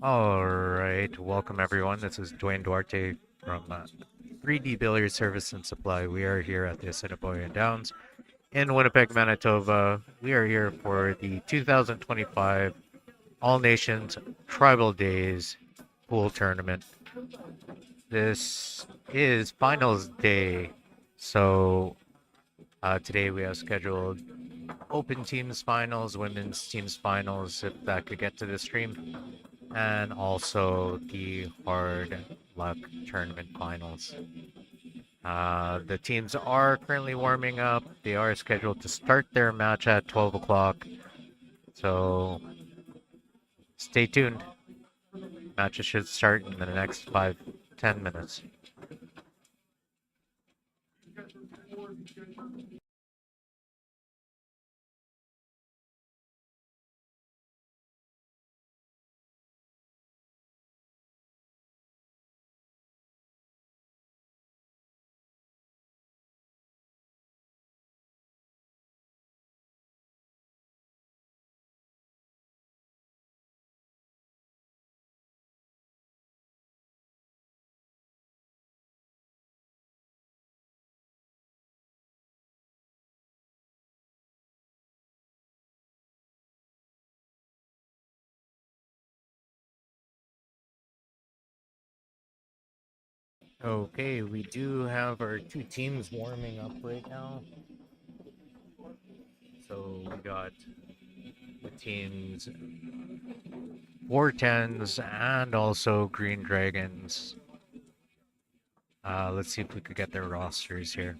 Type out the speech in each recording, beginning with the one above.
Alright, welcome everyone. This is Dwayne Duarte from 3D Billiard Service and Supply. We are here at the Assiniboia Downs in Winnipeg, Manitoba. We are here for the 2025 All Nations Tribal Days Pool Tournament. This is finals day, so today we have scheduled open teams finals, women's teams finals, if that could get to the stream, and also the hard luck tournament finals. The teams are currently warming up. They are scheduled to start their match at 12 o'clock. So stay tuned. Matches should start in the next 5-10 minutes. Okay, we do have our two teams warming up right now. So we got the teams War Tens and also Green Dragons. Let's see if we could get their rosters here.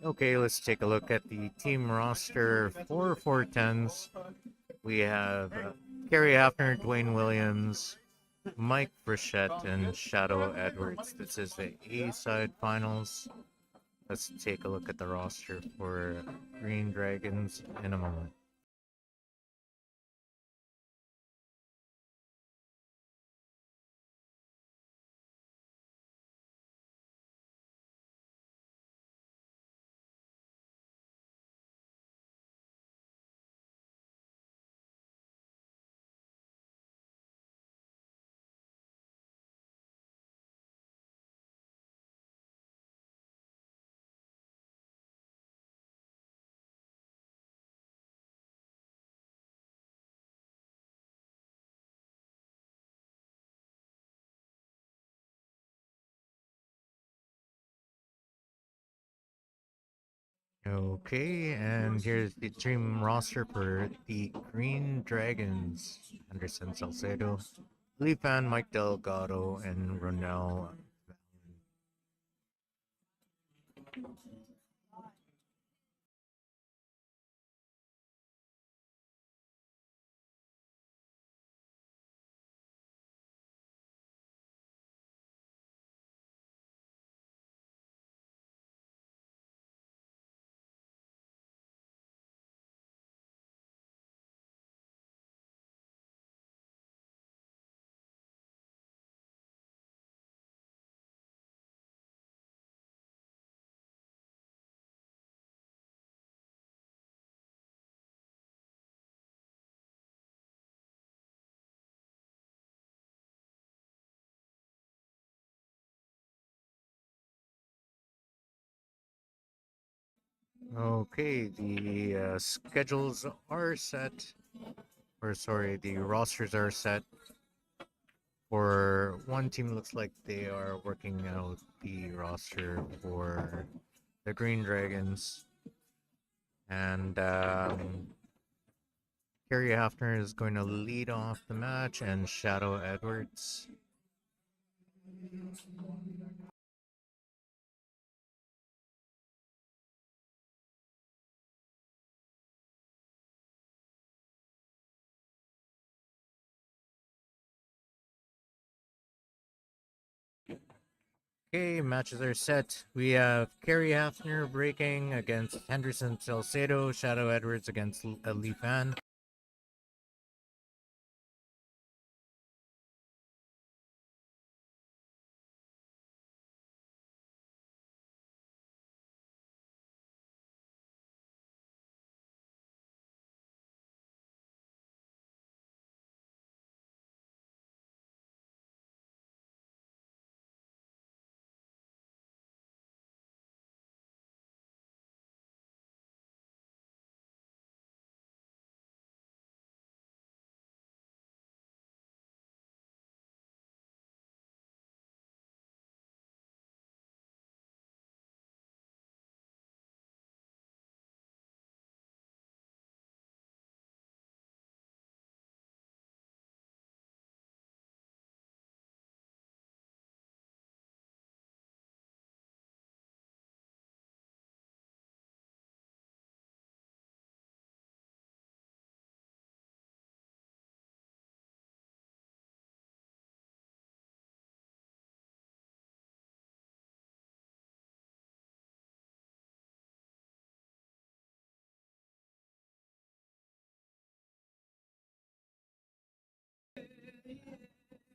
Okay, let's take a look at the team roster for 410s. We have Gary Hafner, Dwayne Williams, Mike Frechette, and Shadow Edwards. This is the A side finals. Let's take a look at the roster for Green Dragons in a moment. Okay, and here's the team roster for the Green Dragons. Anderson Salcedo, Lee Fan, Mike Delgado, and Ronell. Okay, the schedules are set, or sorry, the rosters are set. For one team, looks like they are working out the roster for the Green Dragons, and Kerry Hafner is going to lead off the match, and Shadow Edwards. Okay, matches are set. We have Kerry Hafner breaking against Henderson Salcedo, Shadow Edwards against Lee Fan.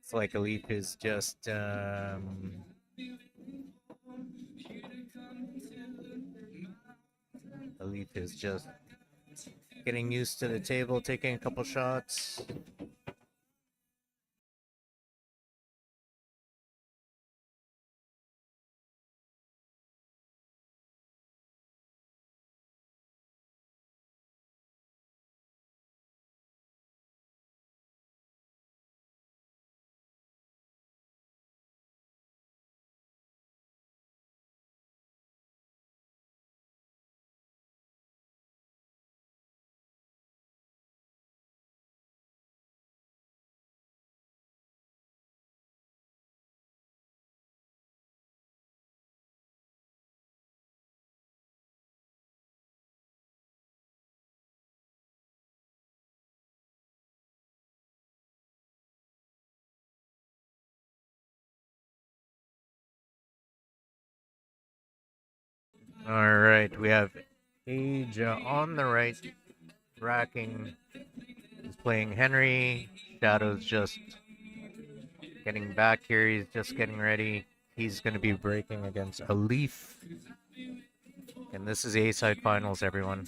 It's like a leaf is just a leaf is just getting used to the table, taking a couple shots. All right, we have Age on the right, racking. He's playing Henry. Shadow's just getting back here. He's just getting ready. He's going to be breaking against a Leaf. And this is the A-side finals, everyone.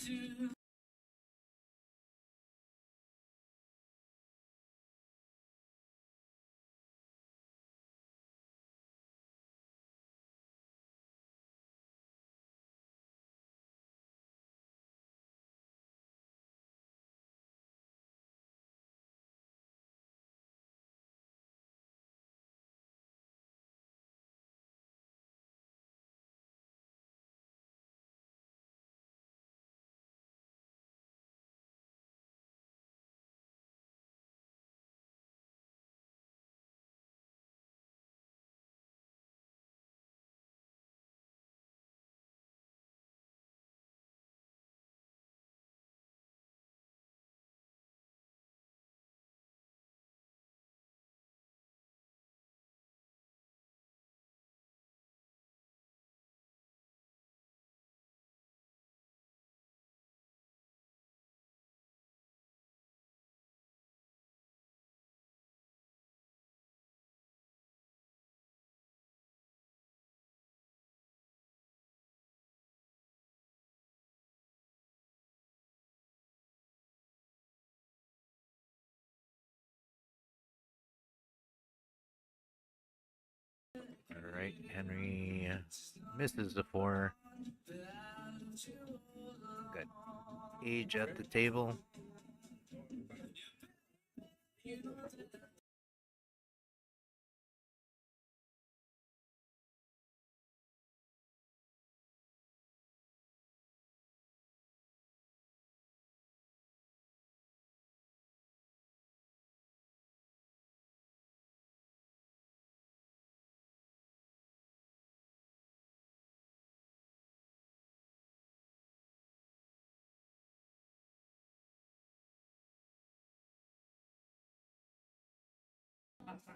All right, Henry misses the 4. Got Age at the table.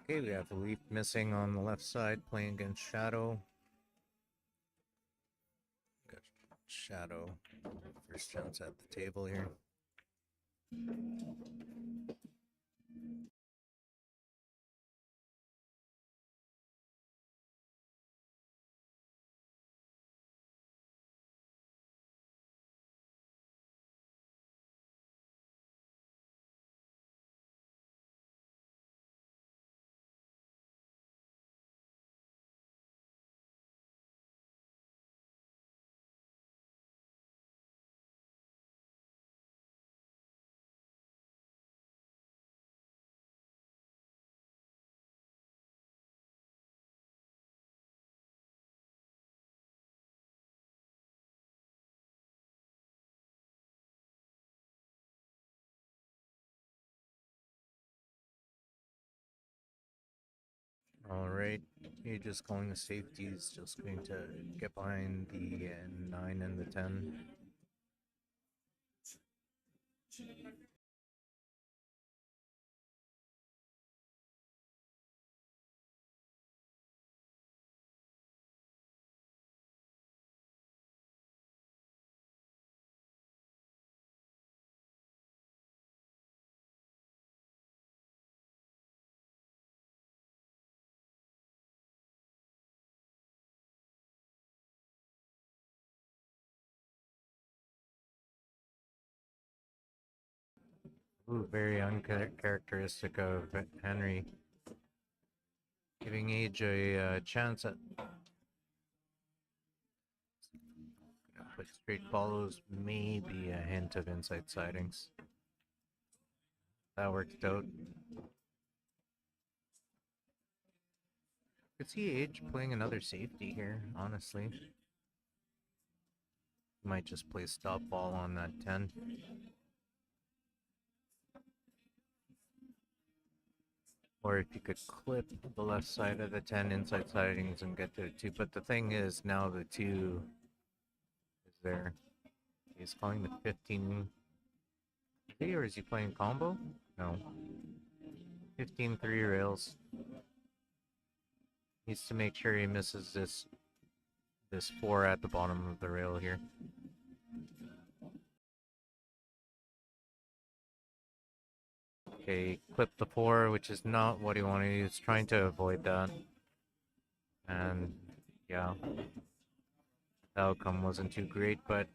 Okay, we have a Leaf missing on the left side, playing against Shadow. Got Shadow first chance at the table here. All right, you're just calling the safeties, just going to get behind the 9 and the 10. Ooh, very uncharacteristic of Henry. Giving Age a chance at put straight follows, maybe a hint of inside sightings. That worked out. Could see Age playing another safety here, honestly. Might just play stop ball on that 10. Or if you could clip the left side of the 10 inside sightings and get to the 2. But the thing is, now the 2 is there. He's calling the 15. Or is he playing combo? No. 15 3 rails. Needs to make sure he misses this this 4 at the bottom of the rail here. Okay, clip the 4, which is not what he wanted. He was trying to avoid that. And yeah, the outcome wasn't too great, but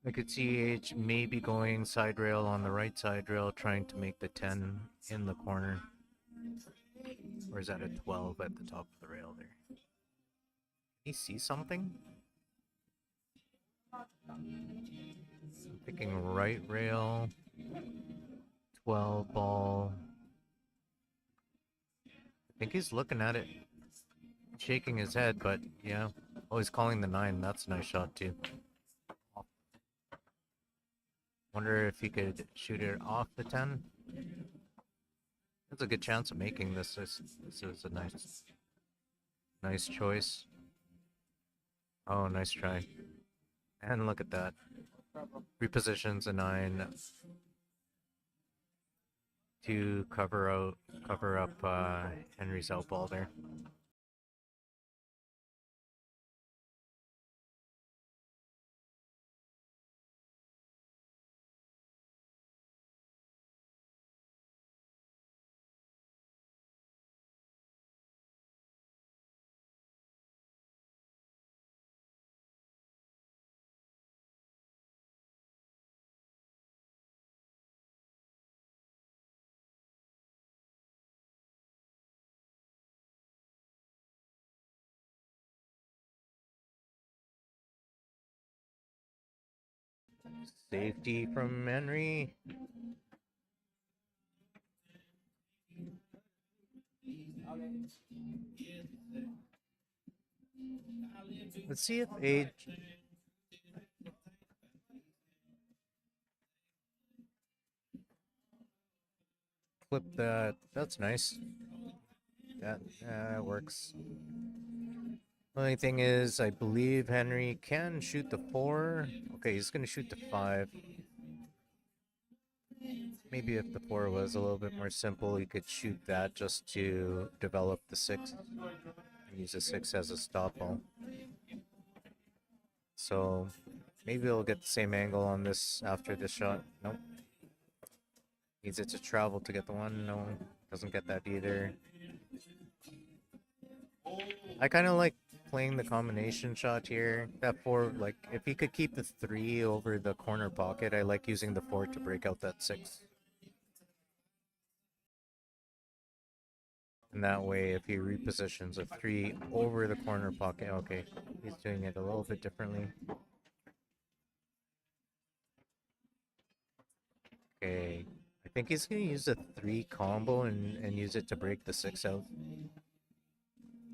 I could see H maybe going side rail on the right side rail, trying to make the 10 in the corner. Or is that a 12 at the top of the rail there? Can he see something? I'm thinking right rail, 12 ball. I think he's looking at it, shaking his head, but yeah. Oh, he's calling the 9. That's a nice shot too. Wonder if he could shoot it off the 10. There's a good chance of making this. This is a nice choice. Oh, nice try. And look at that. Repositions a 9 to cover up Henry's outball there. Safety from Henry. Let's see if Age clip that. That's nice. That works. Only thing is, I believe Henry can shoot the 4. Okay, he's gonna shoot the 5. Maybe if the 4 was a little bit more simple, he could shoot that just to develop the 6. Use the 6 as a stop ball. So maybe he'll get the same angle on this after this shot. Nope. Needs it to travel to get the 1. No, doesn't get that either. I kind of like playing the combination shot here. That 4, like, if he could keep the 3 over the corner pocket, I like using the 4 to break out that 6. And that way, if he repositions a 3 over the corner pocket, okay, he's doing it a little bit differently. Okay, I think he's gonna use a 3 combo and use it to break the 6 out.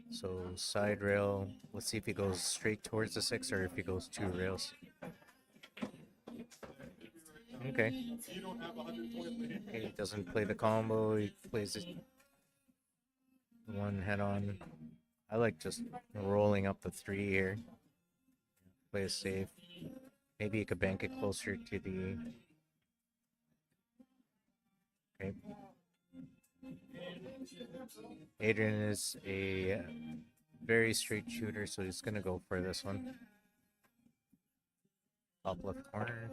So side rail, let's see if he goes straight towards the 6 or if he goes 2 rails. Okay. Okay, he doesn't play the combo, he plays it 1 head on. I like just rolling up the 3 here. Play it safe. Maybe you could bank it closer to the... Okay. Adrian is a very straight shooter, so he's gonna go for this one. Top left corner.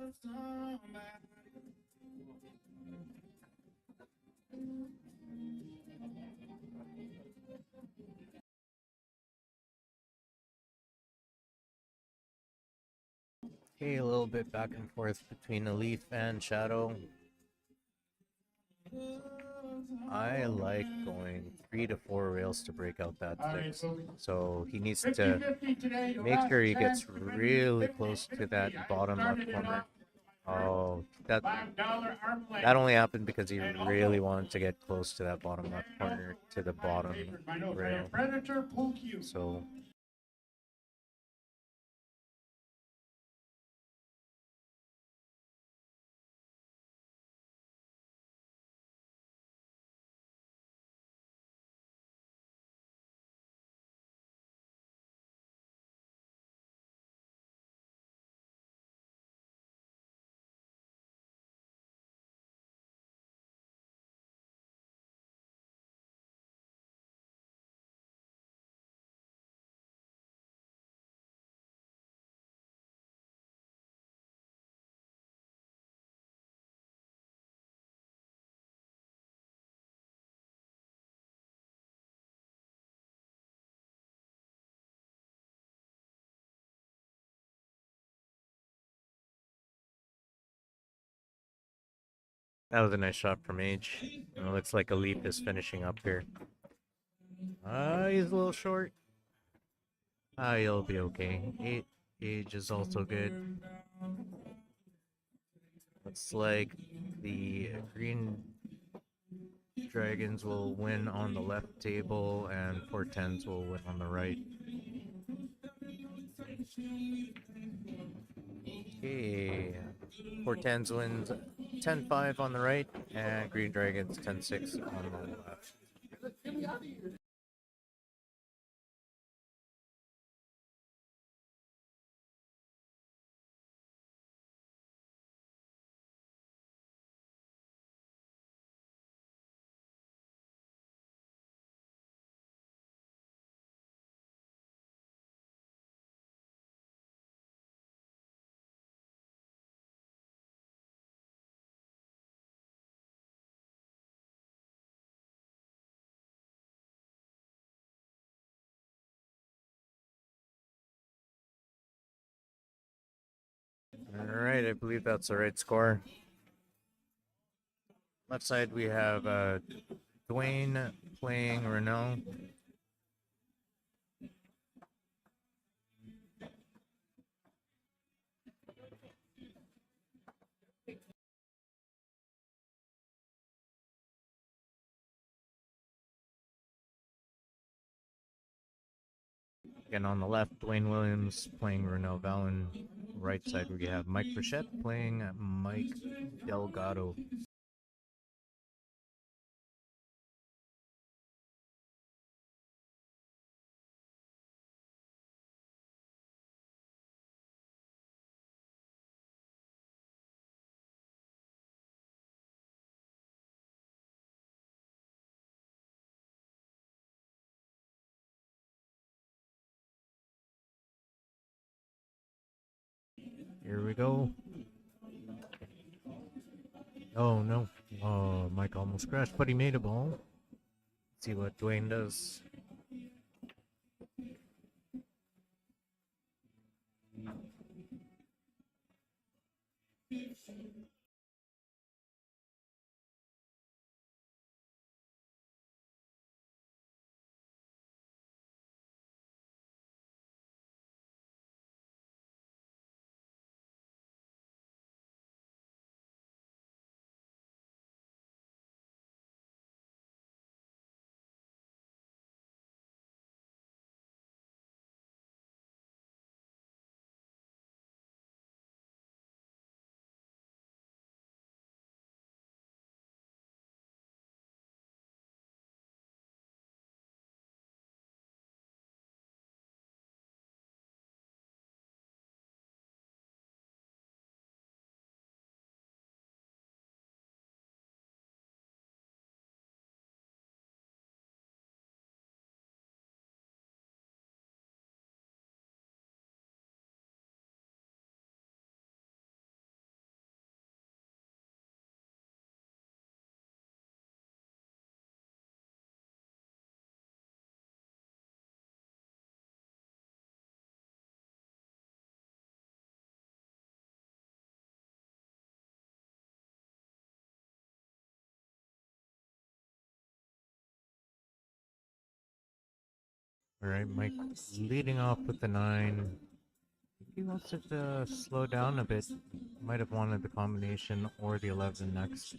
Okay, a little bit back and forth between Elif and Shadow. I like going 3 to 4 rails to break out that 6. So he needs to make sure he gets really close to that bottom left corner. Oh, that only happened because he really wanted to get close to that bottom left corner to the bottom rail. So That was a nice shot from Age. It looks like a leap is finishing up here. He's a little short. He'll be okay. Age is also good. Looks like the green dragons will win on the left table and 410s will win on the right. Okay. 410s wins 10-5 on the right and green dragons 10-6 on the left. Alright, I believe that's the right score. Left side we have Dwayne playing Renault. Again, on the left, Dwayne Williams playing Renault Valen. Right side, we have Mike Frechette playing Mike Delgado. Here we go. Oh no. Oh, Mike almost crashed, but he made a ball. Let's see what Dwayne does. Alright, Mike leading off with the 9. He wants it to slow down a bit. Might have wanted the combination or the 11 next.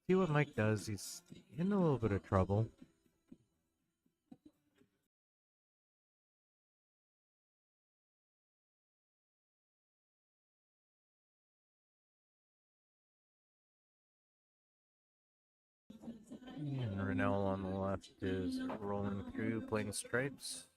See what Mike does. He's in a little bit of trouble. And Renell on the left is rolling through, playing stripes.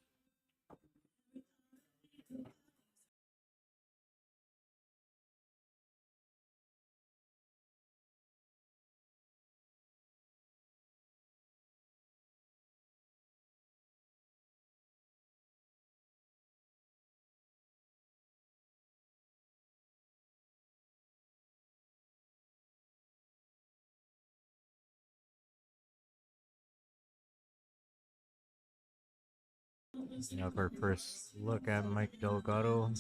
We have our first look at Mike Delgado.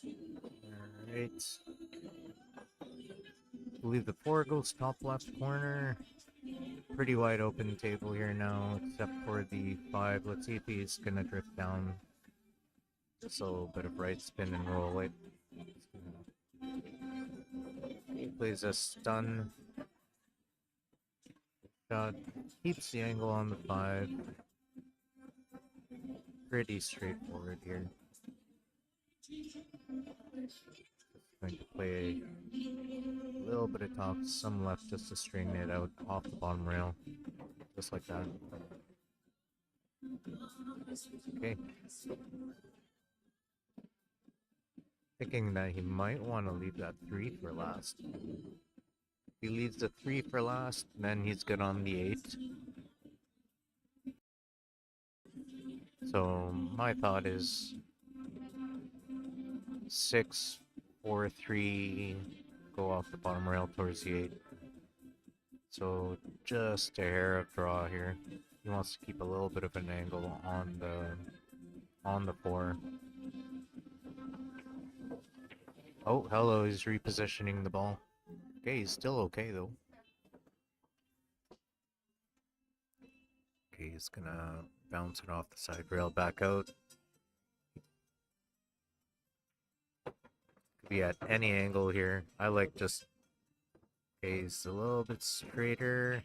Alright. I believe the 4 goes top left corner. Pretty wide open table here now, except for the 5. Let's see if he's gonna drift down. Just a little bit of right spin and roll it. He plays a stun shot, keeps the angle on the 5. Pretty straightforward here. Going to play a little bit of top, some left just to straighten it out off the bottom rail. Just like that. Okay. Thinking that he might want to leave that 3 for last. If he leaves the 3 for last, then he's good on the 8. So my thought is 6, 4, 3, go off the bottom rail towards the 8. So just a hair of draw here. He wants to keep a little bit of an angle on the 4. Oh, hello, he's repositioning the ball. Okay, he's still okay though. Okay, he's gonna bounce it off the side rail back out. Could be at any angle here. I like just... Okay, he's a little bit straighter.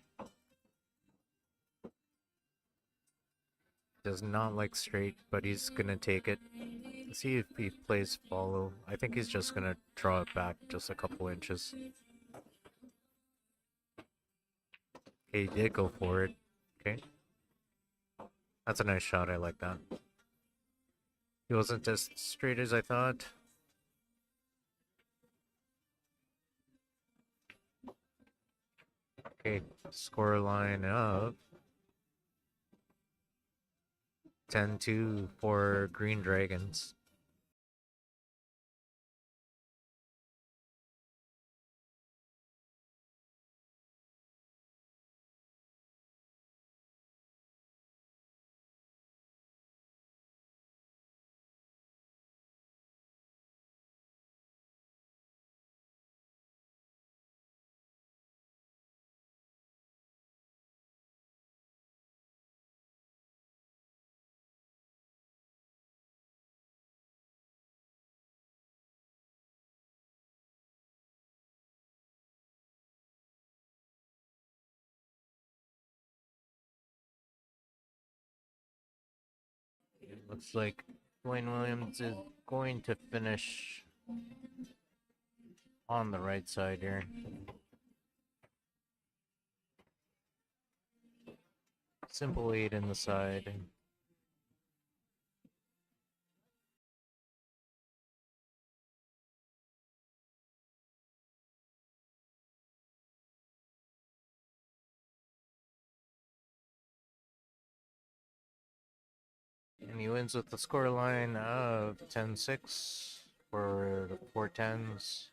Does not like straight, but he's gonna take it. Let's see if he plays follow. I think he's just gonna draw it back just a couple inches. Okay, he did go for it. Okay. That's a nice shot, I like that. He wasn't as straight as I thought. Okay, score line of 10-2 for Green Dragons. It looks like Dwayne Williams is going to finish on the right side here. Simple 8 in the side. And he wins with the scoreline of 10-6 for the 410s.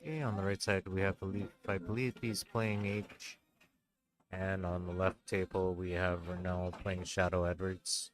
Okay, on the right side we have I believe he's playing H. And on the left table we have Renell playing Shadow Edwards.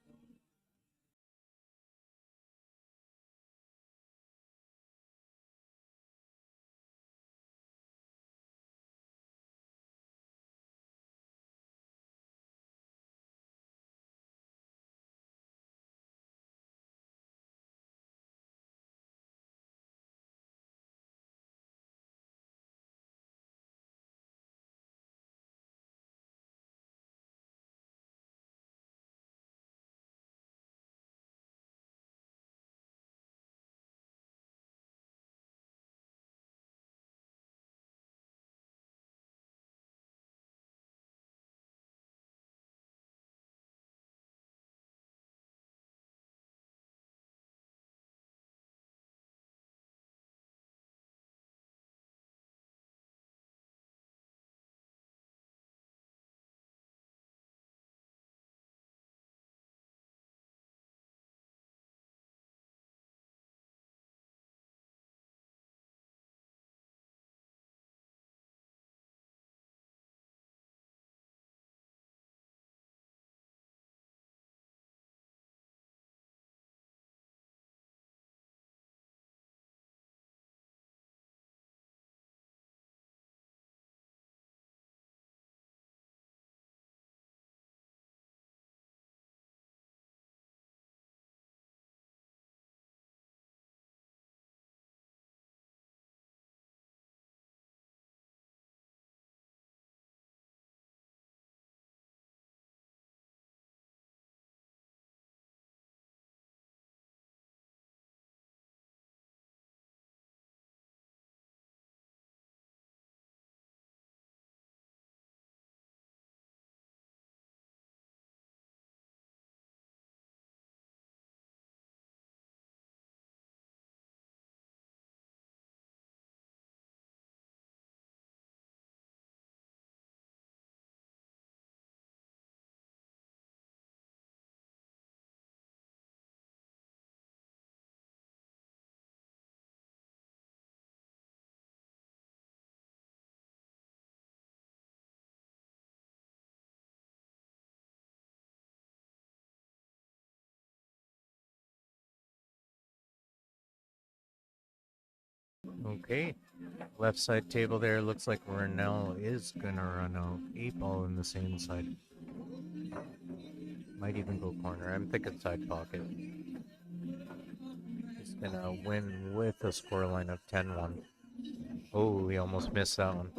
Okay. Left side table there looks like Renell is gonna run out. 8 ball in the same side. Might even go corner. I'm thinking side pocket. He's gonna win with a scoreline of 10-1. Oh, he almost missed that one.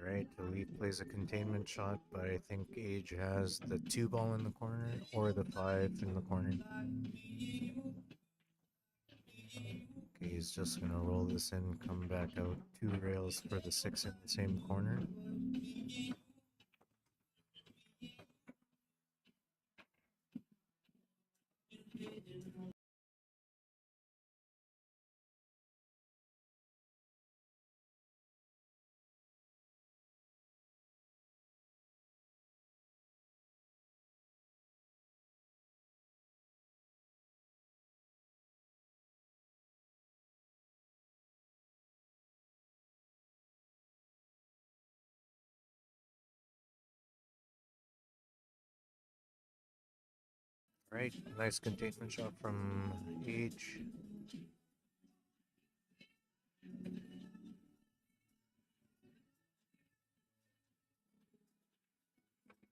Right, Elite plays a containment shot, but I think Age has the 2 ball in the corner or the 5 in the corner. Okay, he's just gonna roll this in, come back out 2 rails for the 6 in the same corner. Right, nice containment shot from Age.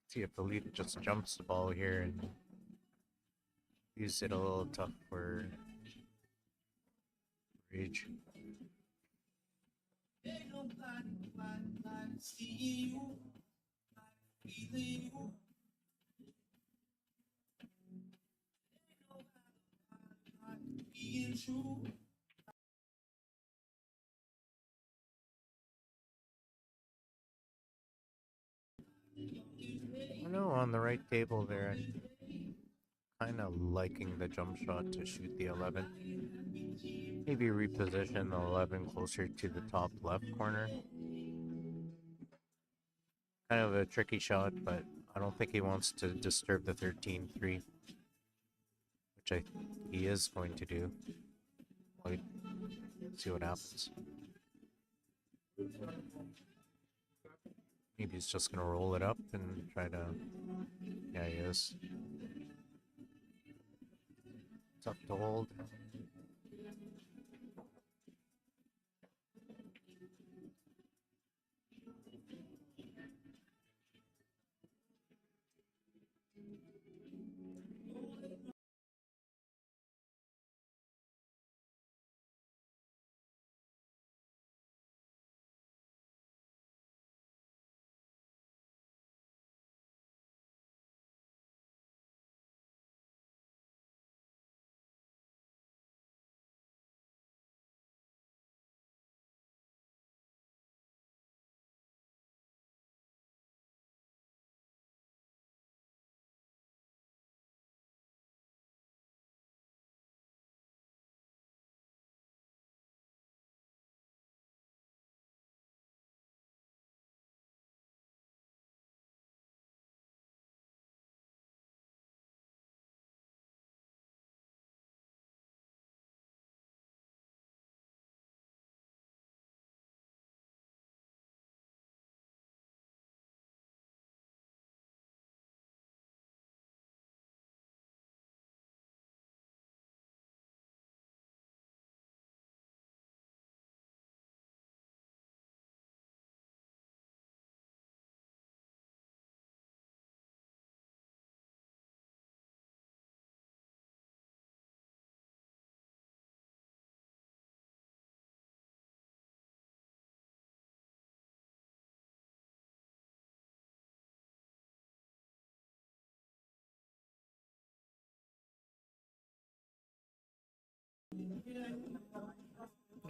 See if Elite just jumps the ball here and use it a little tough for Age. I know on the right table there, kind of liking the jump shot to shoot the 11. Maybe reposition the 11 closer to the top left corner. Kind of a tricky shot, but I don't think he wants to disturb the 13-3, which he is going to do. Wait, see what happens. Maybe he's just gonna roll it up and try to. Yeah, he is. Tough to hold.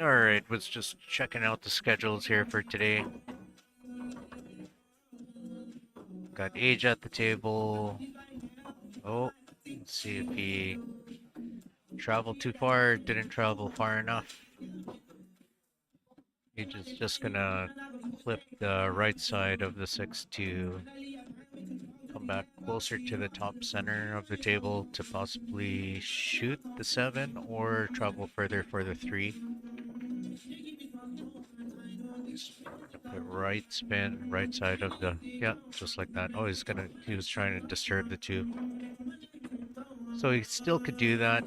Alright, was just checking out the schedules here for today. Got Age at the table. Oh, let's see if he traveled too far, didn't travel far enough. He's just gonna clip the right side of the 6 to come back closer to the top center of the table to possibly shoot the 7 or travel further for the 3. Put right spin, right side of the, yeah, just like that. Oh, he was trying to disturb the 2. So he still could do that.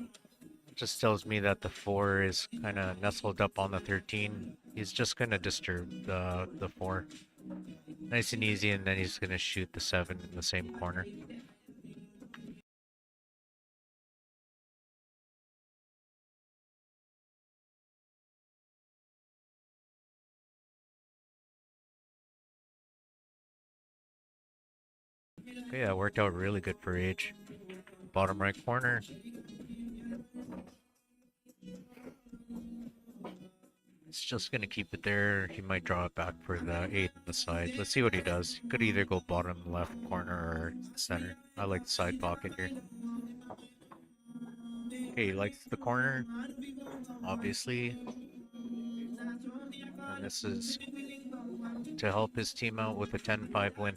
Just tells me that the 4 is kind of nestled up on the 13. He's just gonna disturb the 4. Nice and easy, and then he's gonna shoot the 7 in the same corner. Okay, yeah, worked out really good for Age. Bottom right corner. He's just gonna keep it there. He might draw it back for the 8 on the side. Let's see what he does. He could either go bottom left corner or center. I like the side pocket here. Okay, he likes the corner, obviously. And this is to help his team out with a 10-5 win.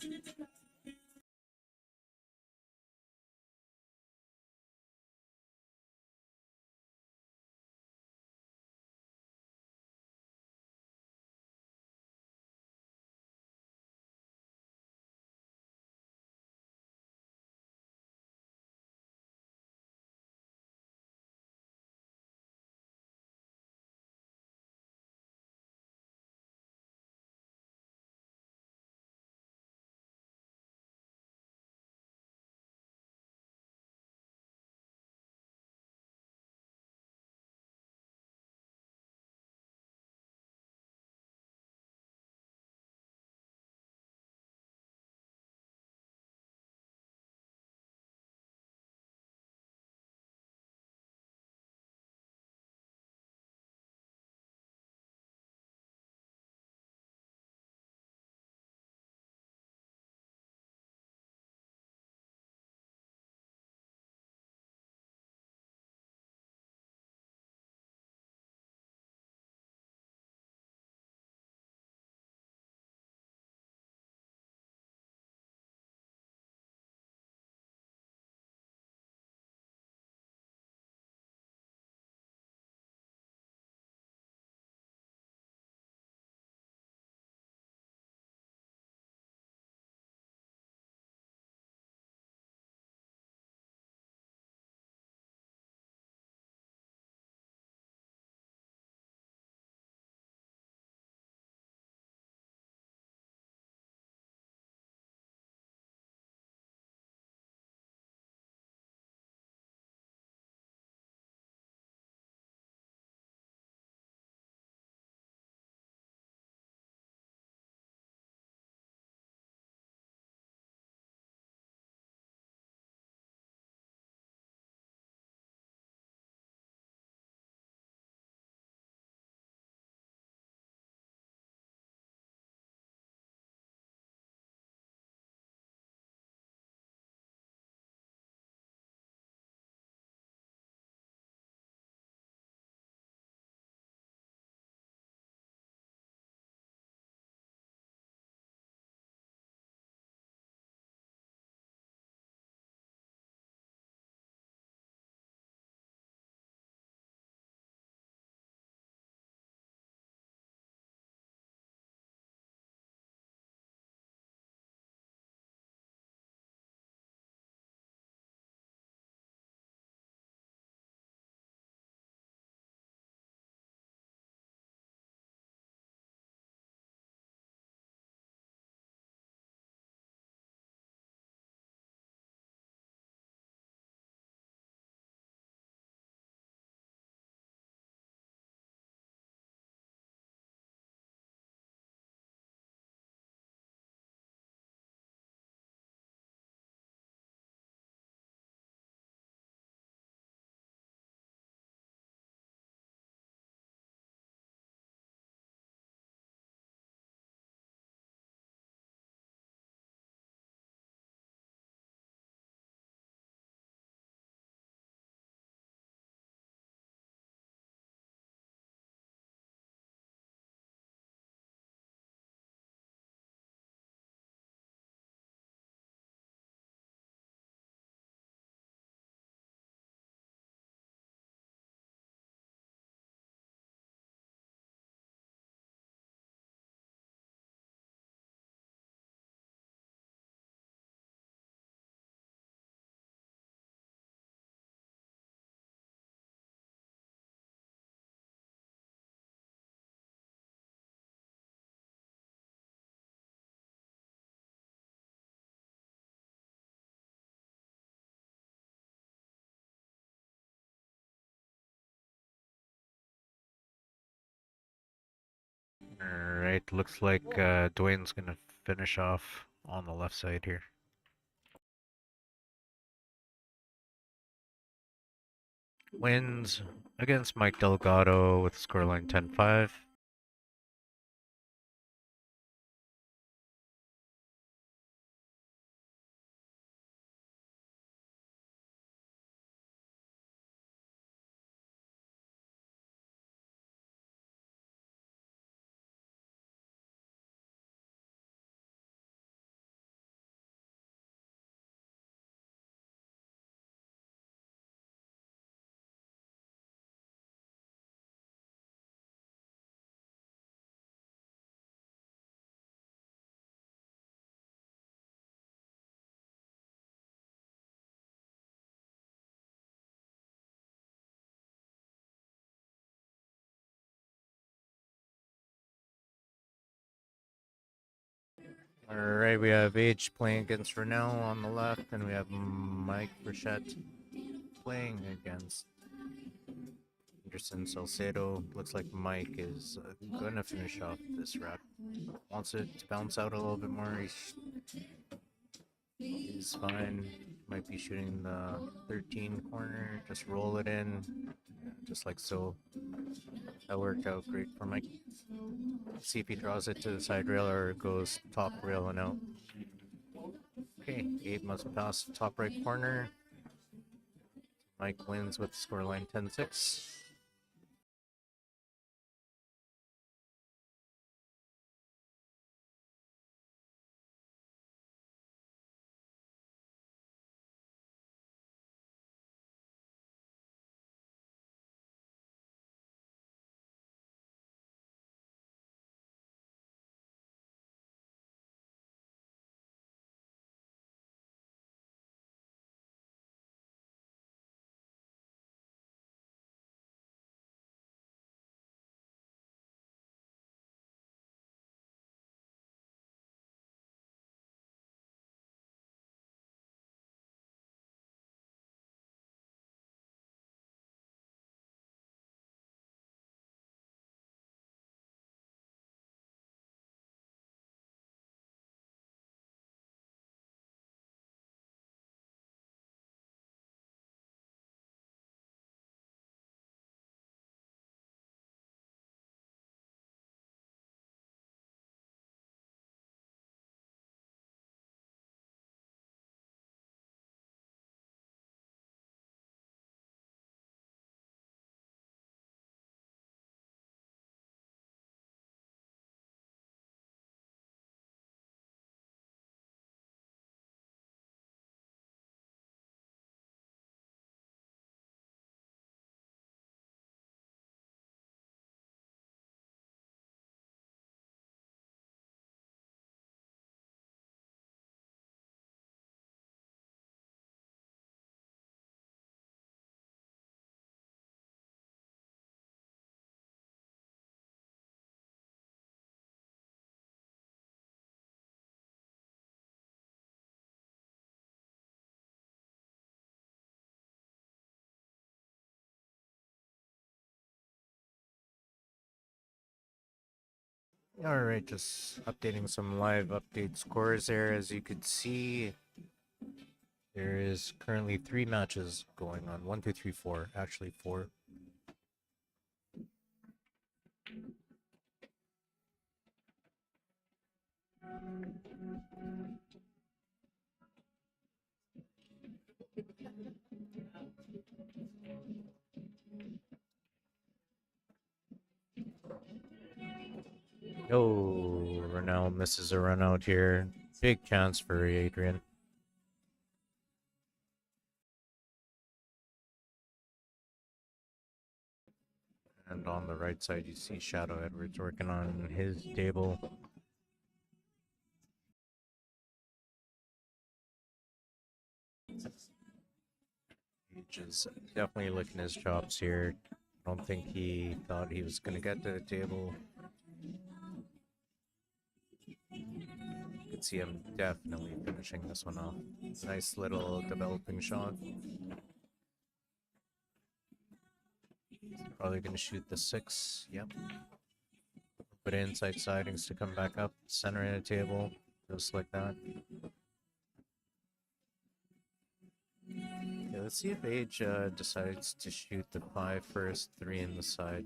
Alright, looks like Dwayne's gonna finish off on the left side here. Wins against Mike Delgado with scoreline 10-5. Alright, we have H playing against Renell on the left, and we have Mike Burchett playing against Anderson Salcedo. Looks like Mike is gonna finish off this round. Wants it to bounce out a little bit more. He's fine. Might be shooting the 13 corner. Just roll it in, just like so. That worked out great for Mike. See if he draws it to the side rail or goes top rail and out. Okay, Gabe must pass top right corner. Mike wins with scoreline 10-6. Alright, just updating some live update scores there. As you could see, there is currently 3 matches going on. 1, 2, 3, 4. Actually, 4. Oh, Renell misses a run out here. Big chance for Adrian. And on the right side, you see Shadow Edwards working on his table. He's is definitely licking his chops here. I don't think he thought he was going to get to the table. You could see him definitely finishing this one off. Nice little developing shot. Probably going to shoot the 6. Yep. Put inside sidings to come back up, center in a table, just like that. Yeah, let's see if Age decides to shoot the 5 first, 3 in the side.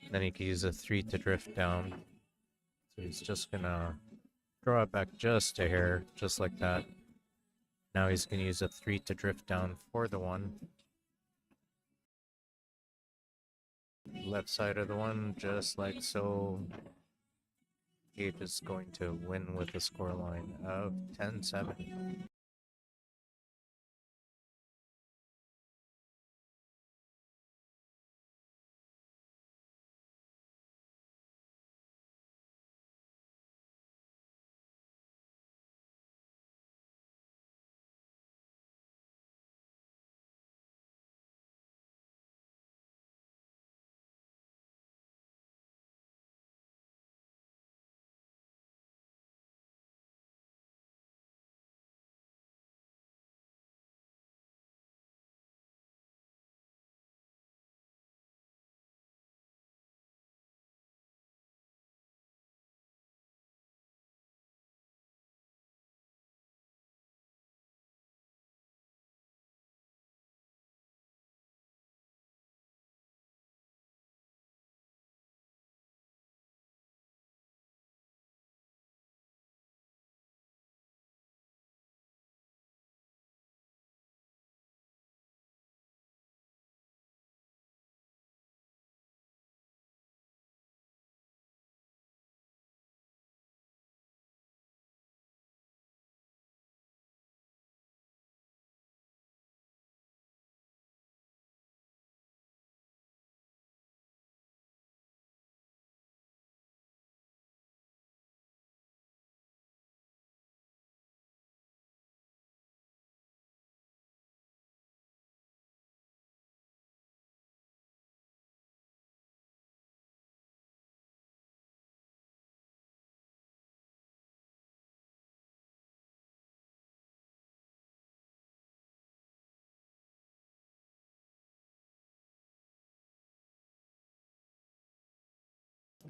Then he can use a 3 to drift down. So he's just gonna draw it back just a hair, just like that. Now he's gonna use a 3 to drift down for the 1. Left side of the 1, just like so. Age is going to win with a scoreline of 10-7.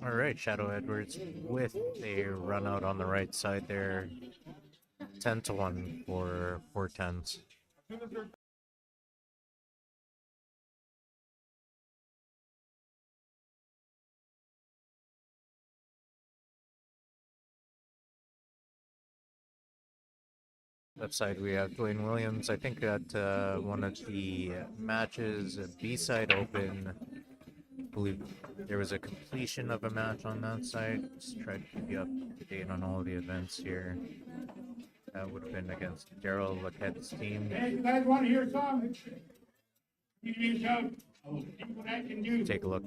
Alright, Shadow Edwards with a run out on the right side there. 10-1 for 410s. Left side we have Dwayne Williams. I think that one of the matches, B-side open, I believe there was a completion of a match on that side. Just try to keep you up to date on all the events here. That would have been against Daryl Laquette's team. Hey, you guys want to hear a song? You need a shout. I will see what I can do. Take a look.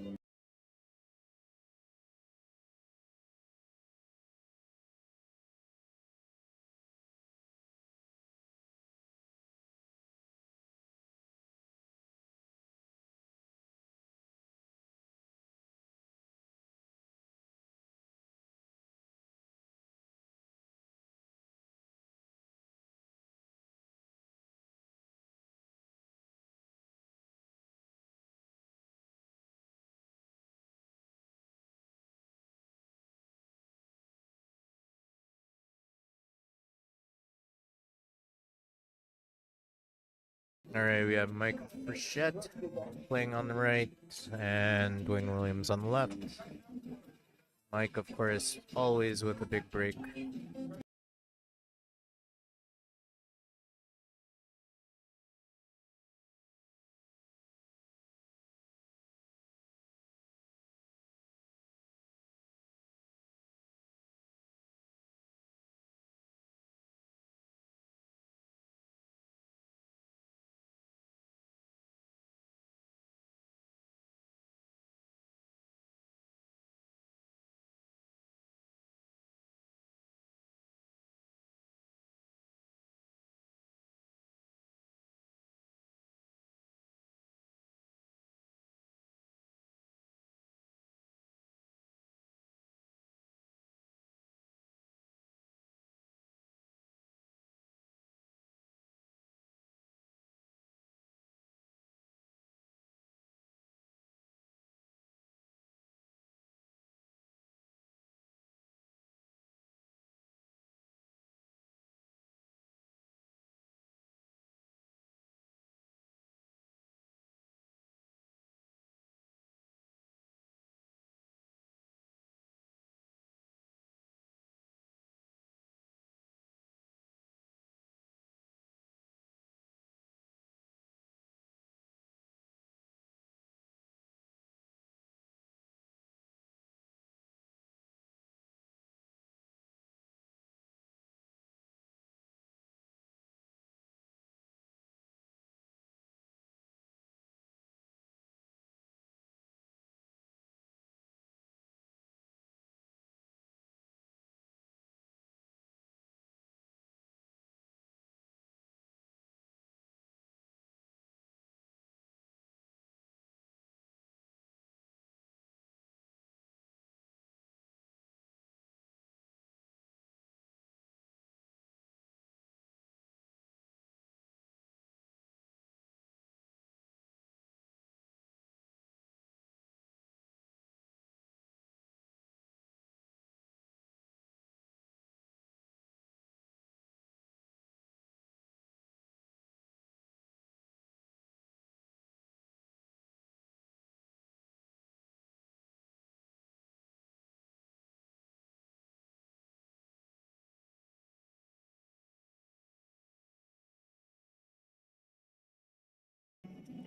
Alright, we have Mike Burchett playing on the right and Dwayne Williams on the left. Mike, of course, always with a big break.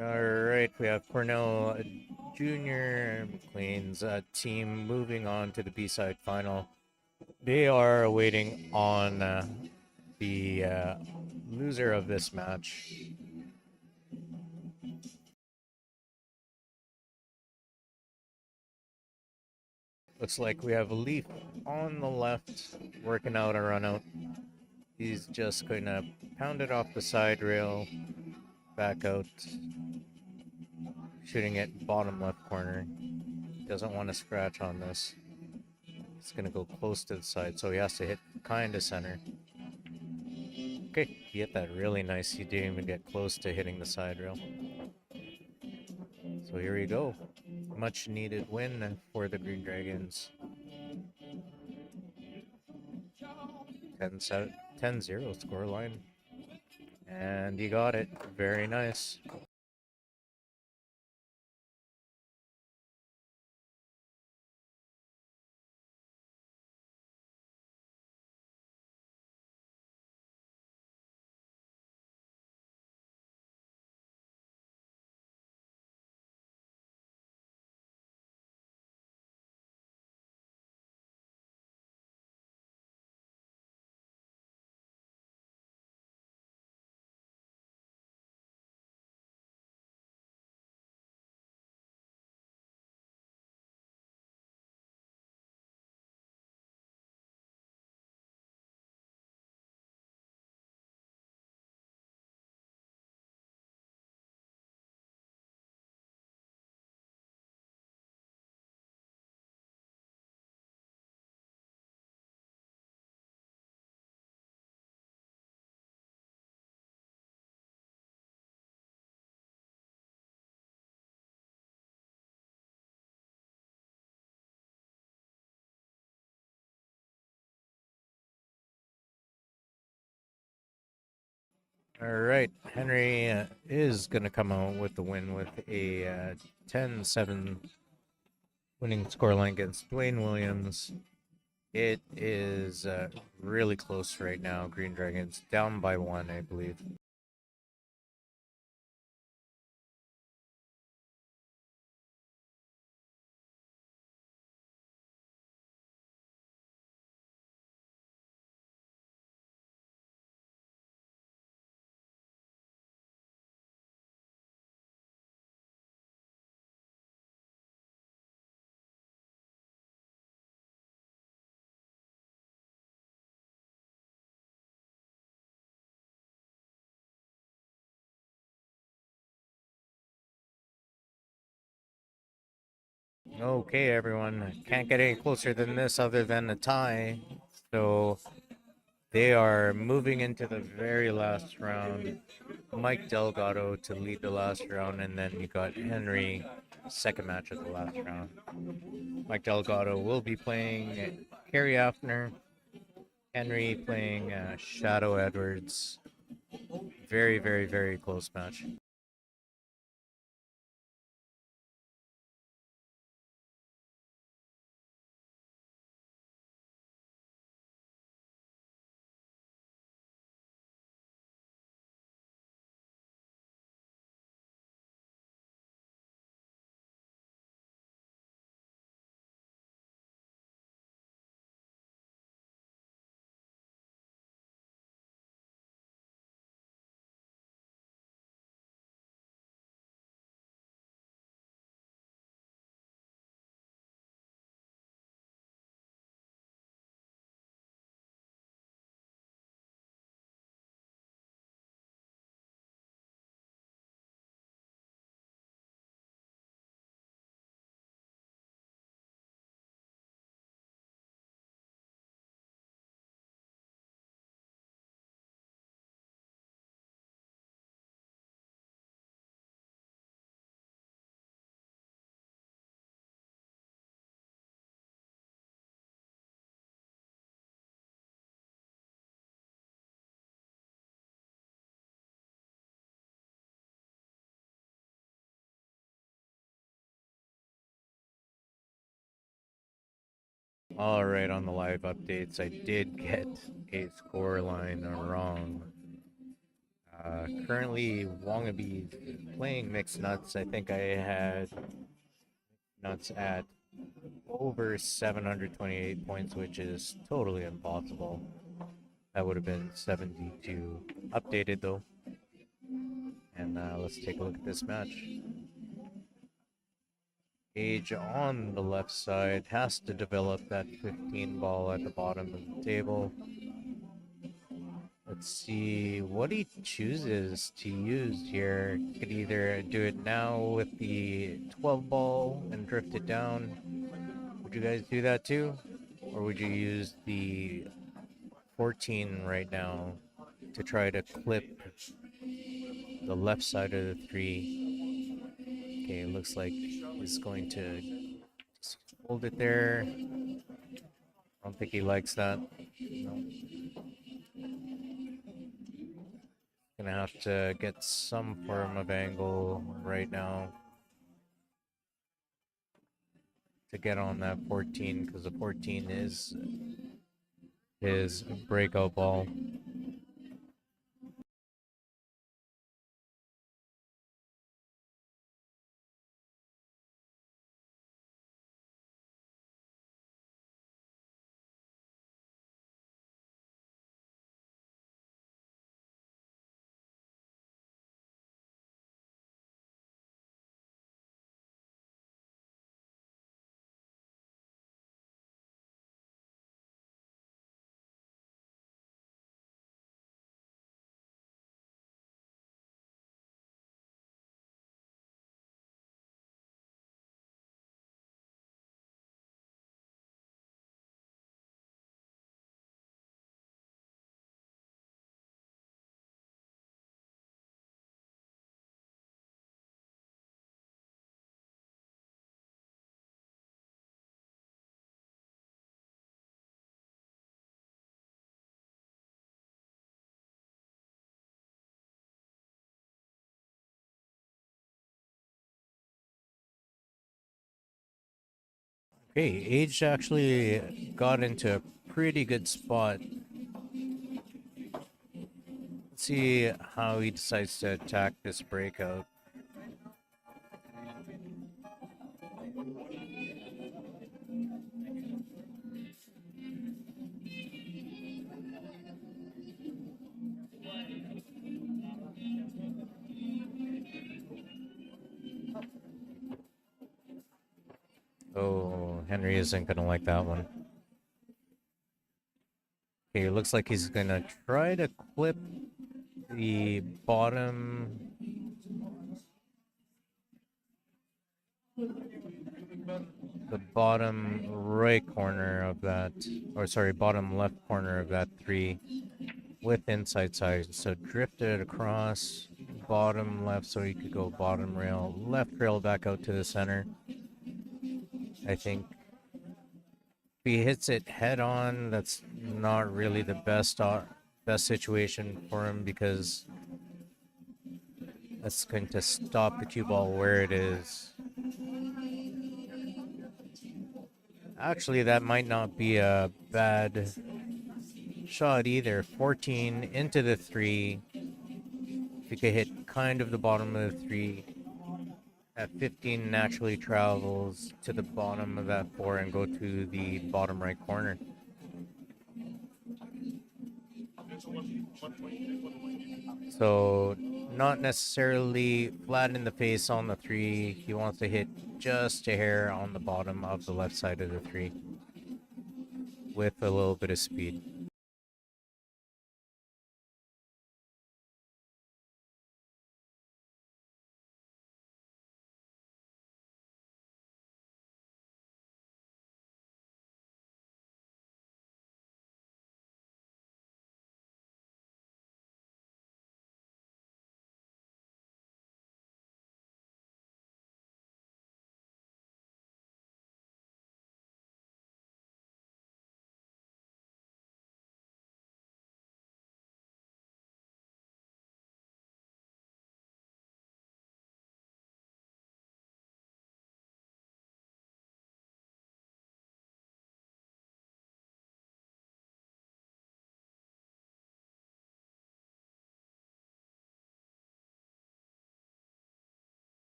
All right, we have Cornell Junior McLean's team moving on to the B-side final. They are waiting on the loser of this match. Looks like we have Leaf on the left working out a run out. He's just going to pound it off the side rail, back out, shooting it bottom left corner. Doesn't want to scratch on this. It's going to go close to the side, so he has to hit kind of center. Okay, he hit that really nice. He didn't even get close to hitting the side rail. So here we go. Much needed win for the Green Dragons. 10-0 scoreline. And he got it. Very nice. All right, Henry is going to come out with the win with a 10-7 winning scoreline against Dwayne Williams. It is really close right now. Green Dragons down by 1, I believe. Okay, everyone. Can't get any closer than this other than a tie. So they are moving into the very last round. Mike Delgado to lead the last round, and then you got Henry, second match of the last round. Mike Delgado will be playing Kerry Afner. Henry playing Shadow Edwards. Very, very, very close match. All right, on the live updates, I did get a score line wrong. currently Wangabe playing mixed nuts. I think I had nuts at over 728 points, which is totally impossible. That would have been 72 updated though. And let's take a look at this match. Age on the left side has to develop that 15 ball at the bottom of the table. Let's see what he chooses to use here. He could either do it now with the 12 ball and drift it down. Would you guys do that too? Or would you use the 14 right now to try to clip the left side of the 3? Okay, it looks like he's going to just hold it there. I don't think he likes that. No. Gonna have to get some form of angle right now to get on that 14, because the 14 is his breakout ball. Okay, Age actually got into a pretty good spot. Let's see how he decides to attack this breakout. Oh, Henry isn't gonna like that one. Okay, it looks like he's gonna try to clip the bottom. The bottom right corner of that, or sorry, bottom left corner of that 3 with inside side. So drift it across bottom left so he could go bottom rail, left rail back out to the center. I think if he hits it head on, that's not really the best situation for him, because that's going to stop the cue ball where it is. Actually, that might not be a bad shot either. 14 into the 3. If you could hit kind of the bottom of the 3, that 15 naturally travels to the bottom of that 4 and go to the bottom right corner. So not necessarily flat in the face on the 3. He wants to hit just a hair on the bottom of the left side of the 3 with a little bit of speed.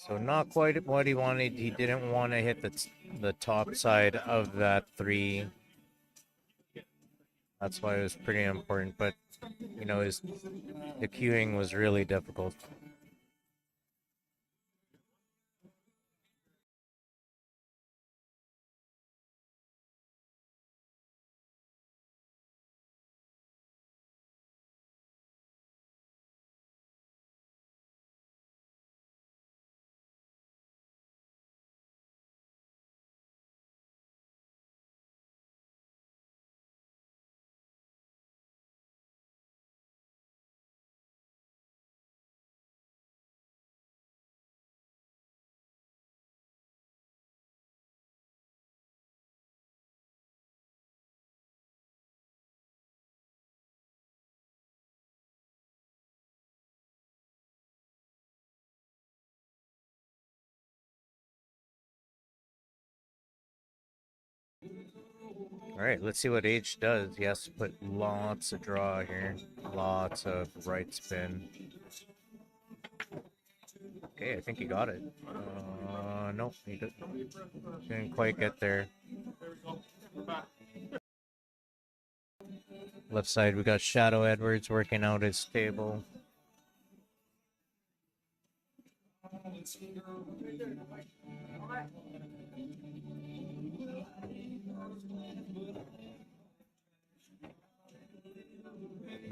So not quite what he wanted. He didn't want to hit the top side of that 3. That's why it was pretty important. But you know, the queuing was really difficult. All right, let's see what H does. He has to put lots of draw here, lots of right spin. Okay, I think he got it. Nope, he didn't quite get there. Left side, we got Shadow Edwards working out his table.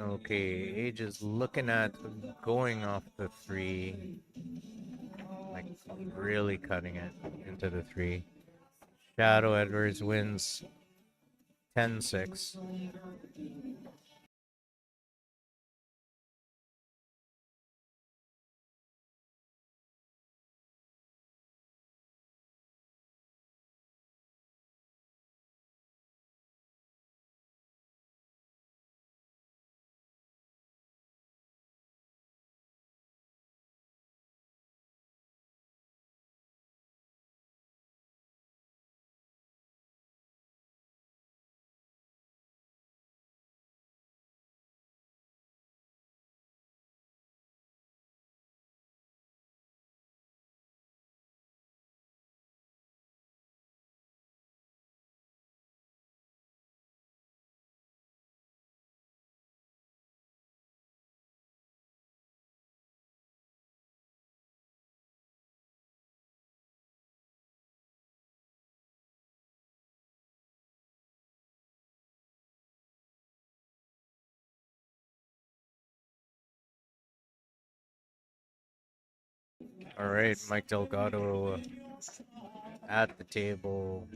Okay, Age is looking at going off the 3, like really cutting it into the 3. Shadow Edwards wins 10-6. All right, Mike Delgado at the table.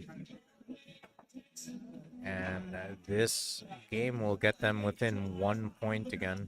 And this game will get them within 1 point again.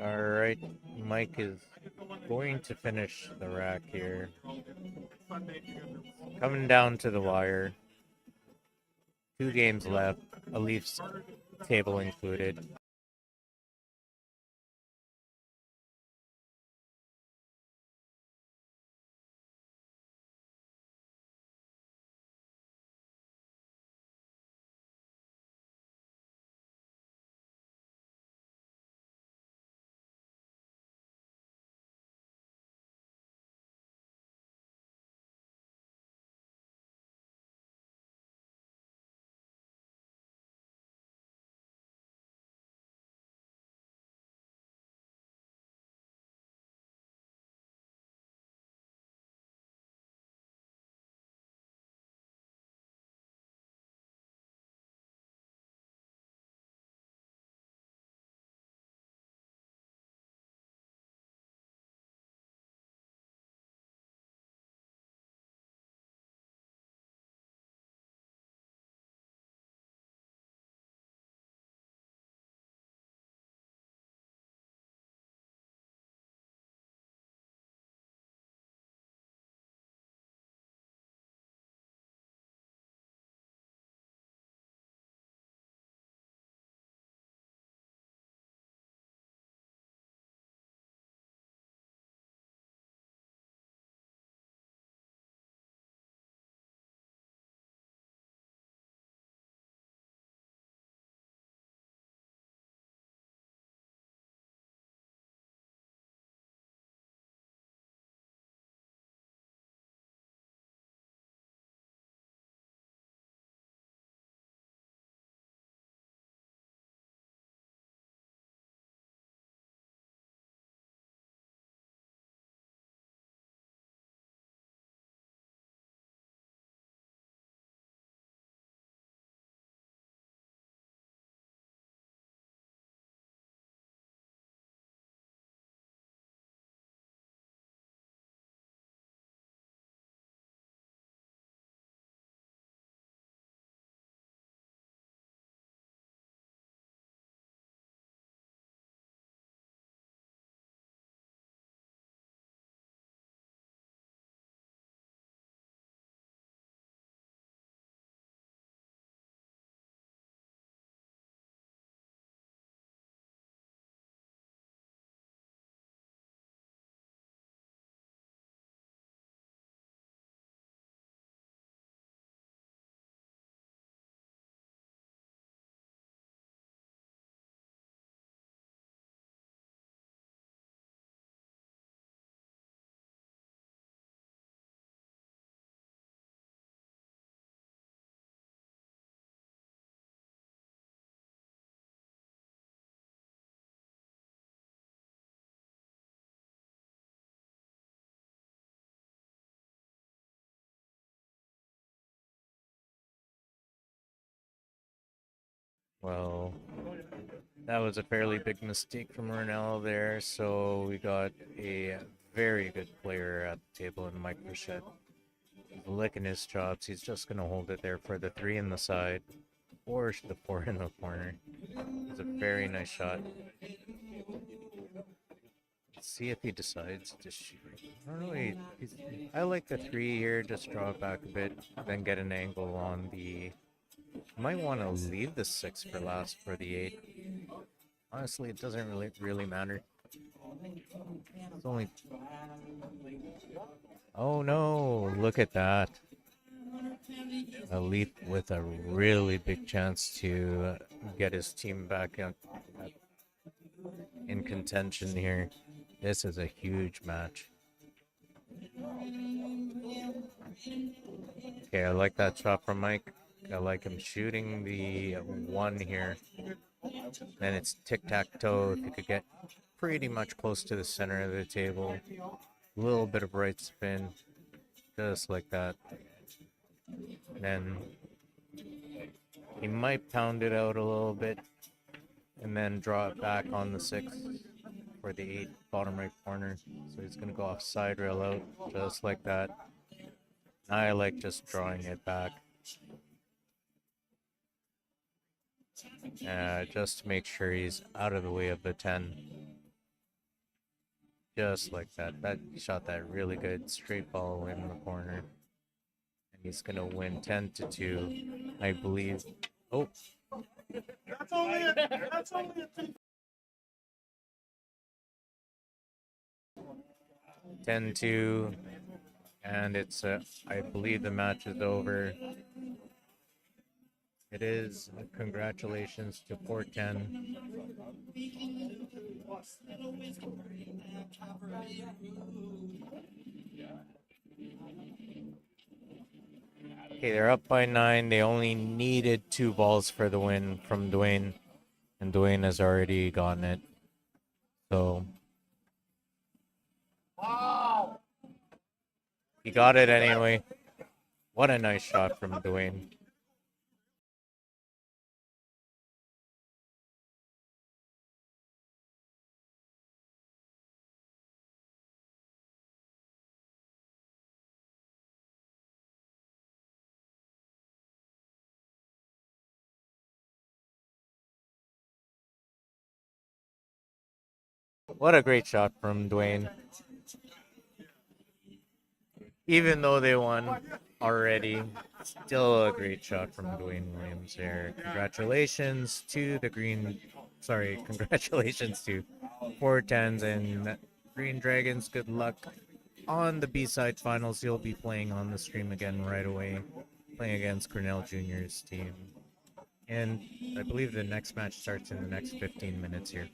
Alright, Mike is going to finish the rack here. Coming down to the wire. 2 games left, a Leafs table included. Well, that was a fairly big mistake from Ronell there, so we got a very good player at the table in Mike Bichette. He's licking his chops. He's just going to hold it there for the 3 in the side or the 4 in the corner. It's a very nice shot. Let's see if he decides to shoot. I don't know. I like the 3 here. Just draw it back a bit, then get an angle on the. Might want to leave the 6 for last for the 8. Honestly, it doesn't really matter. It's only. Oh no! Look at that. A Leaf with a really big chance to get his team back in contention here. This is a huge match. Okay, I like that shot from Mike. I like him shooting the 1 here. Then it's tic-tac-toe. If you could get pretty much close to the center of the table. A little bit of right spin. Just like that. Then he might pound it out a little bit. And then draw it back on the 6 for the 8 bottom right corner. So he's going to go off side rail out. Just like that. I like just drawing it back. Just to make sure he's out of the way of the 10. Just like that. That he shot that really good straight ball in the corner. And he's gonna win 10-2, I believe. Oh, That's only a 10-2, and it's I believe the match is over. It is. Congratulations to 410. Okay, they're up by 9. They only needed 2 balls for the win from Dwayne, and Dwayne has already gotten it. So wow. he got it anyway. What a nice shot from Dwayne. What a great shot from Dwayne. Even though they won already, still a great shot from Dwayne Williams there. Congratulations to the Green. Sorry, congratulations to 410s and Green Dragons. Good luck on the B-side finals. You'll be playing on the stream again right away, playing against Cornell Junior's team. And I believe the next match starts in the next 15 minutes here.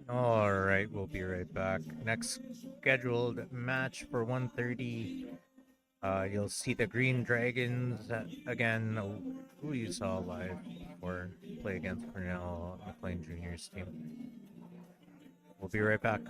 All right, we'll be right back. Next scheduled match for 1:30. You'll see the Green Dragons again, who you saw live before, play against Cornell McLean Junior's team. We'll be right back.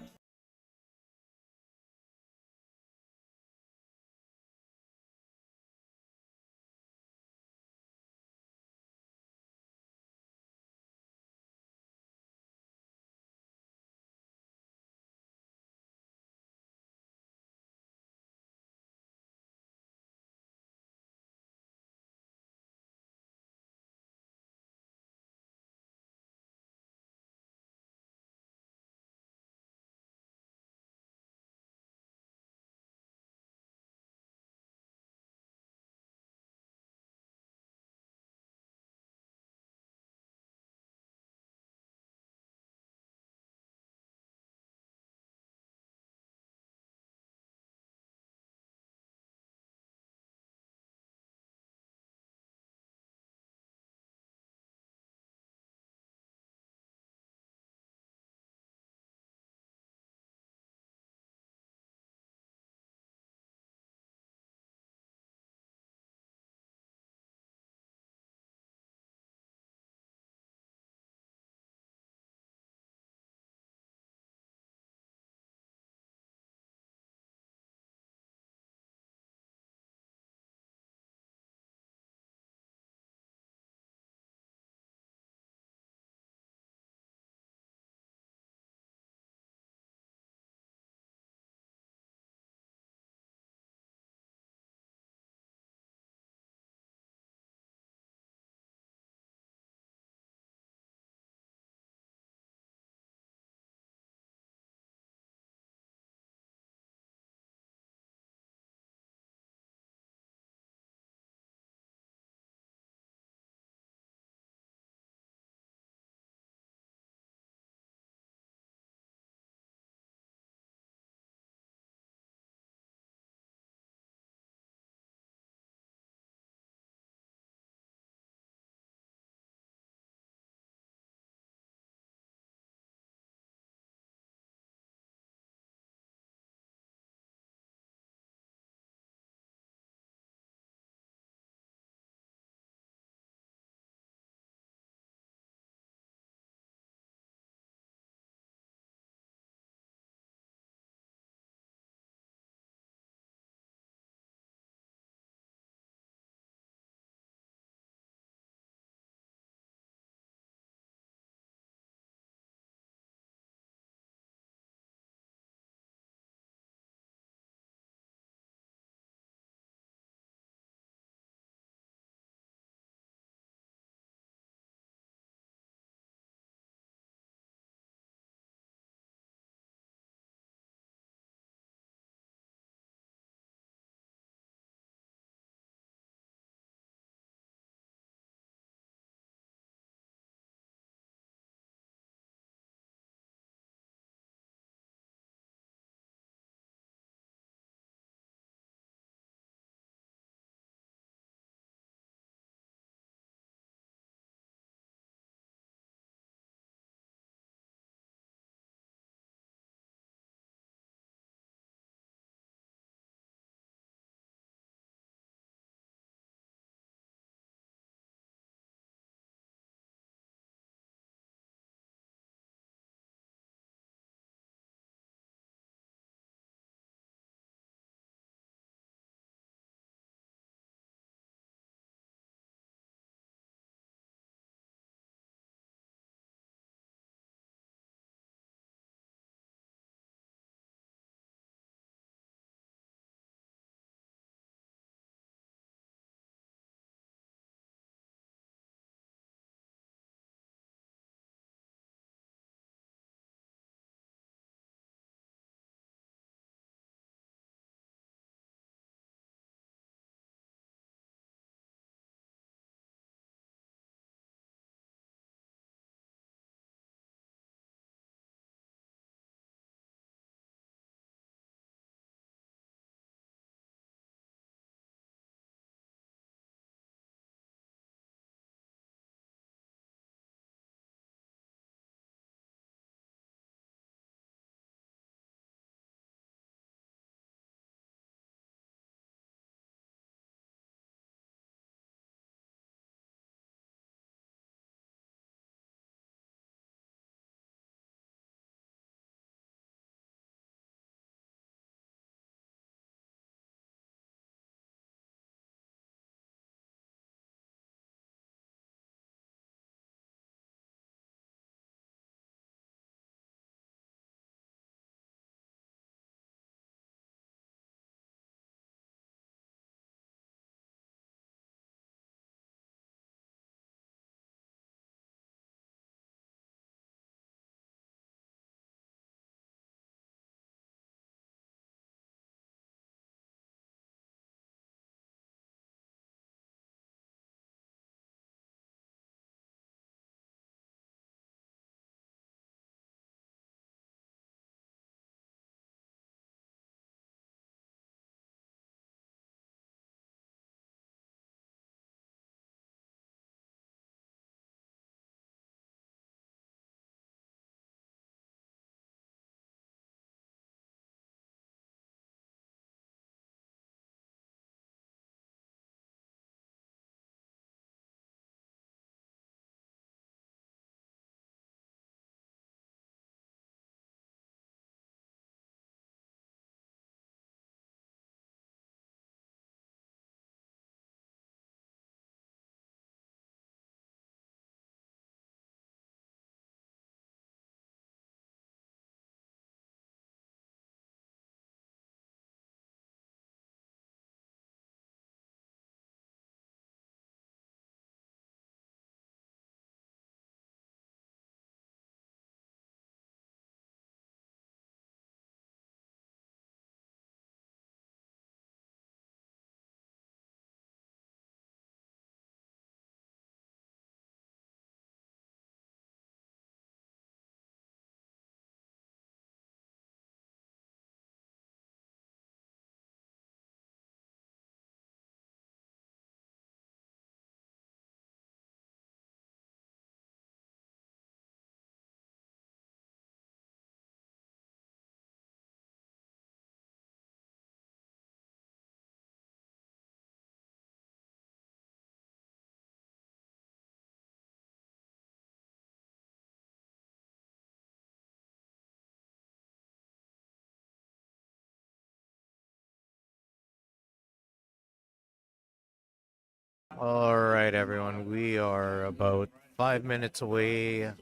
All right, everyone. We are about 5 minutes away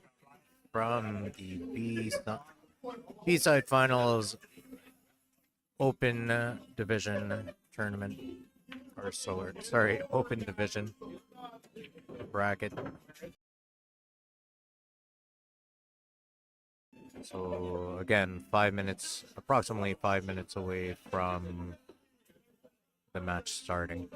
from the B-side finals open division tournament, sorry, open division bracket. So again, 5 minutes, approximately 5 minutes away from the match starting.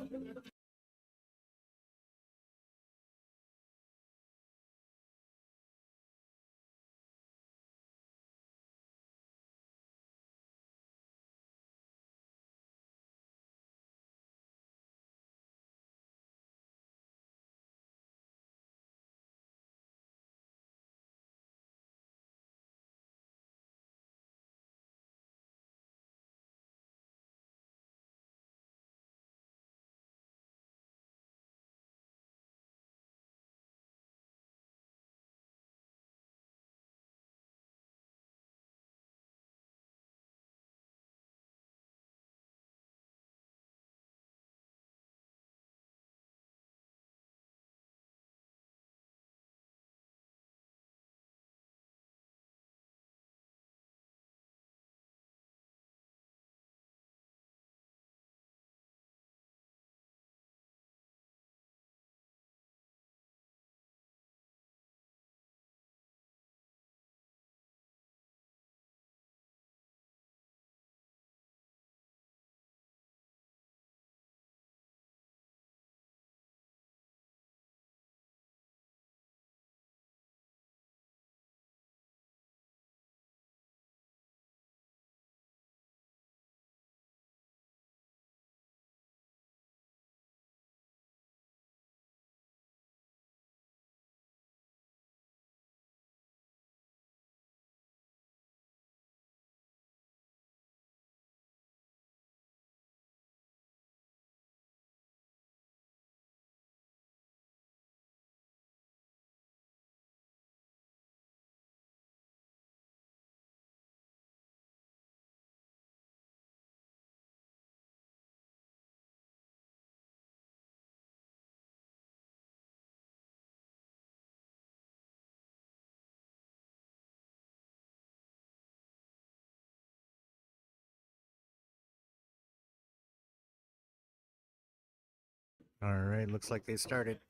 All right, looks like they started.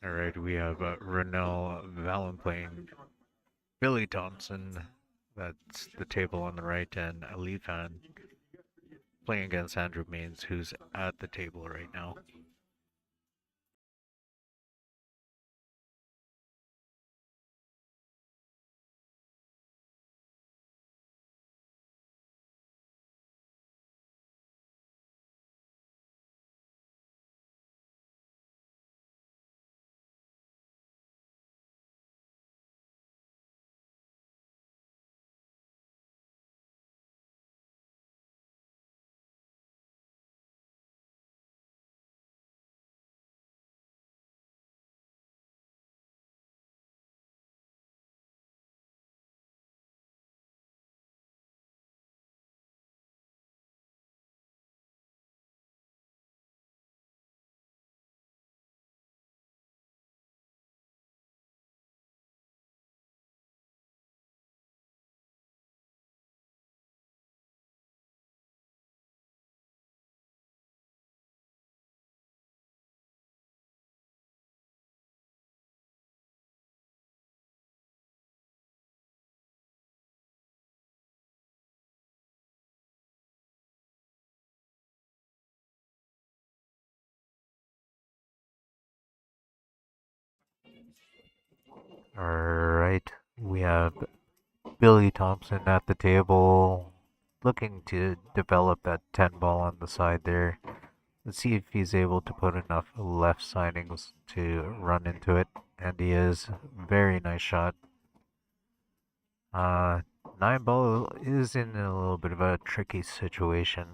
All right, we have Renell Valen playing Billy Thompson. That's the table on the right, and Alifan playing against Andrew Mains, who's at the table right now. Alright, we have Billy Thompson at the table looking to develop that 10 ball on the side there. Let's see if he's able to put enough left signings to run into it. And he is. Very nice shot. 9 ball is in a little bit of a tricky situation.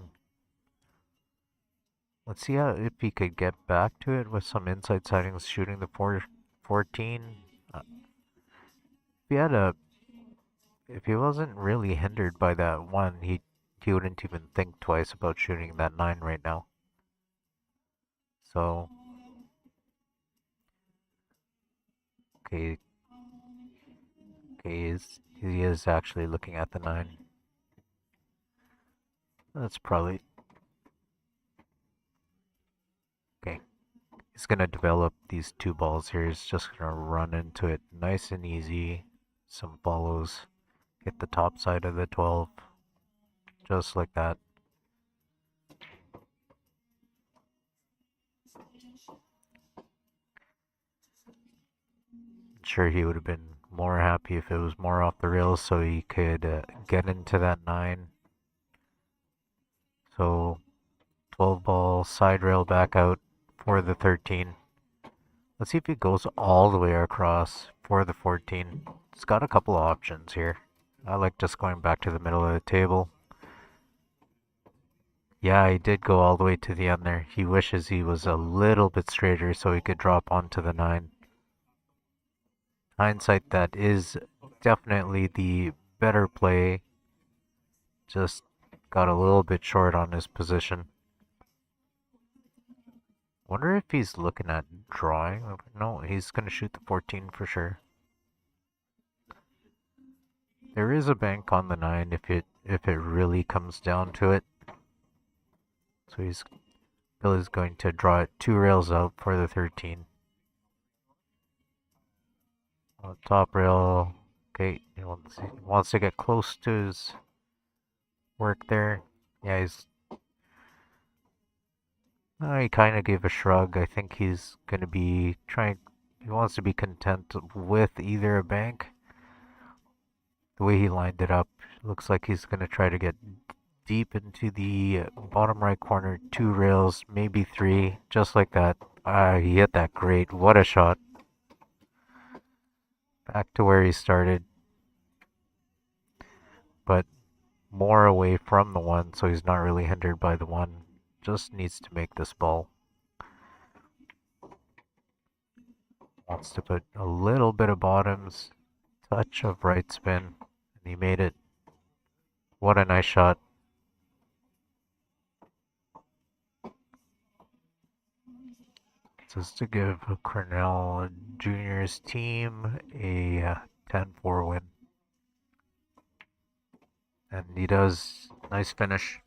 Let's see if he could get back to it with some inside sightings shooting the 14. If he had a if he wasn't really hindered by that one, he wouldn't even think twice about shooting that 9 right now. So okay, he is actually looking at the 9. That's probably okay. He's gonna develop these 2 balls here. He's just gonna run into it nice and easy. Some follows. Hit the top side of the 12. Just like that. Sure, he would have been more happy if it was more off the rails so he could get into that 9. So 12 ball side rail back out for the 13. Let's see if he goes all the way across for the 14. It's got a couple of options here. I like just going back to the middle of the table. Yeah, he did go all the way to the end there. He wishes he was a little bit straighter so he could drop onto the 9. Hindsight, that is definitely the better play. Just got a little bit short on his position. Wonder if he's looking at drawing. No, he's gonna shoot the 14 for sure. There is a bank on the 9 if it really comes down to it. So Billy's going to draw it 2 rails out for the 13. Top rail. Okay, he wants to get close to his work there. Yeah, he kind of gave a shrug. I think he's going to be trying. He wants to be content with either a bank. The way he lined it up, looks like he's going to try to get deep into the bottom right corner. 2 rails, maybe 3, just like that. He hit that great. What a shot. Back to where he started, but more away from the 1, so he's not really hindered by the 1. Just needs to make this ball. Wants to put a little bit of bottoms, touch of right spin, and he made it. What a nice shot. Just to give Cornell Juniors team a 10-4 win. And he does. Nice finish.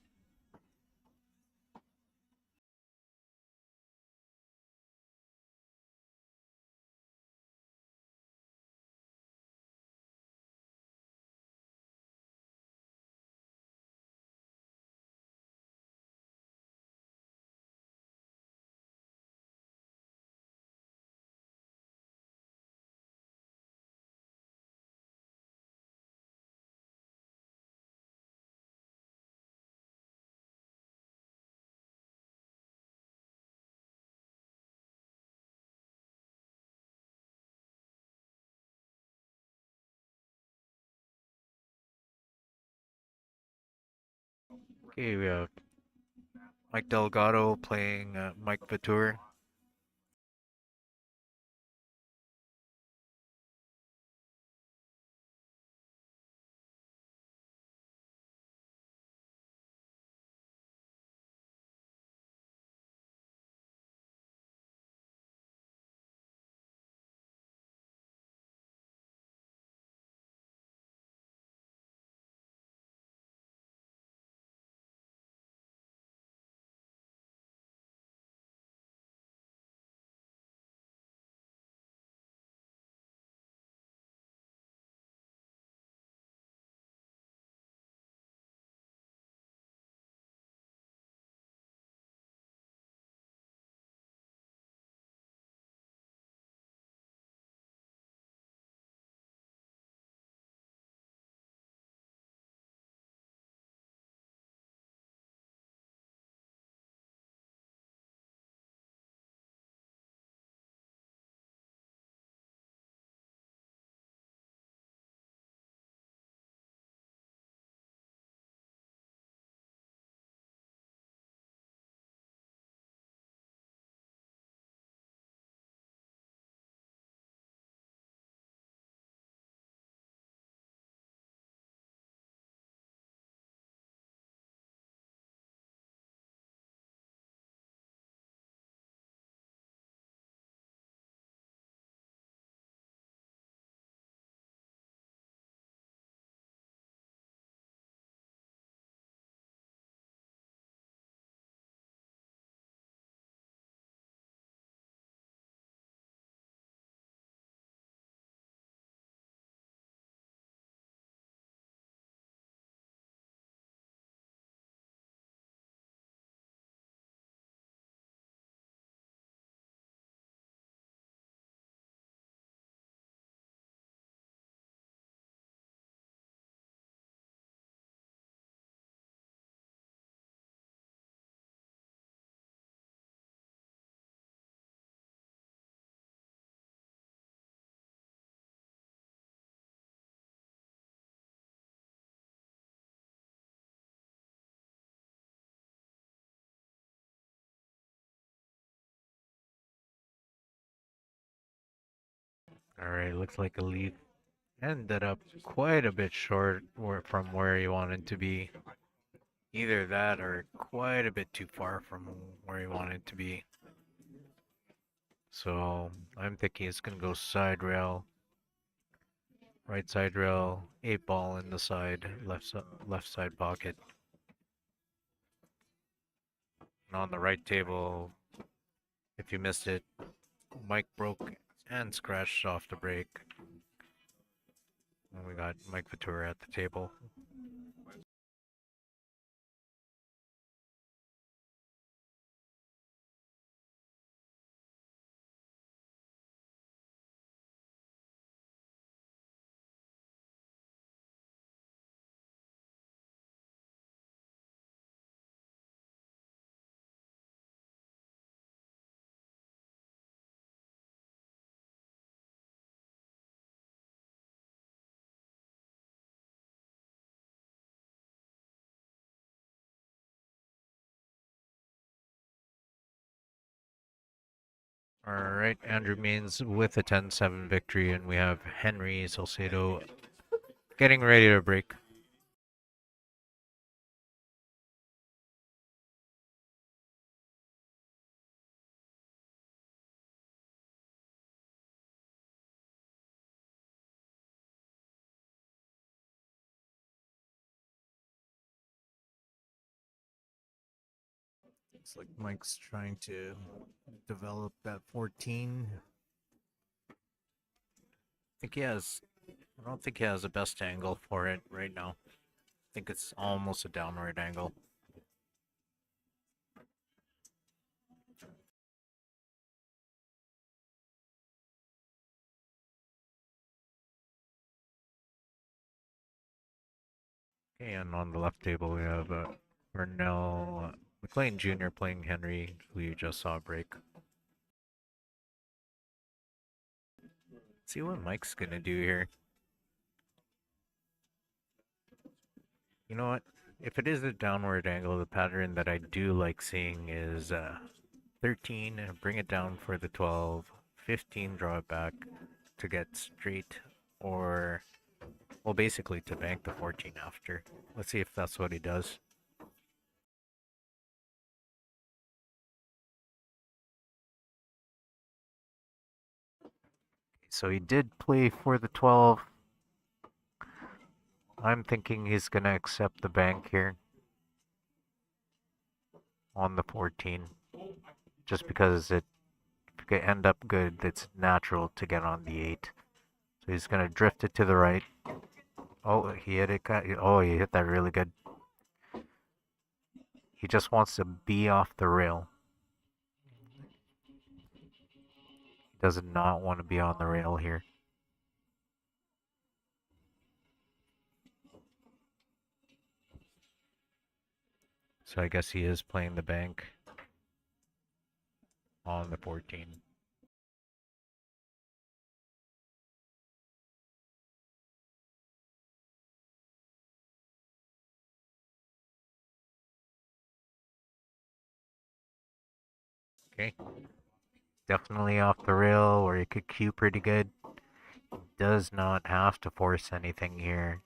Okay, we have Mike Delgado playing Mike Vautour. All right, looks like Elite ended up quite a bit short from where he wanted to be. Either that or quite a bit too far from where he wanted to be. So I'm thinking it's gonna go side rail, right side rail, 8 ball in the side, left side pocket. And on the right table, if you missed it, Mike broke and scratched off the break. And we got Mike Ventura at the table. All right, Andrew Means with a 10-7 victory, and we have Henry Salcedo getting ready to break. Looks like Mike's trying to develop that 14. I don't think he has the best angle for it right now. I think it's almost a downward angle. Okay, and on the left table we have Vernell McLean Jr. playing Henry, who you just saw break. See what Mike's gonna do here. You know what? If it is a downward angle, the pattern that I do like seeing is 13, bring it down for the 12, 15, draw it back to get straight, or, well, basically to bank the 14 after. Let's see if that's what he does. So he did play for the 12. I'm thinking he's going to accept the bank here on the 14. Just because it could end up good, it's natural to get on the 8. So he's going to drift it to the right. Oh, he hit it. Oh, he hit that really good. He just wants to be off the rail. He does not want to be on the rail here. So I guess he is playing the bank on the 14. Okay. Definitely off the rail where he could cue pretty good. Does not have to force anything here.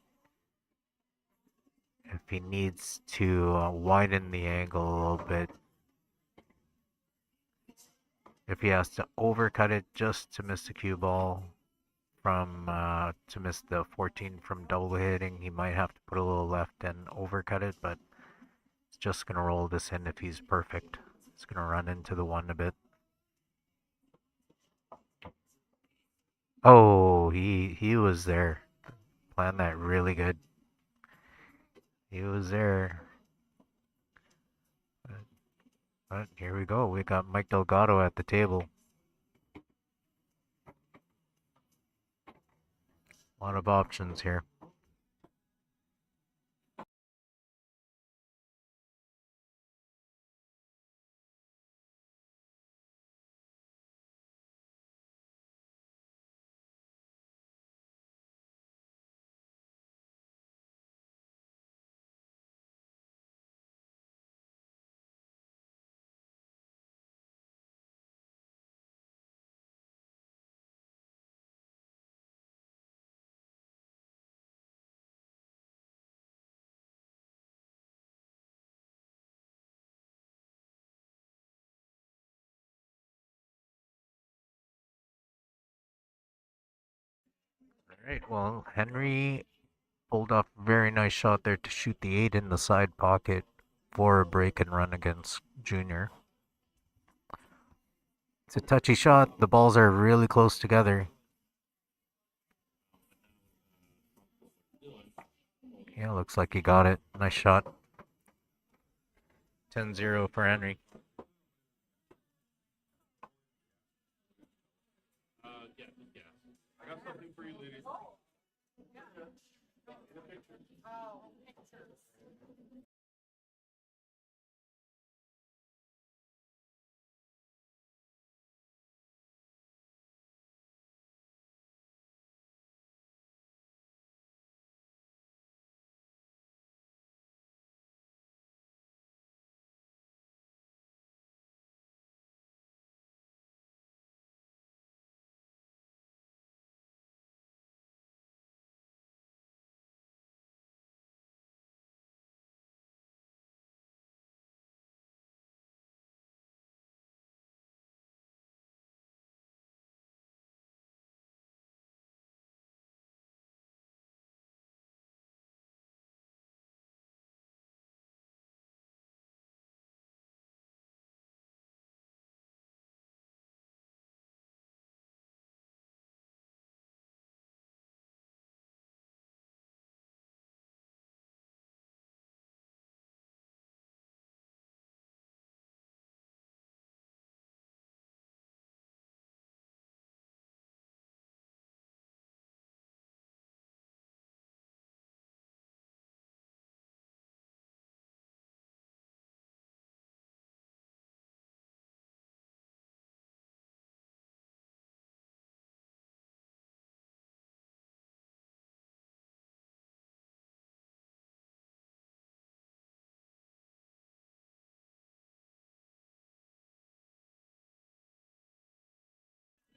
If he needs to widen the angle a little bit, if he has to overcut it just to miss the cue ball from to miss the 14 from double hitting, he might have to put a little left and overcut it, but it's just gonna roll this in if he's perfect. It's gonna run into the 1 a bit. Oh, he was there. Planned that really good. He was there. But here we go. We got Mike Delgado at the table. A lot of options here. Alright, well, Henry pulled off a very nice shot there to shoot the 8 in the side pocket for a break and run against Junior. It's a touchy shot. The balls are really close together. Yeah, looks like he got it. Nice shot. 10-0 for Henry. I got something for you, ladies.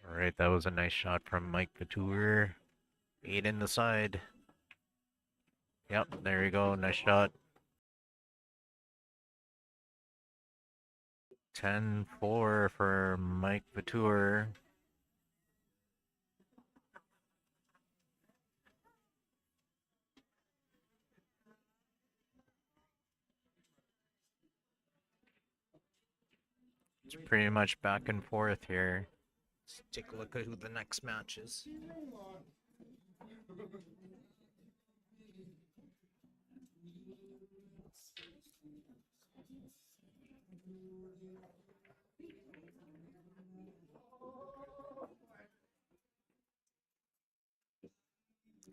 Alright, that was a nice shot from Mike Couture. 8 in the side. Yep, there you go. Nice shot. 10-4 for Mike Couture. It's pretty much back and forth here. Let's take a look at who the next match is.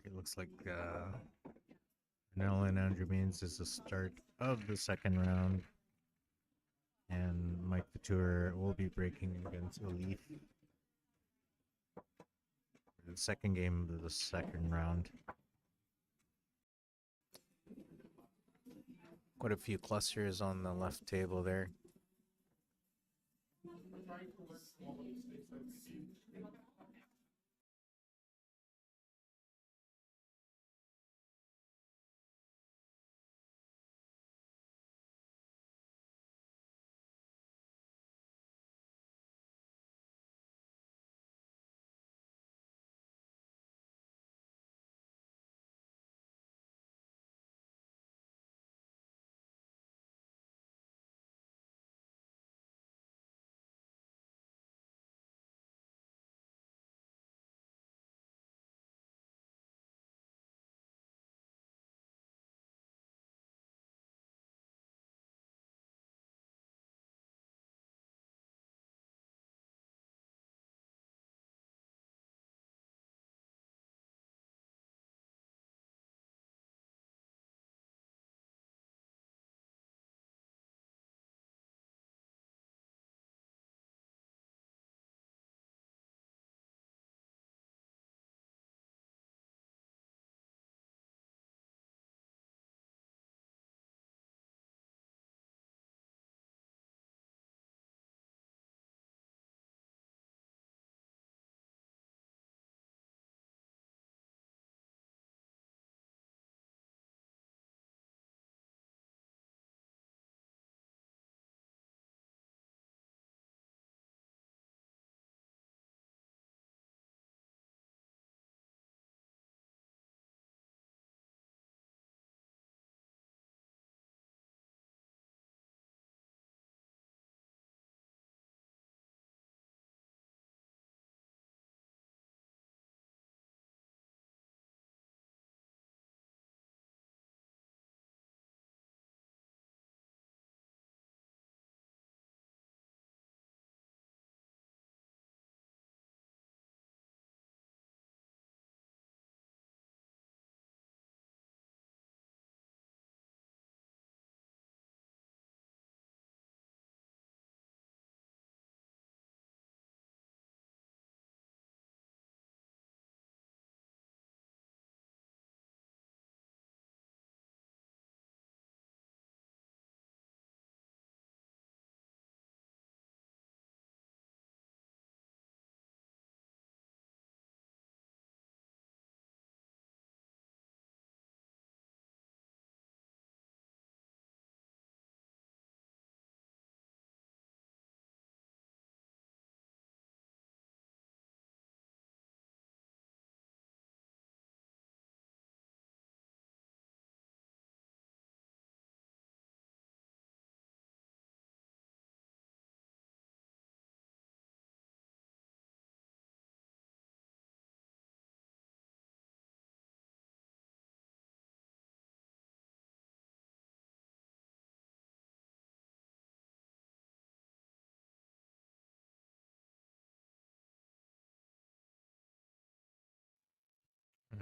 It looks like Nell and Andrew Means is the start of the second round. And Mike Couture will be breaking against Elite. The second game of the second round. Quite a few clusters on the left table there.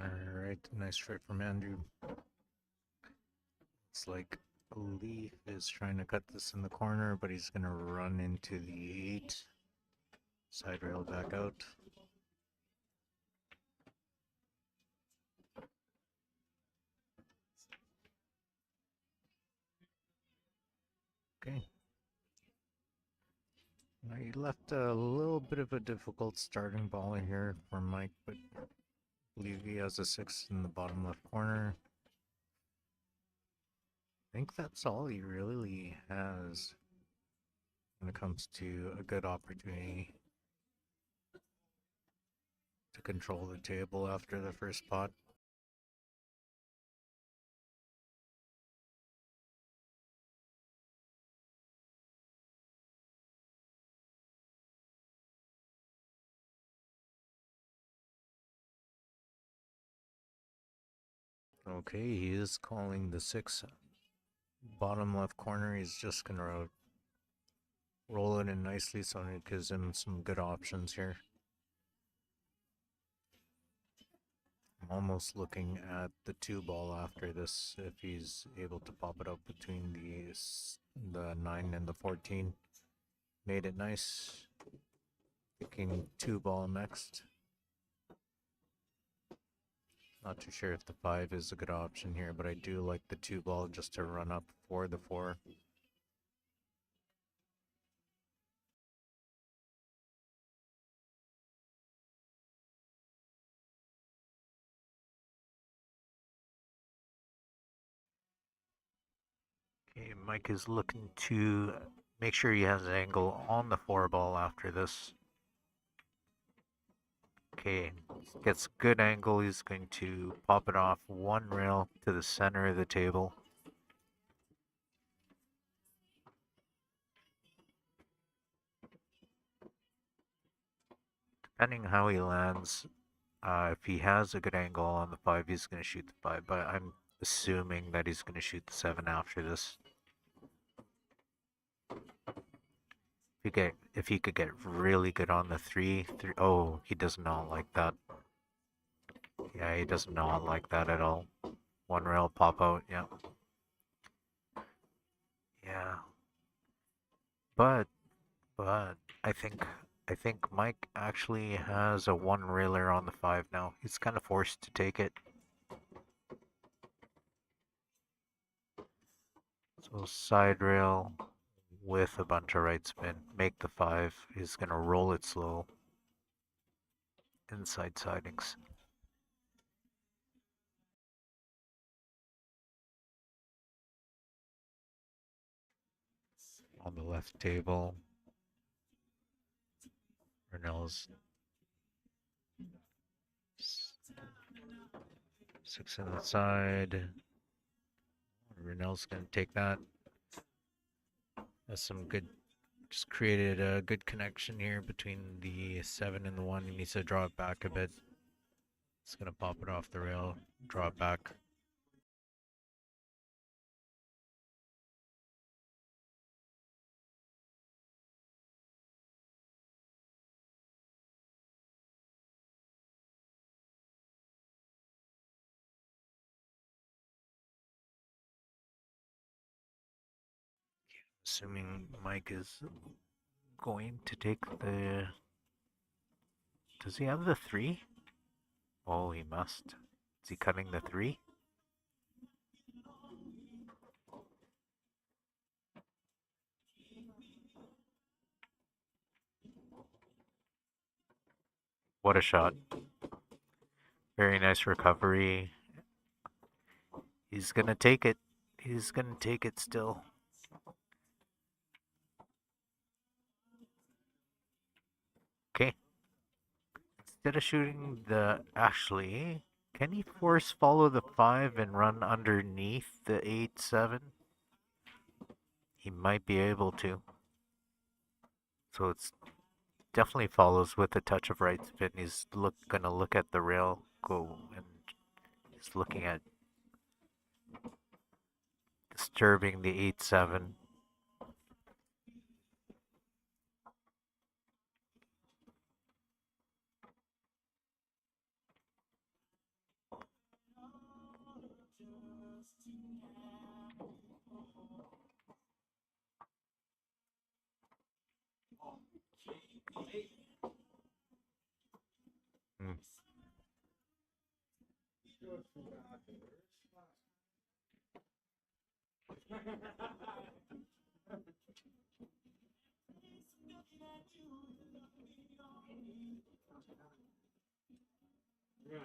Alright, nice try from Andrew. It's like Leaf is trying to cut this in the corner, but he's gonna run into the 8. Side rail back out. Okay. Now you left a little bit of a difficult starting ball here for Mike, but I believe he has a 6 in the bottom left corner. I think that's all he really has when it comes to a good opportunity to control the table after the first pot. Okay, he is calling the 6 bottom left corner. He's just gonna roll it in nicely so it gives him some good options here. I'm almost looking at the 2 ball after this if he's able to pop it up between the 9 and the 14. Made it nice. Thinking 2 ball next. Not too sure if the 5 is a good option here, but I do like the 2 ball just to run up for the 4. Okay, Mike is looking to make sure he has an angle on the 4 ball after this. Okay, gets good angle. He's going to pop it off 1 rail to the center of the table. Depending how he lands, if he has a good angle on the 5, he's going to shoot the 5, but I'm assuming that he's going to shoot the 7 after this. If he could get really good on the 3, oh, he does not like that. Yeah, he does not like that at all. 1 rail pop out, yeah. Yeah. But I think Mike actually has a 1 railer on the 5 now. He's kind of forced to take it. So side rail with a bunch of right spin. Make the 5. He's gonna roll it slow. Inside sidings. On the left table, Renell's 6 on the side. Renell's gonna take that. That's some good. Just created a good connection here between the 7 and the 1. He needs to draw it back a bit. It's gonna pop it off the rail, draw it back. Assuming Mike is going to take the... Does he have the 3? Oh, he must. Is he cutting the 3? What a shot. Very nice recovery. He's gonna take it. He's gonna take it still. Okay. Instead of shooting the... Actually, can he force follow the 5 and run underneath the 8-7? He might be able to. So it's definitely follows with a touch of right spin. He's gonna look at the rail go, and he's looking at disturbing the 8-7. You're gonna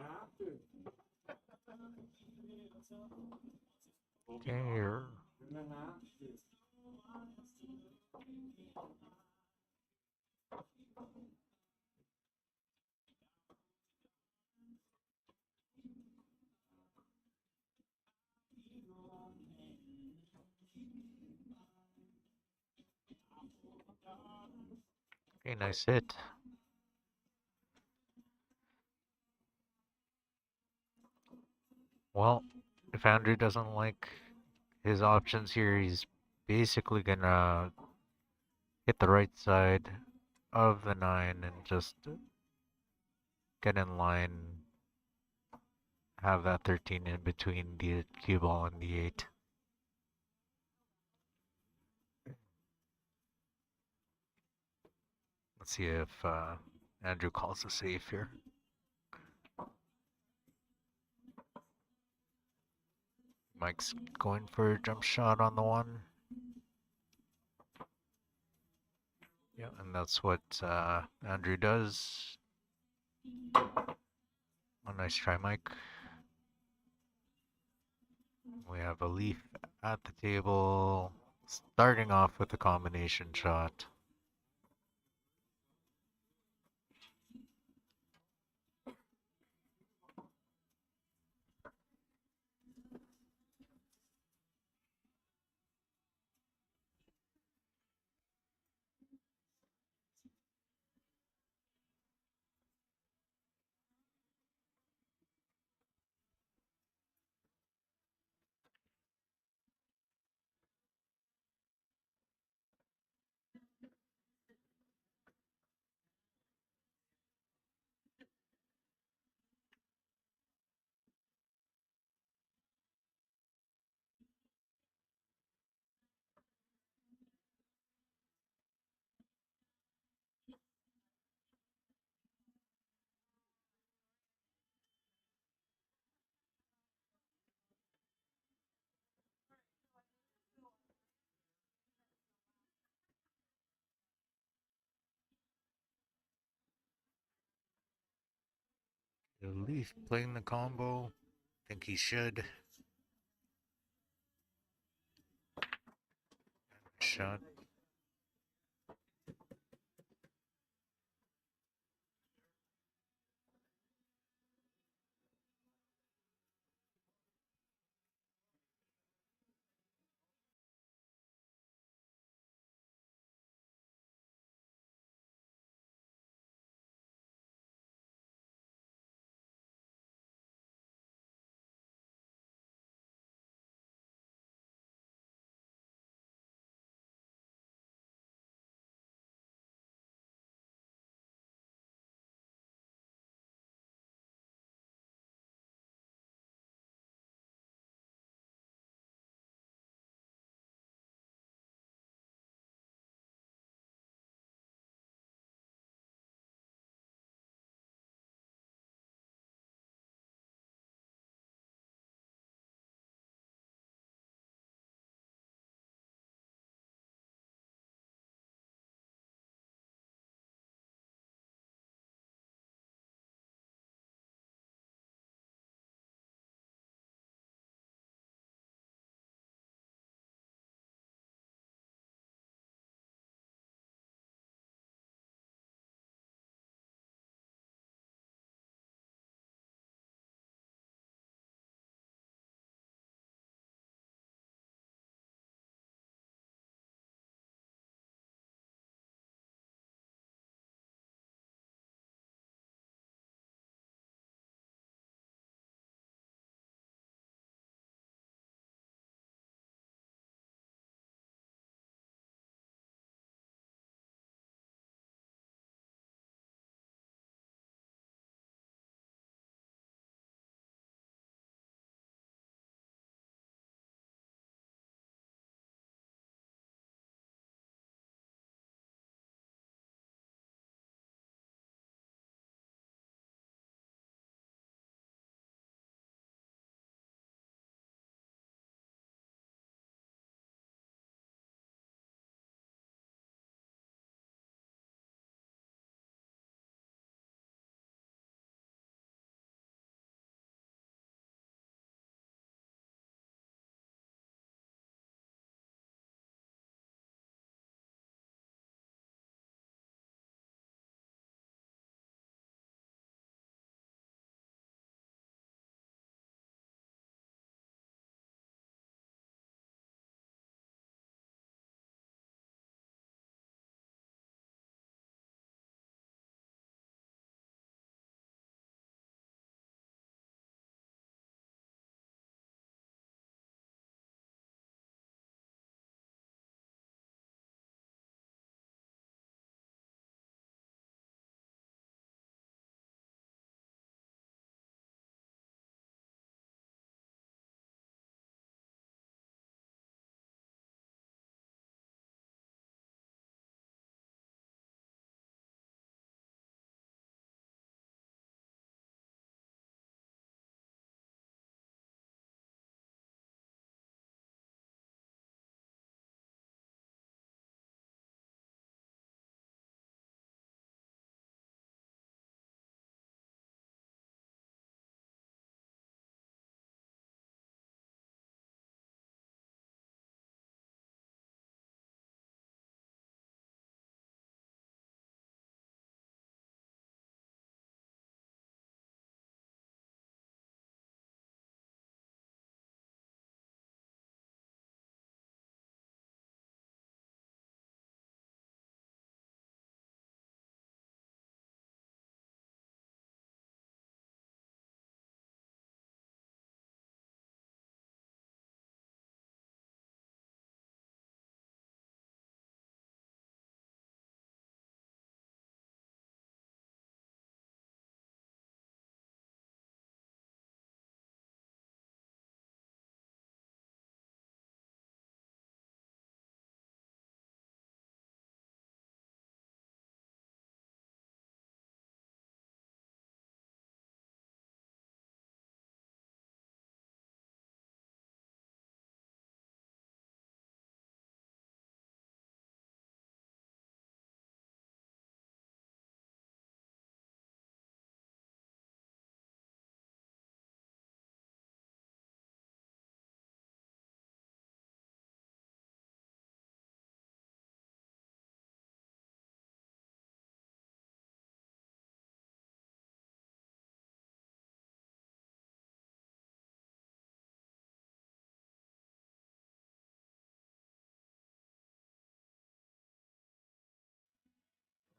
have to. Okay, here. You're gonna have to. Okay, nice hit. Well, if Andrew doesn't like his options here, he's basically gonna hit the right side of the 9 and just get in line, have that 13 in between the cue ball and the 8. Let's see if Andrew calls a safe here. Mike's going for a jump shot on the 1. Yeah, and that's what Andrew does. Oh, nice try, Mike. We have a Leaf at the table, starting off with a combination shot. The Leaf playing the combo. Think he should. Shot.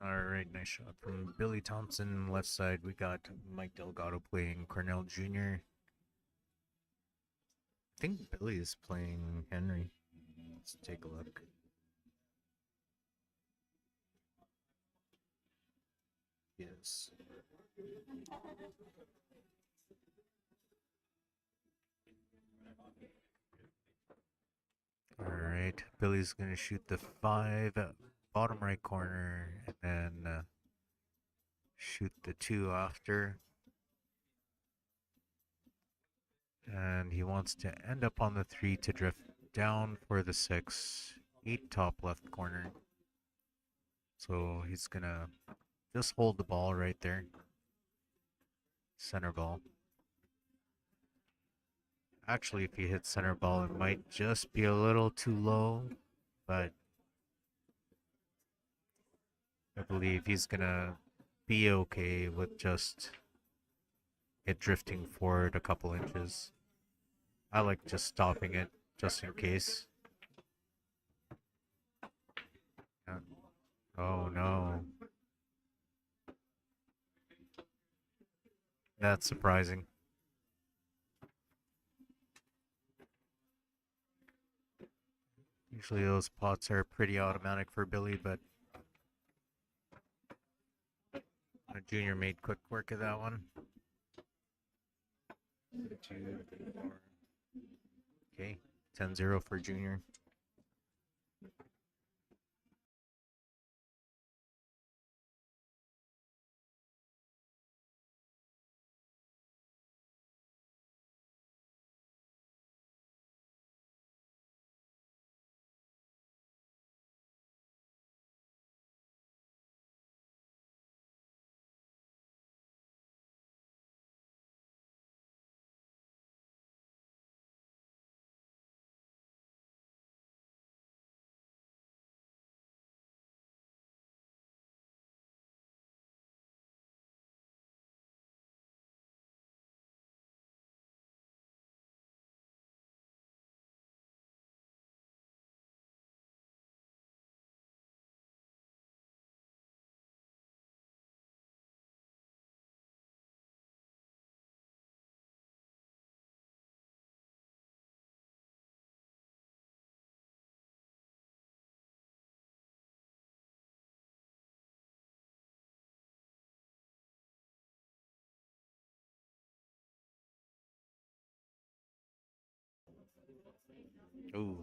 Alright, nice shot from Billy Thompson. Left side, we got Mike Delgado playing Cornell Jr. I think Billy is playing Henry. Let's take a look. Yes. Alright, Billy's gonna shoot the 5 bottom right corner and then shoot the 2 after. And he wants to end up on the 3 to drift down for the 6, 8 top left corner. So he's gonna just hold the ball right there. Center ball. Actually, if he hits center ball, it might just be a little too low, but I believe he's gonna be okay with just it drifting forward a couple inches. I like just stopping it just in case. Yeah. Oh no. That's surprising. Usually those pots are pretty automatic for Billy, but Junior made quick work of that one. 2, 3, 4. Okay, 10-0 for Junior. Ooh.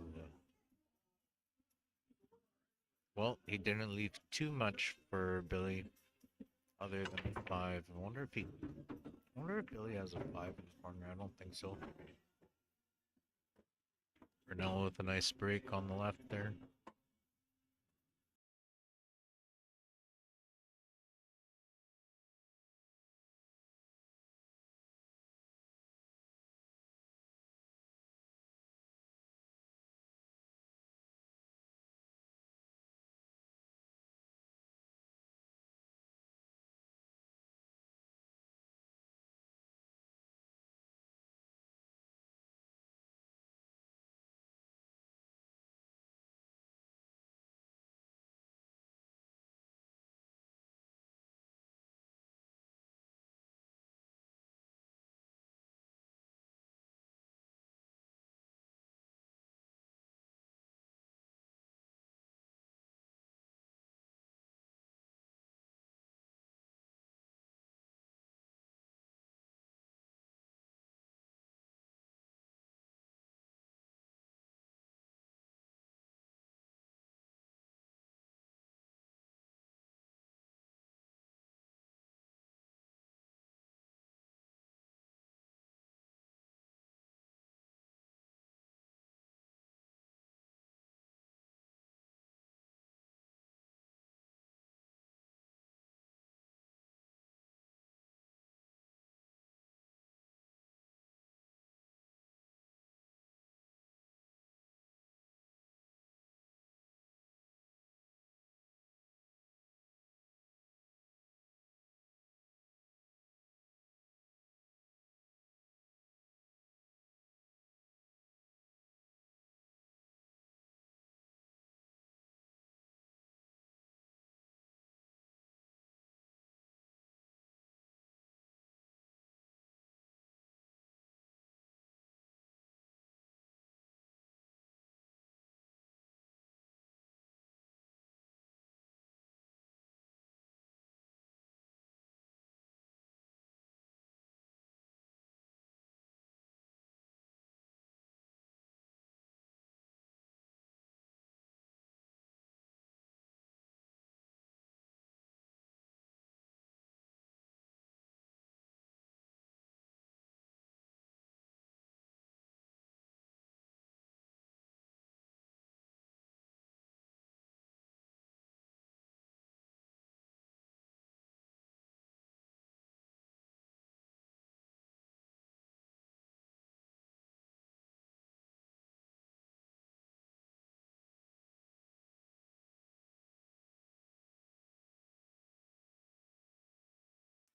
Well, he didn't leave too much for Billy, other than 5. I wonder if Billy has a 5 in the corner. I don't think so. Brunello with a nice break on the left there.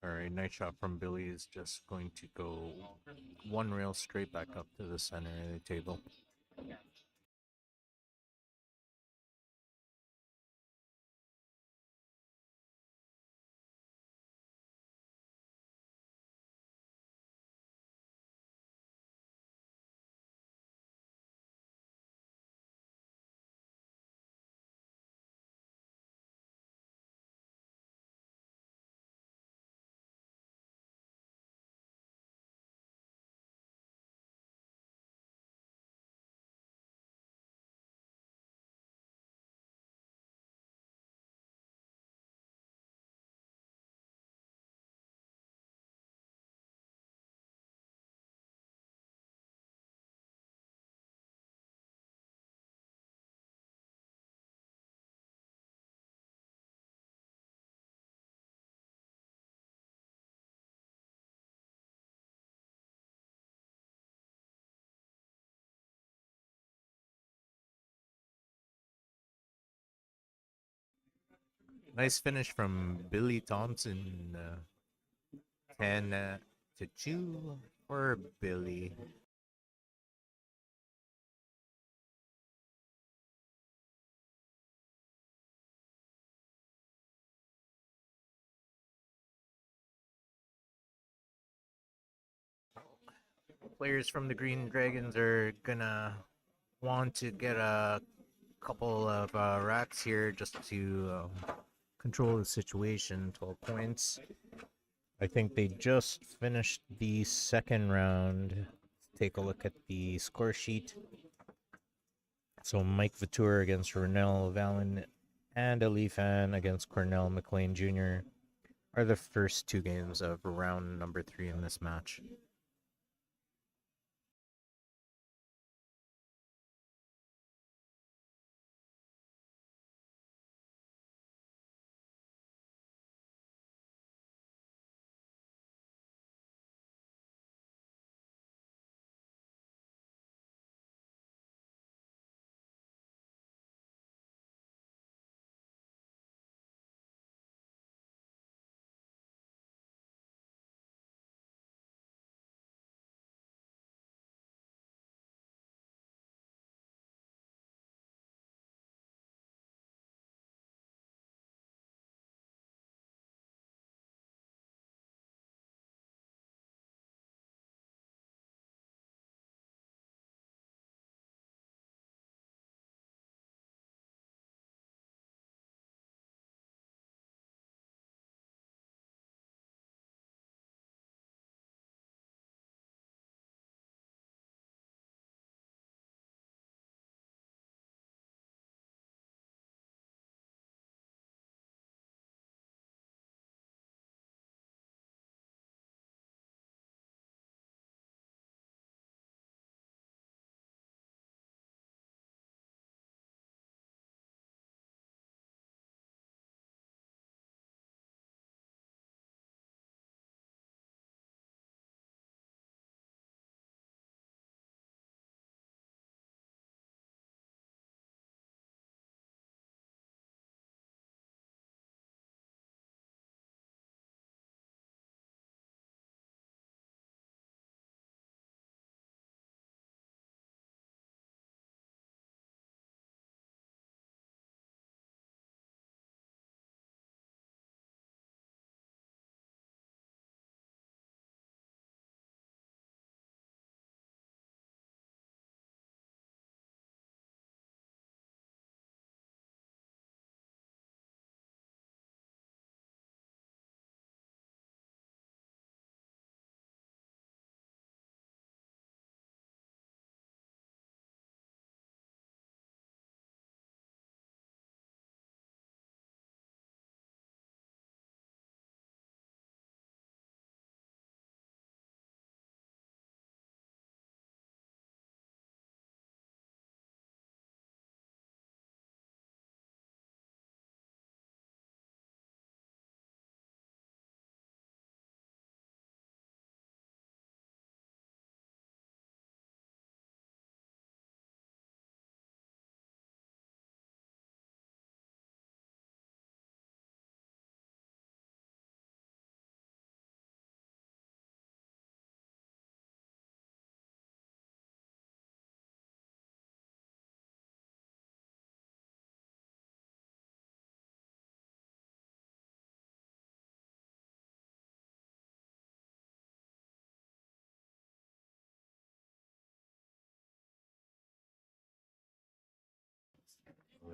Alright, nice shot from Billy is just going to go one rail straight back up to the center of the table. Nice finish from Billy Thompson. 10 to 2 for Billy. Players from the Green Dragons are gonna want to get a couple of racks here just to control the situation. 12 points. I think they just finished the second round. Let's take a look at the score sheet. So Mike Vautour against Renell Vallon and Alifan against Cornell McLean Jr. are the first two games of round number 3 in this match.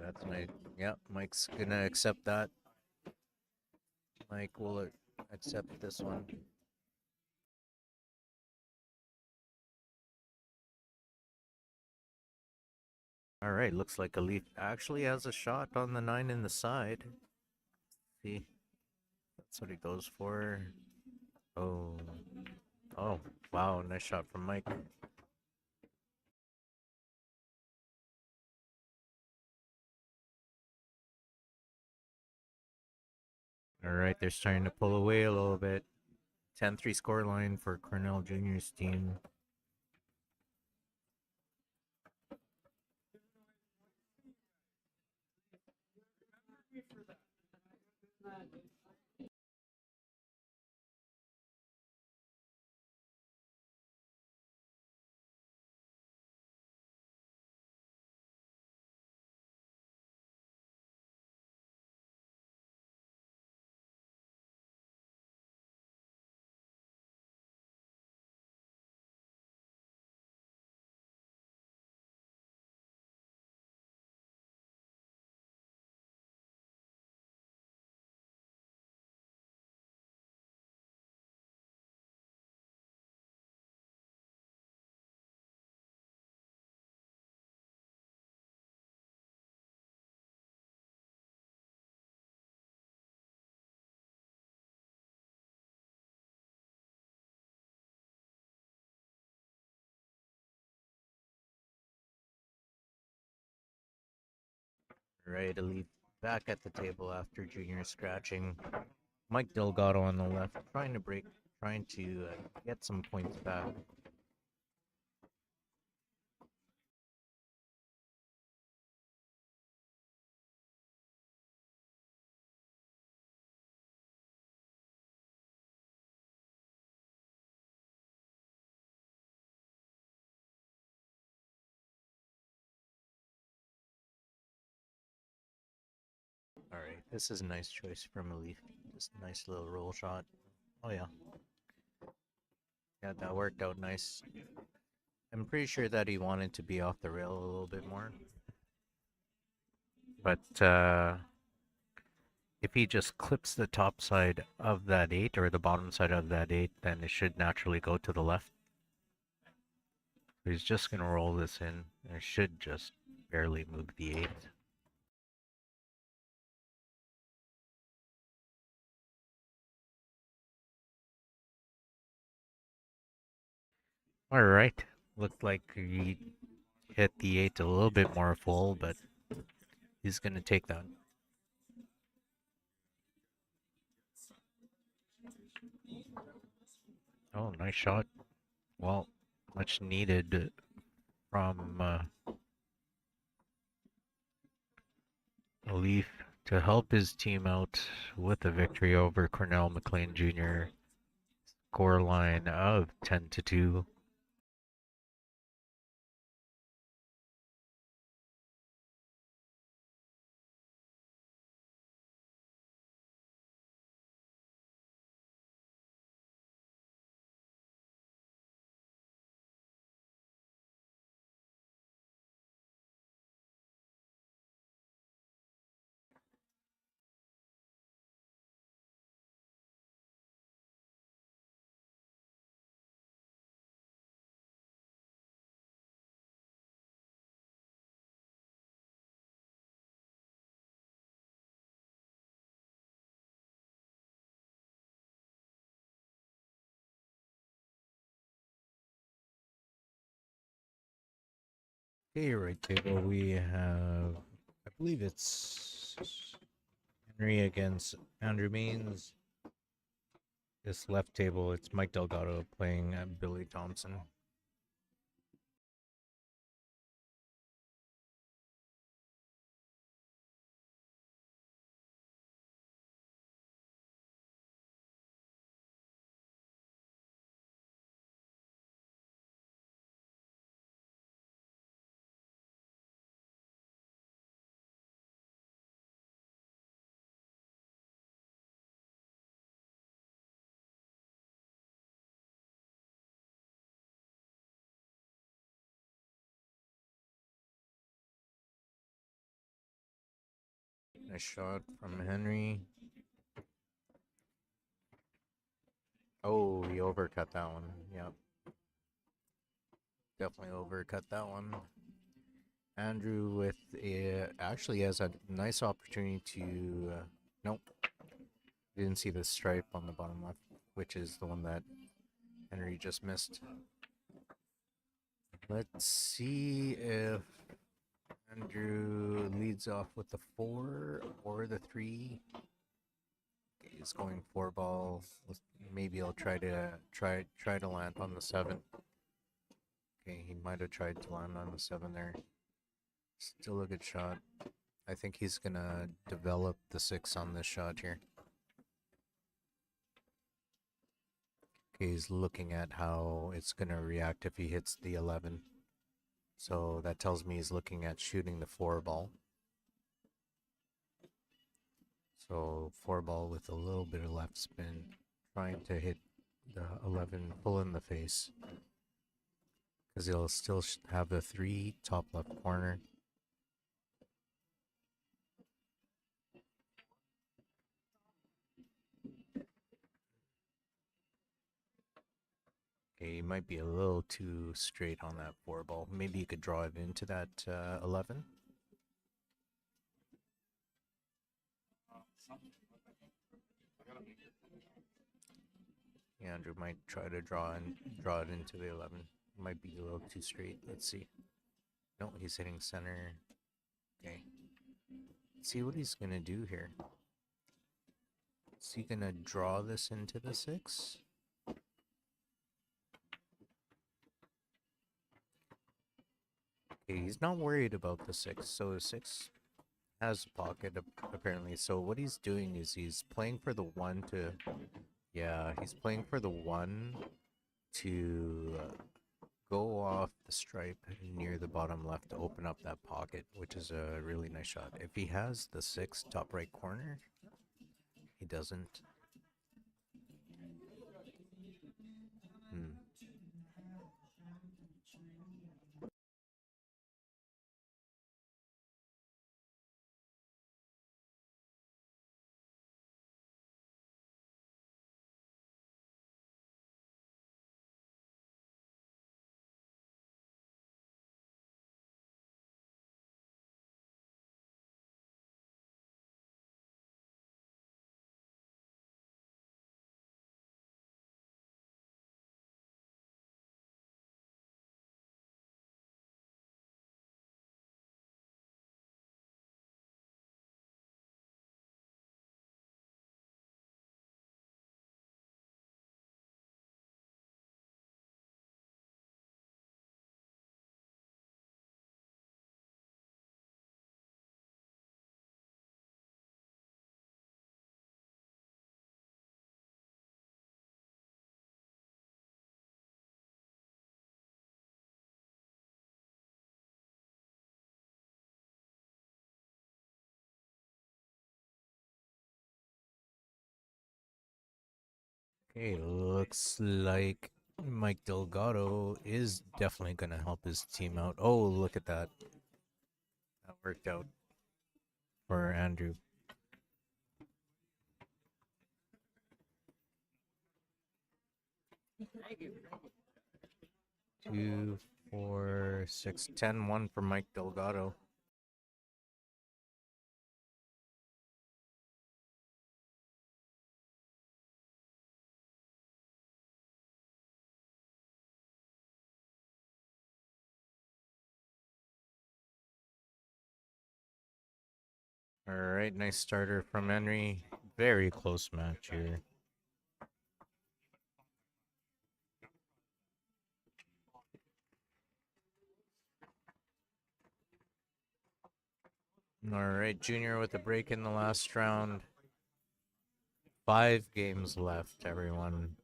that's my. Yeah, Mike's gonna accept that. Mike will accept this one. All right, looks like Elite actually has a shot on the 9 in the side. See, that's what he goes for. Oh, oh, wow, nice shot from Mike. All right, they're starting to pull away a little bit. 10-3 scoreline for Cornell Junior's team. Right, Elite back at the table after Junior scratching. Mike Delgado on the left, trying to get some points back. All right, this is a nice choice from Elite. Just a nice little roll shot. Oh yeah, yeah, that worked out nice. I'm pretty sure that he wanted to be off the rail a little bit more, but if he just clips the top side of that 8 or the bottom side of that 8, then it should naturally go to the left. So he's just gonna roll this in, and it should just barely move the 8. All right, looked like he hit the 8 a little bit more full, but he's gonna take that. Oh, nice shot. Well, much needed from Leaf to help his team out with a victory over Cornell McLean Jr. Score line of 10-2. Okay, right table we have, I believe it's Henry against Andrew Means. This left table, it's Mike Delgado playing Billy Thompson. Nice shot from Henry. Oh, he overcut that one. Yep. Definitely overcut that one. Andrew with actually has a nice opportunity to. Nope. Didn't see the stripe on the bottom left, which is the one that Henry just missed. Let's see if Andrew leads off with the 4 or the 3. Okay, he's going 4 ball. Maybe I'll try to land on the 7. Okay, he might have tried to land on the 7 there. Still a good shot. I think he's gonna develop the 6 on this shot here. Okay, he's looking at how it's gonna react if he hits the 11. So that tells me he's looking at shooting the 4 ball. So 4 ball with a little bit of left spin, trying to hit the 11 full in the face. Because he'll still have the 3 top left corner. Okay, he might be a little too straight on that 4 ball. Maybe you could draw it into that 11. Yeah, Andrew might try to draw it into the 11. Might be a little too straight. Let's see. No, he's hitting center. Okay. Let's see what he's gonna do here. Is he gonna draw this into the 6? Okay, he's not worried about the 6. So the 6 has a pocket apparently. So what he's doing is he's playing for the 1 to. Yeah, he's playing for the 1 to go off the stripe near the bottom left to open up that pocket, which is a really nice shot. If he has the 6 top right corner, he doesn't. Okay, looks like Mike Delgado is definitely going to help his team out. Oh, look at that. That worked out for Andrew. 2, 4, 6, 10, 1 for Mike Delgado. All right, nice starter from Henry. Very close match here. All right, Junior with a break in the last round. 5 games left, everyone.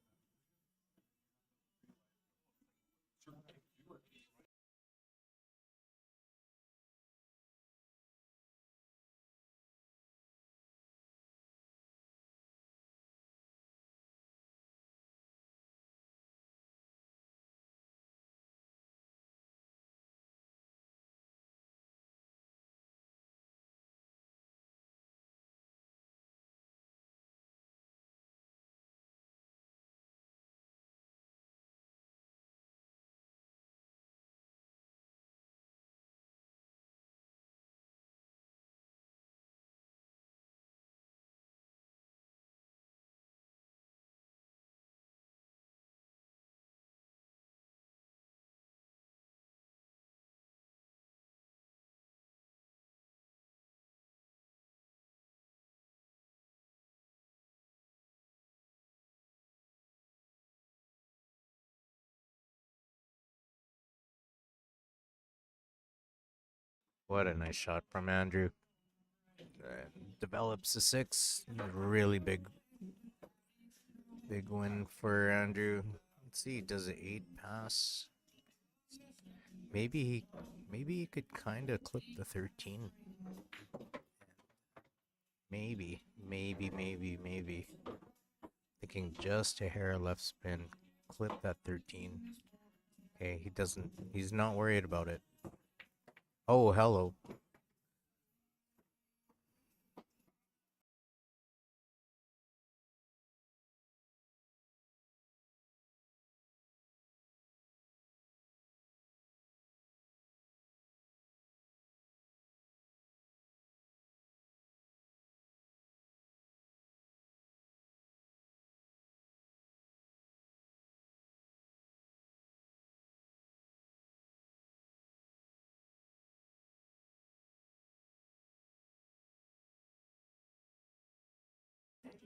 What a nice shot from Andrew. Develops a 6. Really big win for Andrew. Let's see, does an 8 pass? Maybe he could kind of clip the 13. Maybe. Thinking just a hair left spin, clip that 13. Okay, he's not worried about it. Oh, hello.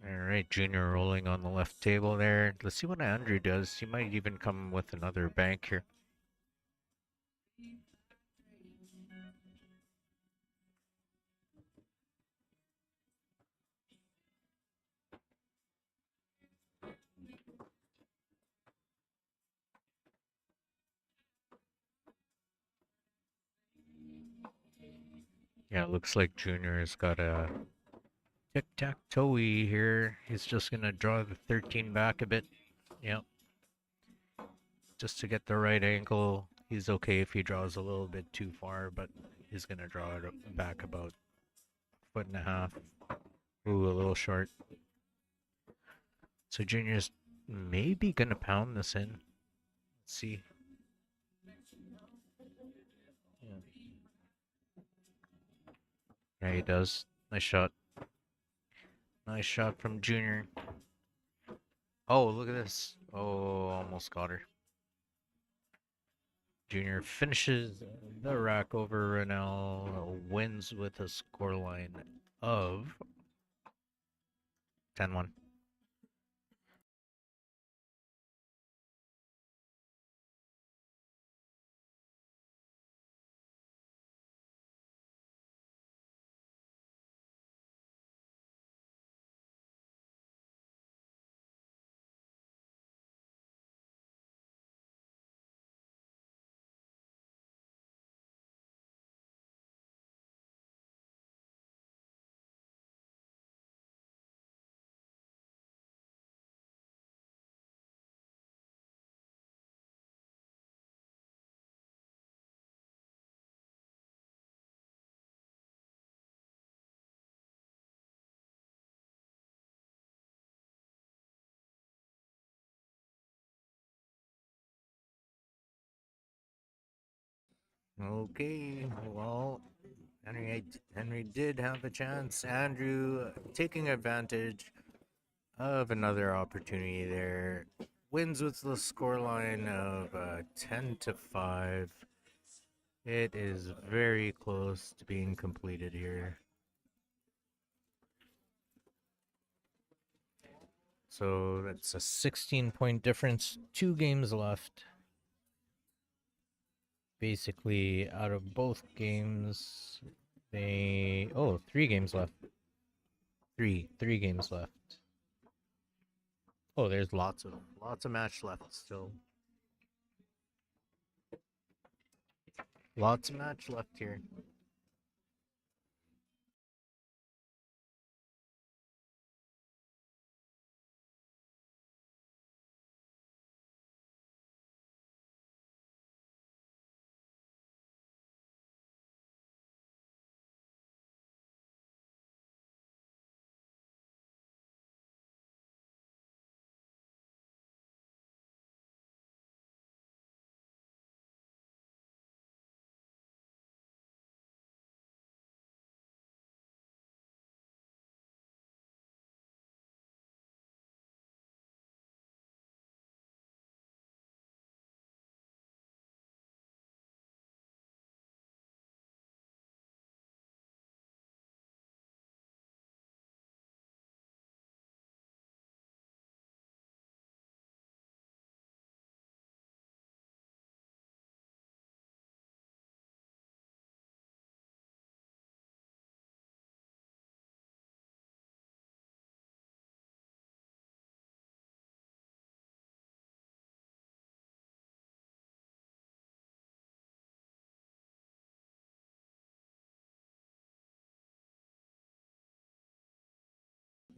Alright, Junior rolling on the left table there. Let's see what Andrew does. He might even come with another bank here. Yeah, looks like Junior's got a tic-tac-toe here. He's just gonna draw the 13 back a bit. Yep. Just to get the right angle. He's okay if he draws a little bit too far, but he's gonna draw it back about a foot and a half. Ooh, a little short. So Junior's maybe gonna pound this in. Let's see. Yeah, he does. Nice shot. Nice shot from Junior. Oh, look at this. Oh, almost got her. Junior finishes the rack over Renell, wins with a scoreline of 10-1. Okay, well, Henry did have a chance. Andrew taking advantage of another opportunity there. Wins with the scoreline of 10-5. It is very close to being completed here. So that's a 16-point difference. 2 games left. Basically, out of both games, they... Oh, 3 games left. Three games left. Oh, there's lots of match left still. Lots of match left here.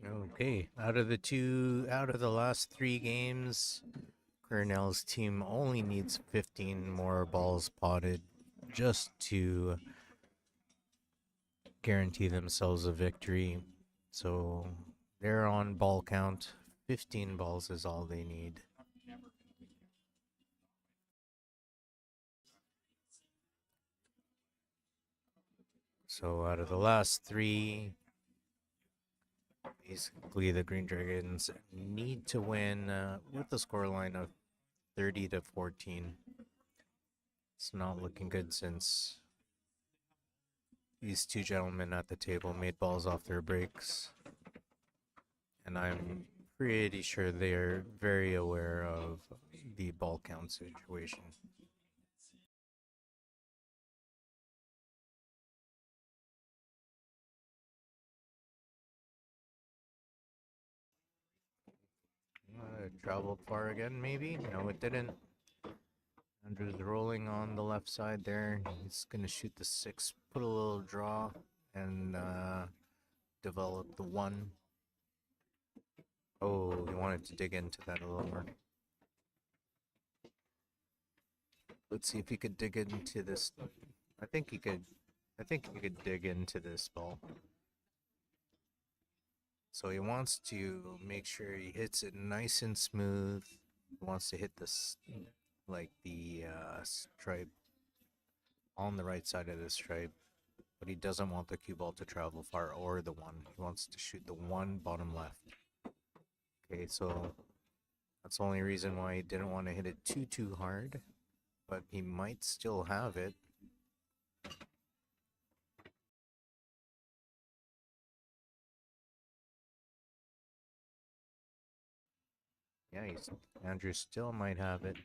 Okay, out of the last 3 games, Cornell's team only needs 15 more balls potted just to guarantee themselves a victory. So they're on ball count. 15 balls is all they need. So out of the last 3, basically the Green Dragons need to win with the scoreline of 30-14. It's not looking good since these 2 gentlemen at the table made balls off their breaks. And I'm pretty sure they're very aware of the ball count situation. Traveled far again, maybe? No, it didn't. Andrew's rolling on the left side there. He's going to shoot the 6, put a little draw, and develop the 1. Oh, he wanted to dig into that a little more. Let's see if he could dig into this. I think he could dig into this ball. So he wants to make sure he hits it nice and smooth. He wants to hit this, like the stripe on the right side of the stripe. But he doesn't want the cue ball to travel far or the 1. He wants to shoot the 1 bottom left. Okay, so that's the only reason why he didn't want to hit it too hard. But he might still have it. Yeah, Andrew still might have it.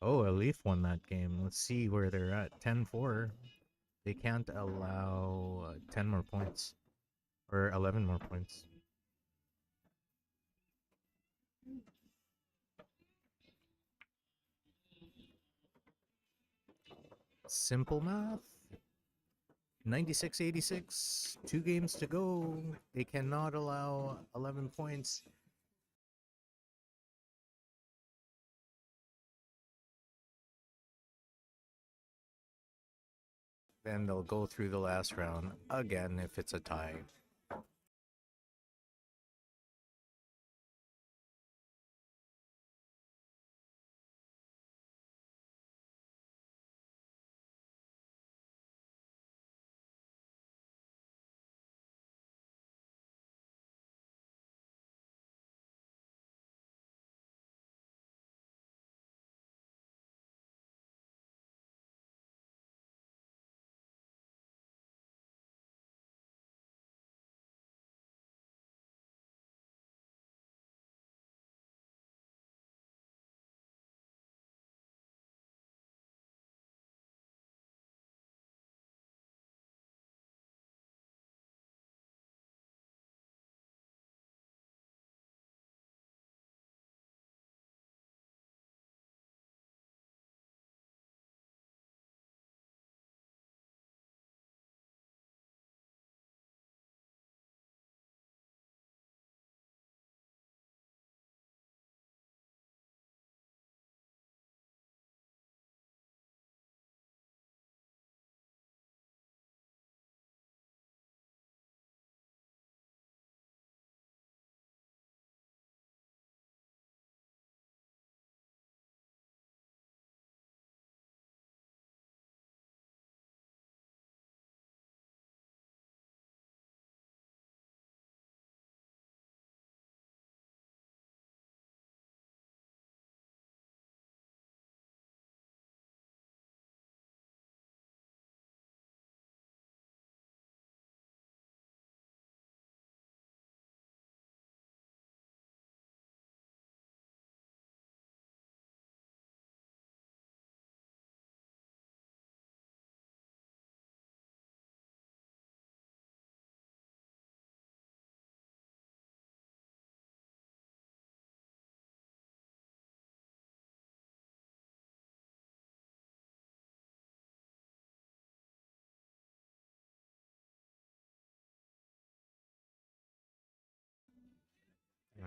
Oh, a Leaf won that game. Let's see where they're at. 10-4. They can't allow 10 more points. Or 11 more points. Simple math. 96-86. 2 games to go. They cannot allow 11 points. Then they'll go through the last round again if it's a tie.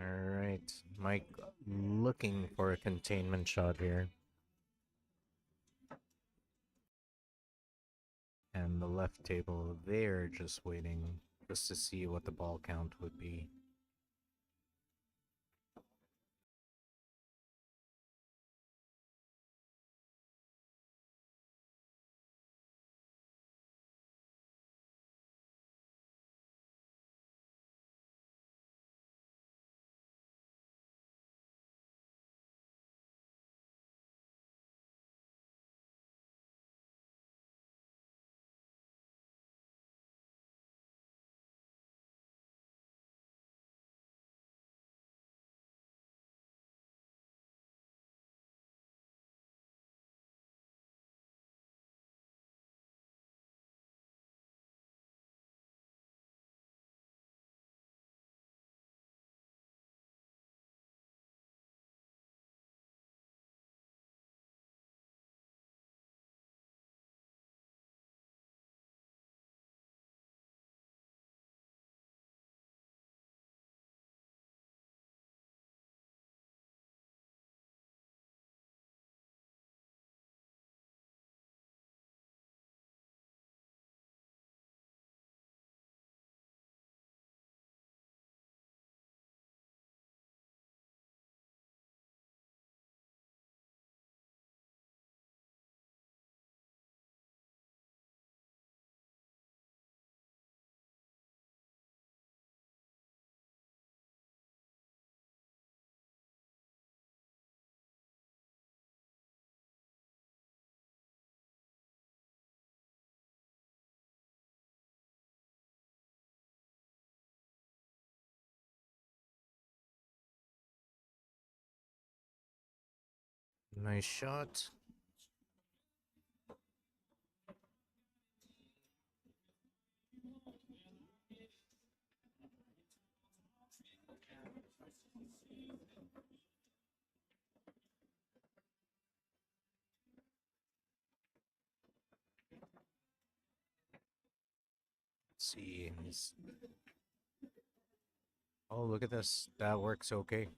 Alright. Mike looking for a containment shot here. And the left table, they're just waiting just to see what the ball count would be. Nice shot. Let's see. Oh, look at this. That works okay.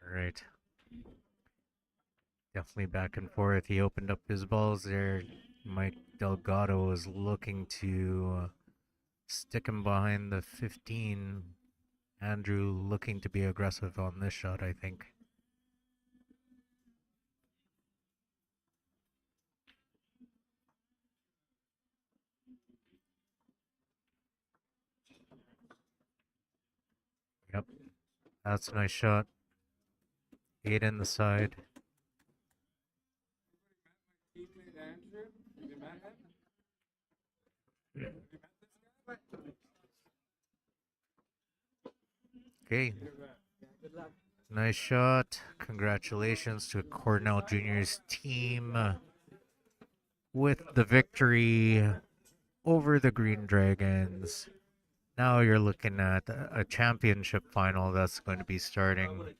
All right. Definitely back and forth. He opened up his balls there. Mike Delgado is looking to stick him behind the 15. Andrew looking to be aggressive on this shot, I think. Yep. That's a nice shot. 8 in the side. Okay. Nice shot. Congratulations to Cornell Juniors team with the victory over the Green Dragons. Now you're looking at a championship final that's going to be starting.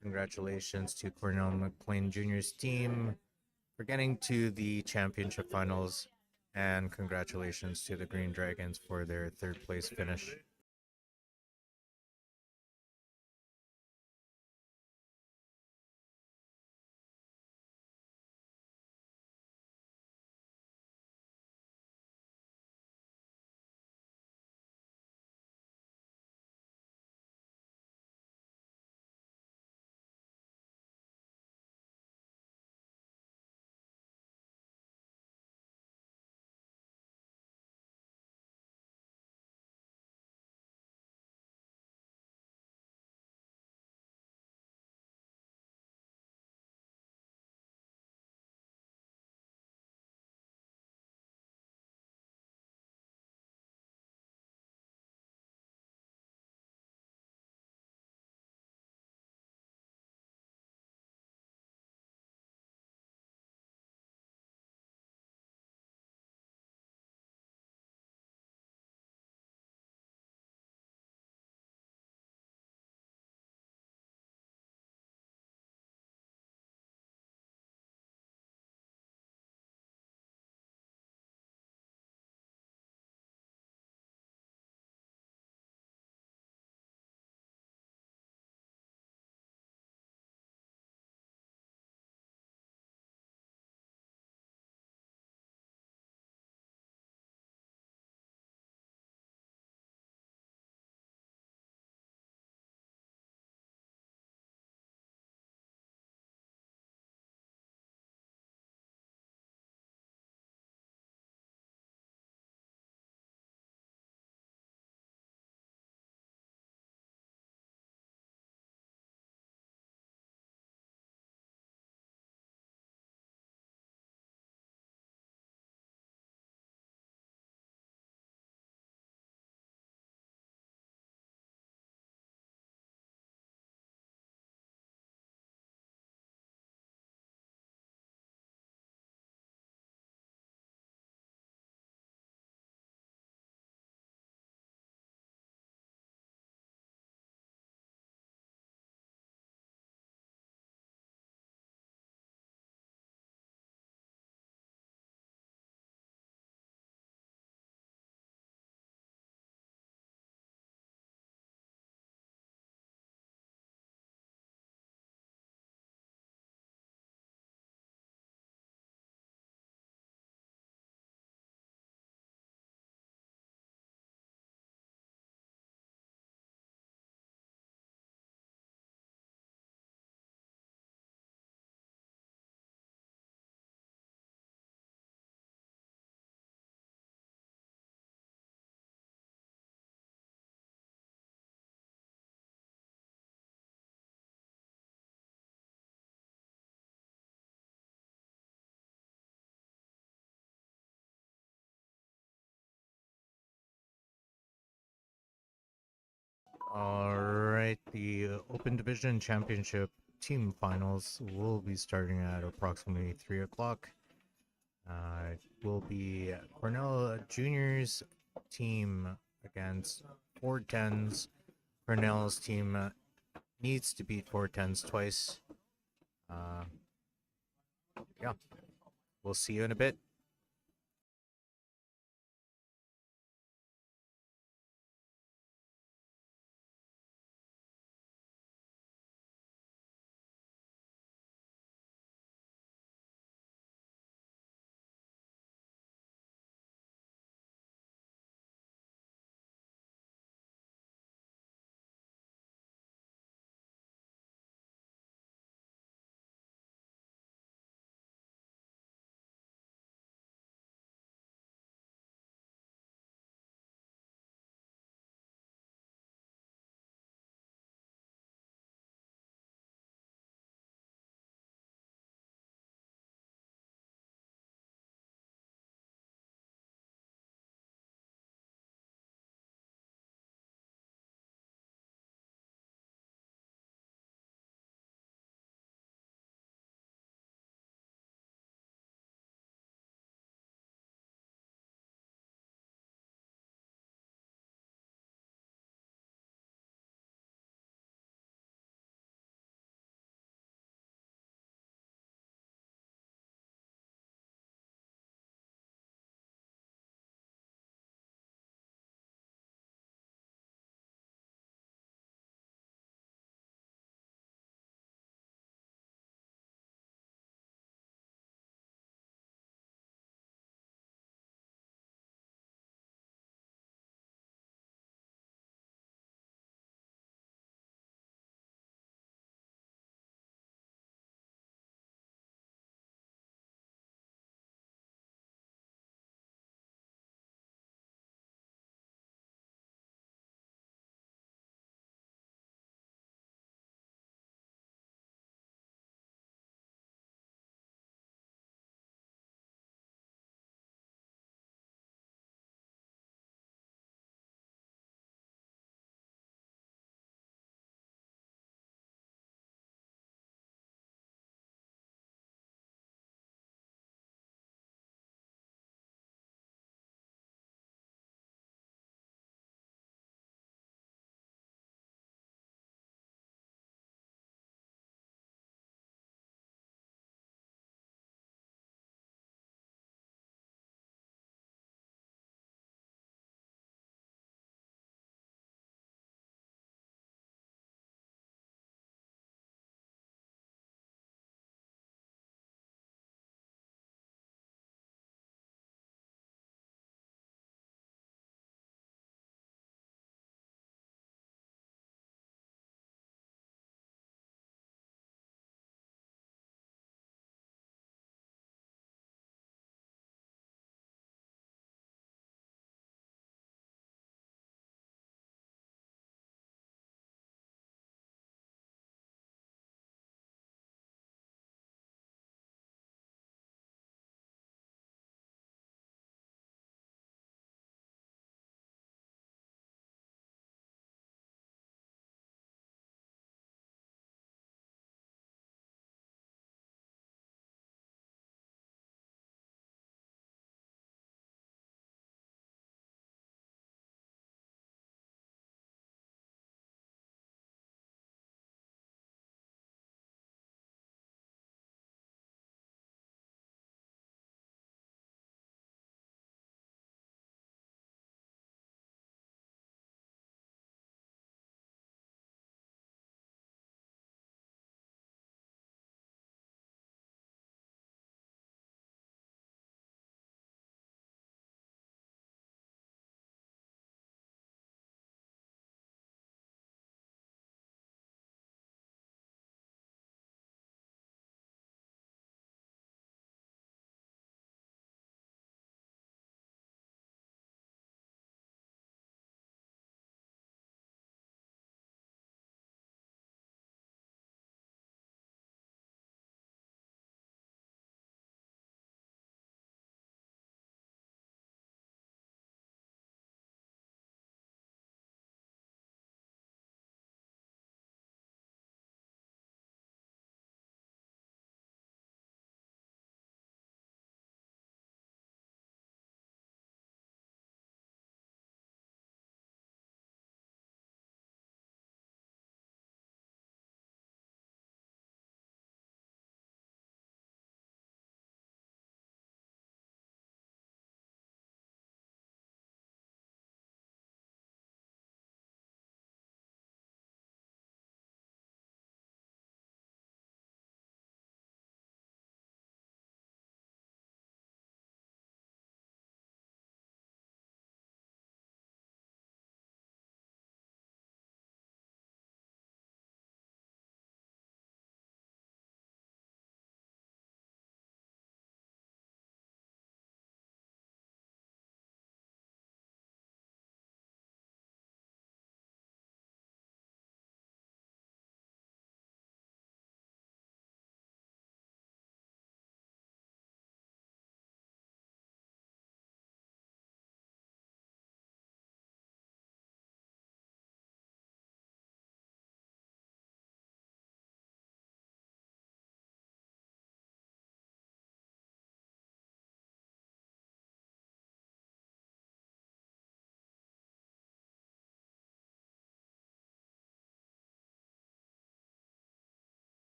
Congratulations to Cornell McLean Juniors team for getting to the championship finals, and congratulations to the Green Dragons for their third place finish. Alright, the Open Division Championship team finals will be starting at approximately 3 o'clock. It will be Cornell Juniors team against Ford Tens. Cornell's team needs to beat Ford Tens twice. Uh, yeah, we'll see you in a bit.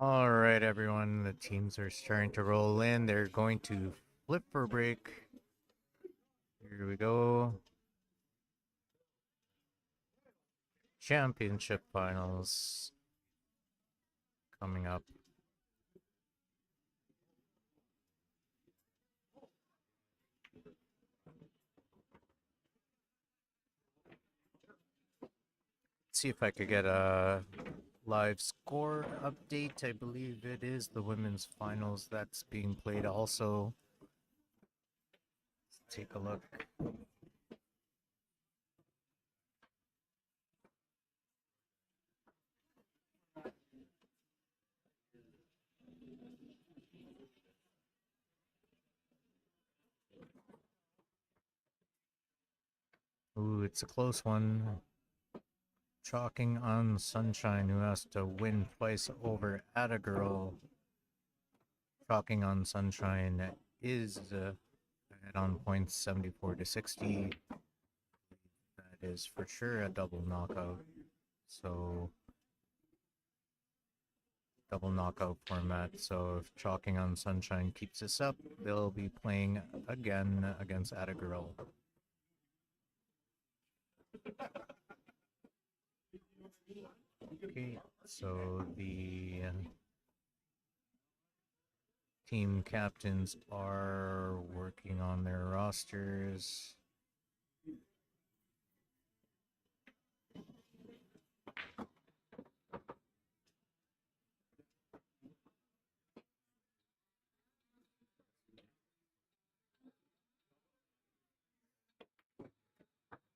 All right, everyone. The teams are starting to roll in. They're going to flip for break. Here we go. Championship finals coming up. See if I could get a live score update. I believe it is the women's finals that's being played also. Let's take a look. Ooh, it's a close one. Chalking on Sunshine, who has to win twice over Attagirl. Chalking on Sunshine is at on points 74 to 60. That is for sure a double knockout. So double knockout format. So if Chalking on Sunshine keeps this up, they'll be playing again against Attagirl. Okay, so the team captains are working on their rosters.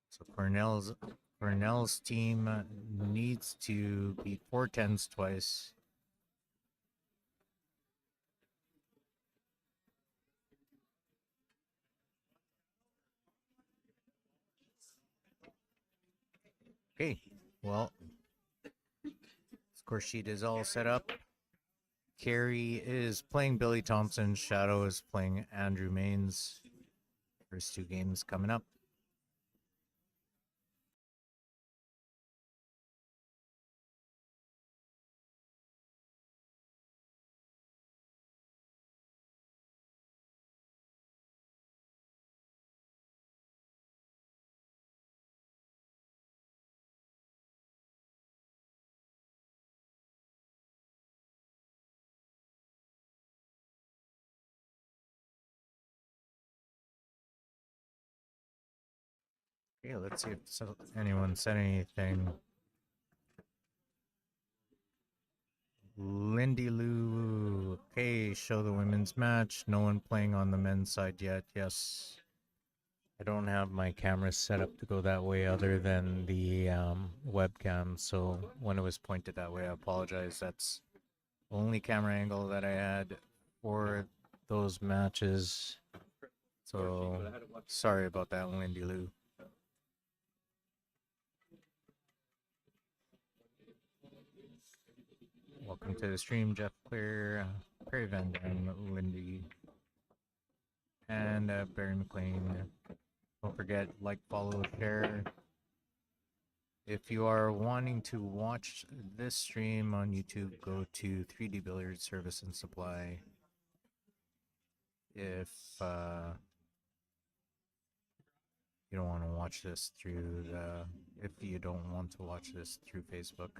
So Cornell's team needs to beat 410s twice. Okay, well, score sheet is all set up. Carrie is playing Billy Thompson. Shadow is playing Andrew Maines. First two games coming up. Okay, let's see if anyone said anything. Lindy Lou. Okay, show the women's match. No one playing on the men's side yet. Yes. I don't have my camera set up to go that way other than the webcam. So when it was pointed that way, I apologize. That's the only camera angle that I had for those matches. So sorry about that, Lindy Lou. Welcome to the stream, Jeff Clear, Perry Van Dam, Lindy, and Barry McLean. Don't forget, like, follow, share. If you are wanting to watch this stream on YouTube, go to 3D Billiards Service and Supply. If you don't want to watch this through if you don't want to watch this through Facebook.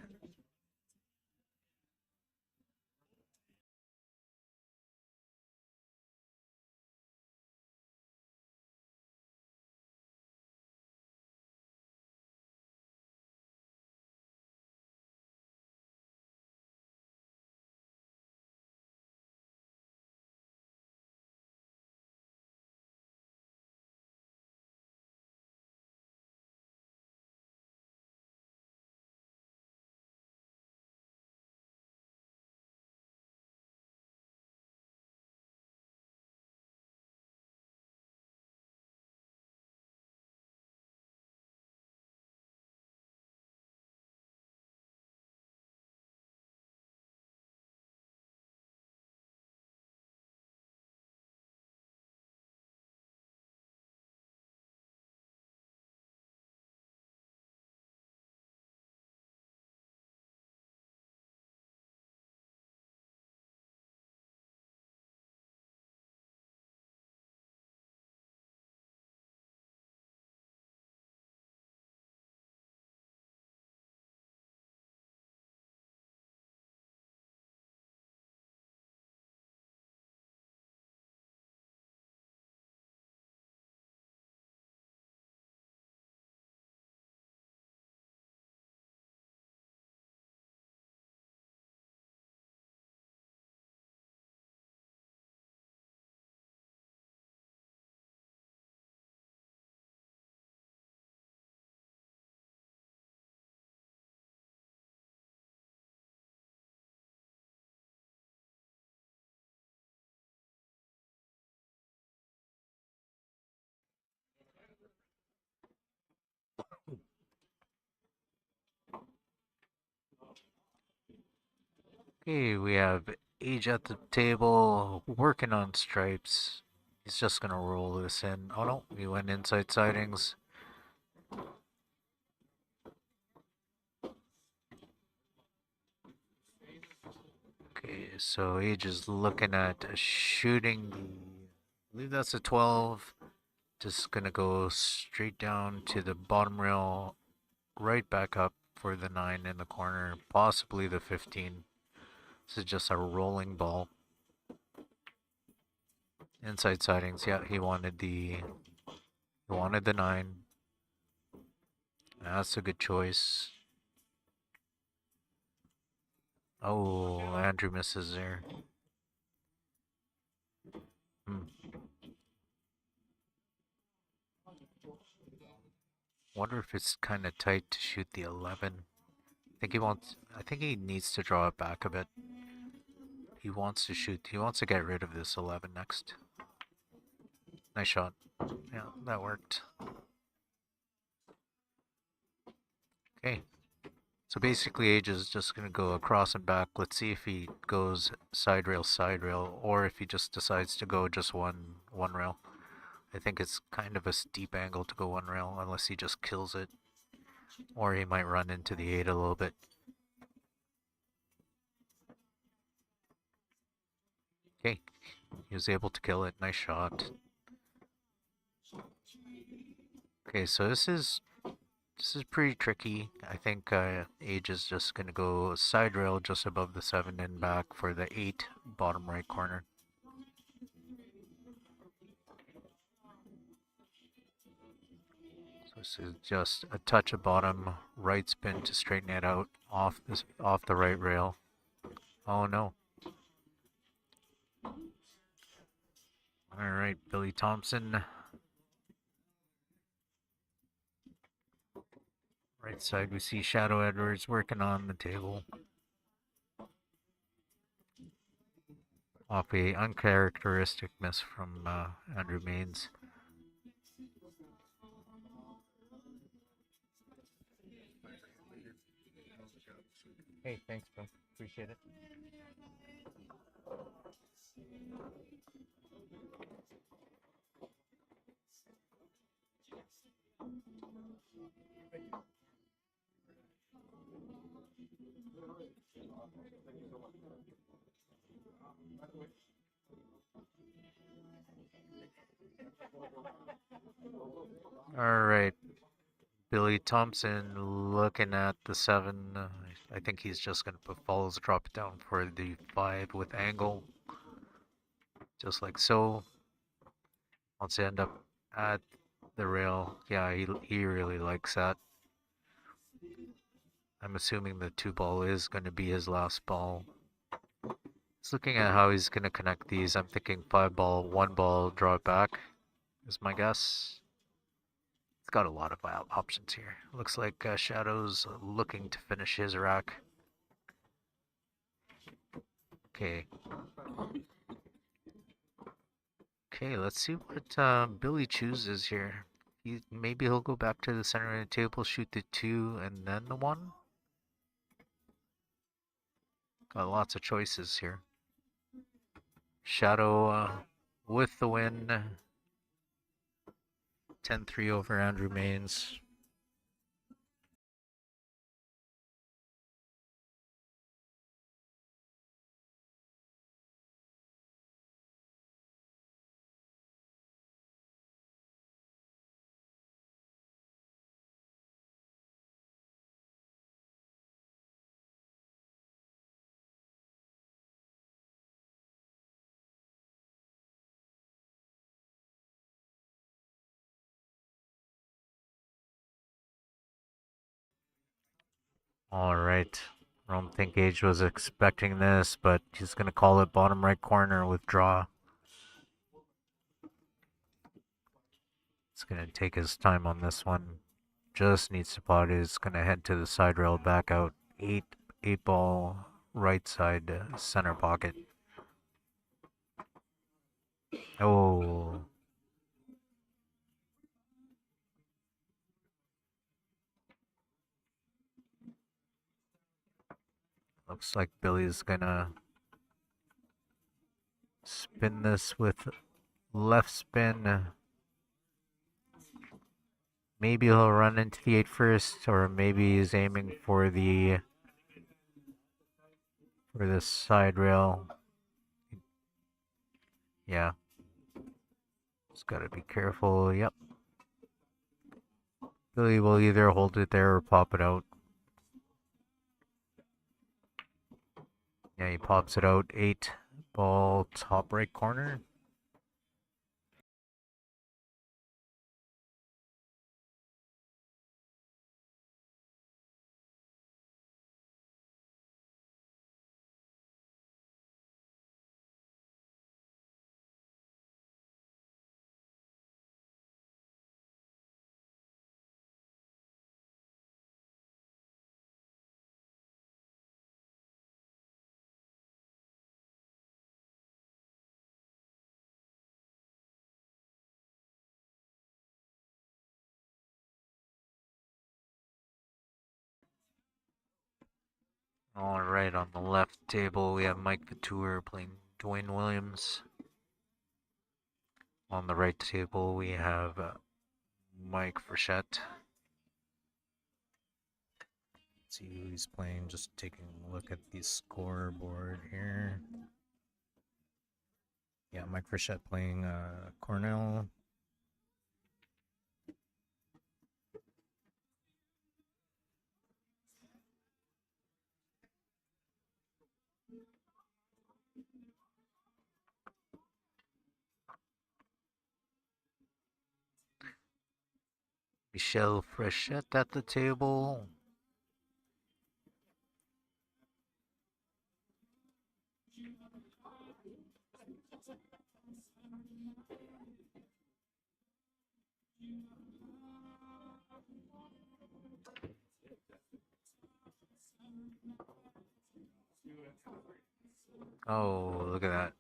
Okay, we have Age at the table, working on stripes. He's just gonna roll this in. Oh no, we went inside sidings. Okay, so Age is looking at shooting the. I believe that's a 12. Just gonna go straight down to the bottom rail, right back up for the 9 in the corner, possibly the 15. This is just a rolling ball. Inside sidings, yeah, he wanted the 9. That's a good choice. Oh, Andrew misses there. Hmm. Wonder if it's kind of tight to shoot the 11. I think he needs to draw it back a bit. He wants to shoot. He wants to get rid of this 11 next. Nice shot. Yeah, that worked. Okay. So basically, Age is just going to go across and back. Let's see if he goes side rail, or if he just decides to go just one rail. I think it's kind of a steep angle to go one rail, unless he just kills it. Or he might run into the 8 a little bit. Okay, he was able to kill it. Nice shot. Okay, so this is pretty tricky. I think Age is just gonna go side rail just above the 7 and back for the 8 bottom right corner. So this is just a touch of bottom right spin to straighten it out off the right rail. Oh no. All right, Billy Thompson. Right side, we see Shadow Edwards working on the table. Off a uncharacteristic miss from Andrew Maines. Hey, thanks, bro. Appreciate it. All right, Billy Thompson looking at the 7. I think he's just going to follow the drop down for the 5 with angle. Just like so. Wants to end up at the rail. Yeah, he really likes that. I'm assuming the 2 ball is going to be his last ball. Just looking at how he's going to connect these, I'm thinking 5 ball, 1 ball, draw it back is my guess. It's got a lot of options here. Looks like Shadow's looking to finish his rack. Okay. Okay, let's see what Billy chooses here. Maybe he'll go back to the center of the table, shoot the 2, and then the 1. Got lots of choices here. Shadow with the win. 10-3 over Andrew Maines. Alright. I don't think Gage was expecting this, but he's going to call it bottom right corner with draw. He's going to take his time on this one. Just needs to pot. He's going to head to the side rail, back out. 8 ball, right side, center pocket. Oh. Looks like Billy's gonna spin this with left spin. Maybe he'll run into the 8 first, or maybe he's aiming for the side rail. Yeah. Just gotta be careful. Yep. Billy will either hold it there or pop it out. Yeah, he pops it out. 8 ball, top right corner. All right, on the left table we have Mike Couture playing Dwayne Williams. On the right table we have Mike Frechette. Let's see who he's playing. Just taking a look at the scoreboard here. Yeah, Mike Frechette playing Cornell. Michelle Frechette at the table. Oh, look at that.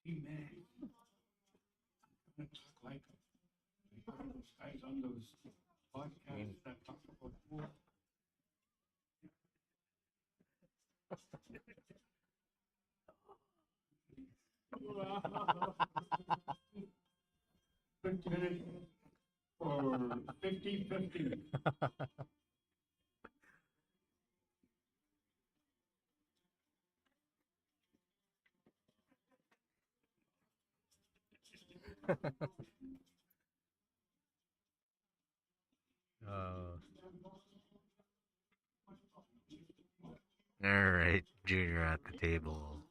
Amen. I'm gonna talk like those guys on those podcasts that talk about war. For 50-50. All right, Junior at the table.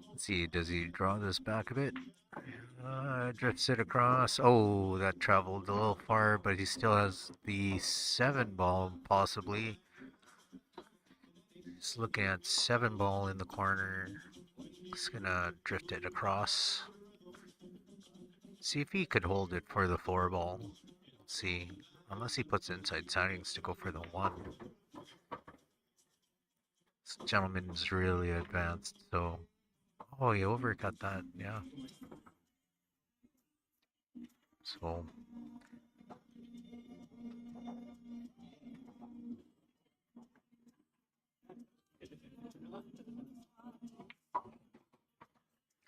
Let's see, does he draw this back a bit? Drifts it across. Oh, that traveled a little far, but he still has the 7 ball, possibly. Just looking at 7 ball in the corner. Just gonna drift it across. See if he could hold it for the 4 ball. Let's see. Unless he puts inside soundings to go for the 1. This gentleman's really advanced, so. Oh, he overcut that, yeah. So.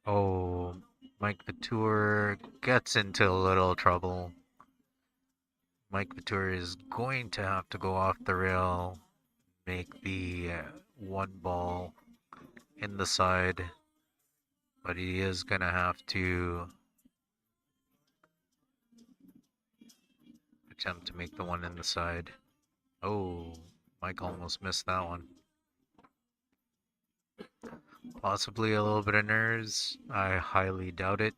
Oh, Mike Couture gets into a little trouble. Mike Couture is going to have to go off the rail. make the one ball in the side, but he is gonna have to attempt to make the one in the side. Oh, Mike almost missed that one. Possibly a little bit of nerves. I highly doubt it.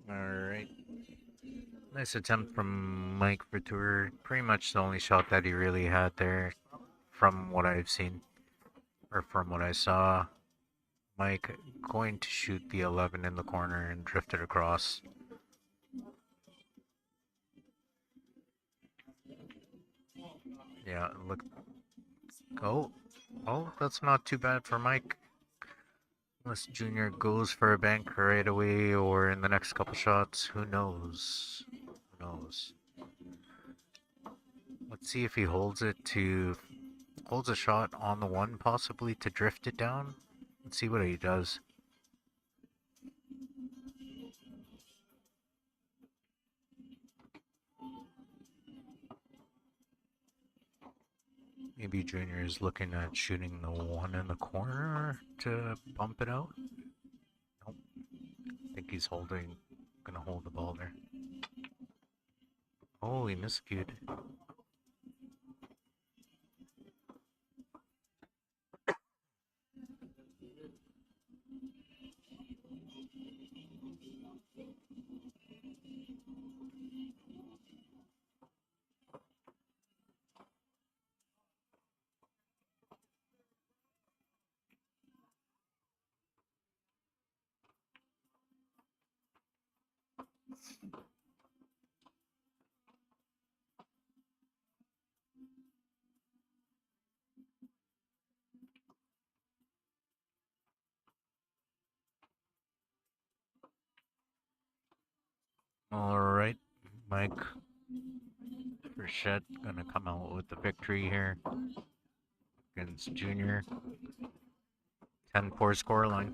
Alright. Nice attempt from Mike Vertour. Pretty much the only shot that he really had there from what I've seen, or from what I saw. Mike going to shoot the 11 in the corner and drift it across. Yeah, look. Oh, oh, that's not too bad for Mike. Unless Junior goes for a bank right away or in the next couple shots, who knows? Who knows? Let's see if he holds a shot on the one, possibly to drift it down. Let's see what he does. Maybe Junior is looking at shooting the one in the corner to bump it out. Nope. I think he's gonna hold the ball there. Oh, he miscued. Alright, Mike Frechette gonna come out with the victory here against Junior. 10-4 scoreline.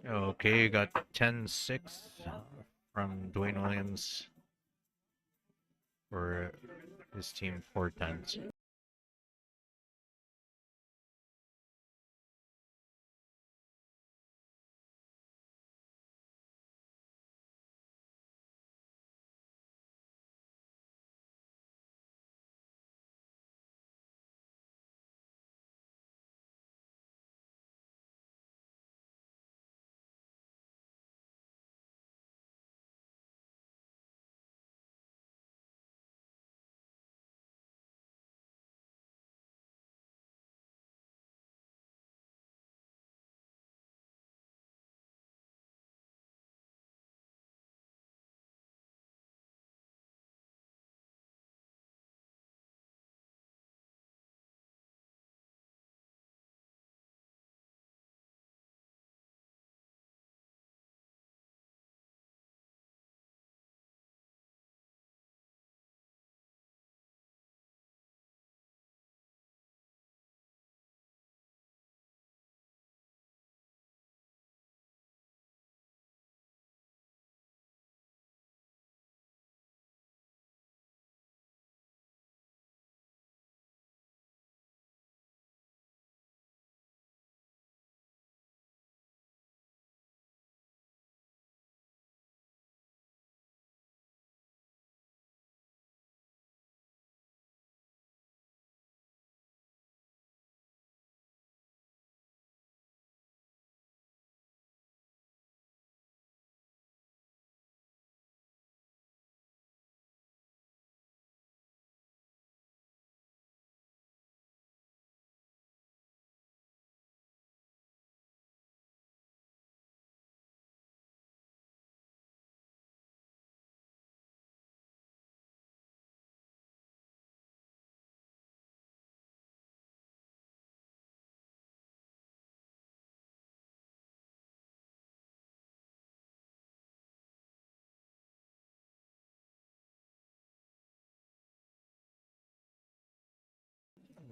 Okay, you got 10-6 from Dwayne Williams for his team 4 tens.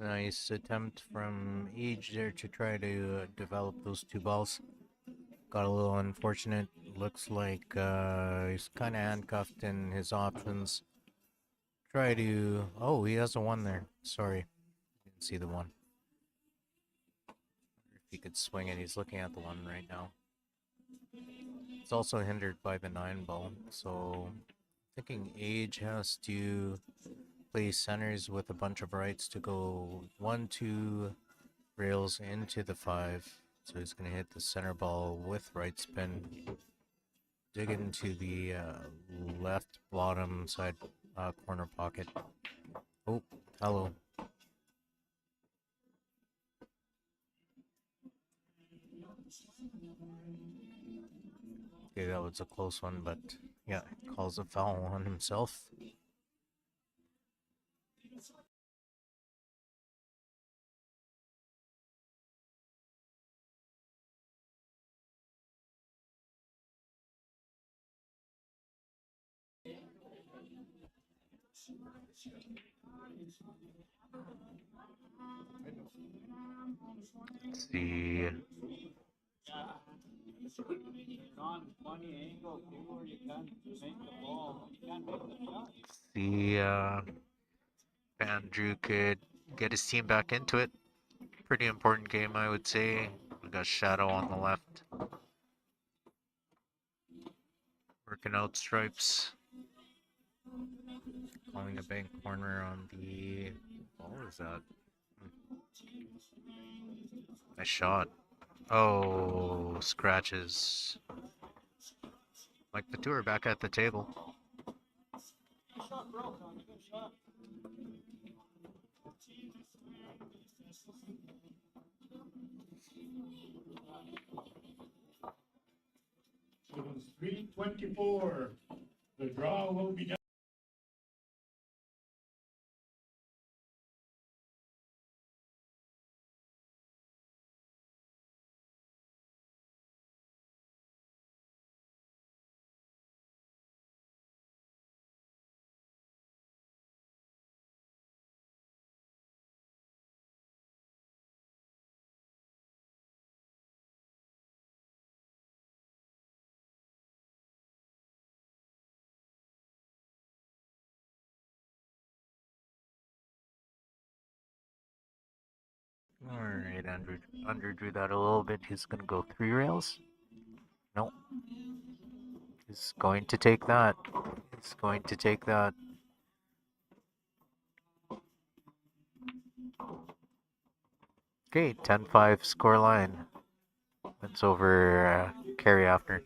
Nice attempt from Age there to try to develop those two balls. Got a little unfortunate. Looks like he's kind of handcuffed in his options. Try to. Oh, he has a one there. Sorry, didn't see the one. If he could swing it, he's looking at the one right now. It's also hindered by the 9 ball, so thinking Age has to play centers with a bunch of rights to go 1-2 rails into the 5. So he's gonna hit the center ball with right spin, dig into the left bottom side corner pocket. Oh, hello. Okay, that was a close one, but yeah, calls a foul on himself. Let's see. See, Andrew could get his team back into it. Pretty important game, I would say. We got Shadow on the left. Working out stripes. Calling a bank corner on the. What was that? Nice shot. Oh, scratches. Mike Patur back at the table. It was 3:24. The draw will be done. Alright, under drew that a little bit. He's gonna go 3 rails. Nope. He's going to take that. He's going to take that. Okay, 10-5 score line. That's over carry after.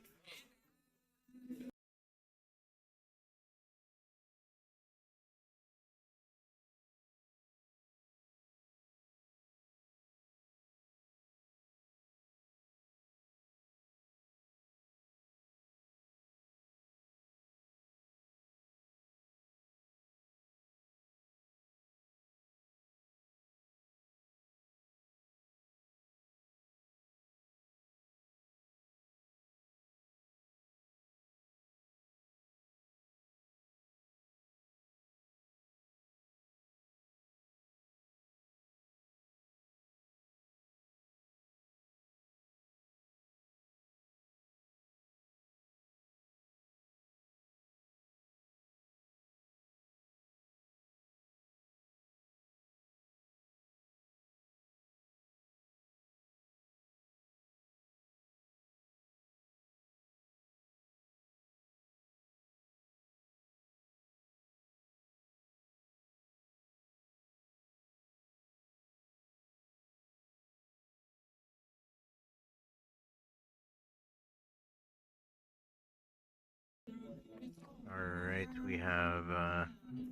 Alright, we have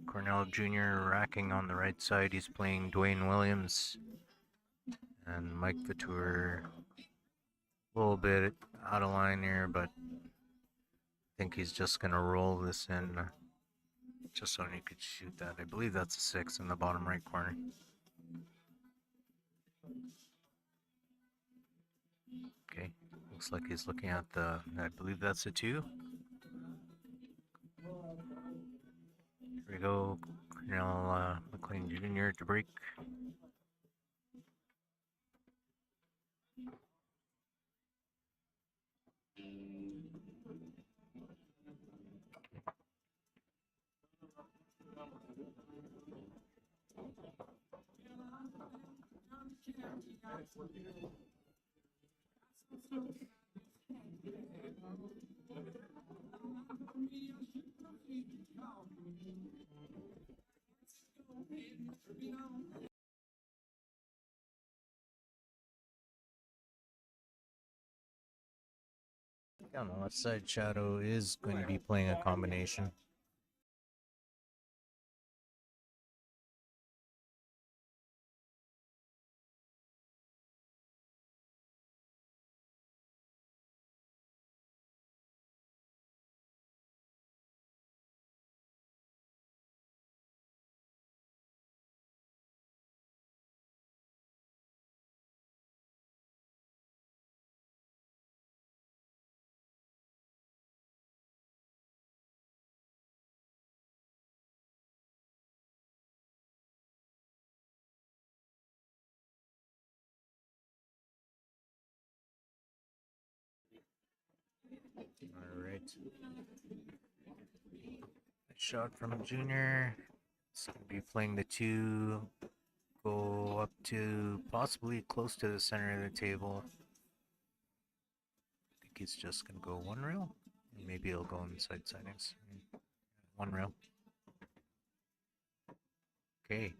Cornell Jr. racking on the right side. He's playing Dwayne Williams. And Mike Vitour a little bit out of line here, but I think he's just going to roll this in just so he could shoot that. I believe that's a 6 in the bottom right corner. Okay, looks like he's looking at the, I believe that's a 2. Here we go, Cornell McLean Jr. to break. On the left side, Shadow is going to be playing a combination. Alright. Shot from Junior. It's going to be playing the 2. Go up to possibly close to the center of the table. I think he's just going to go 1 rail. Maybe he'll go inside sightings. 1 rail. Okay.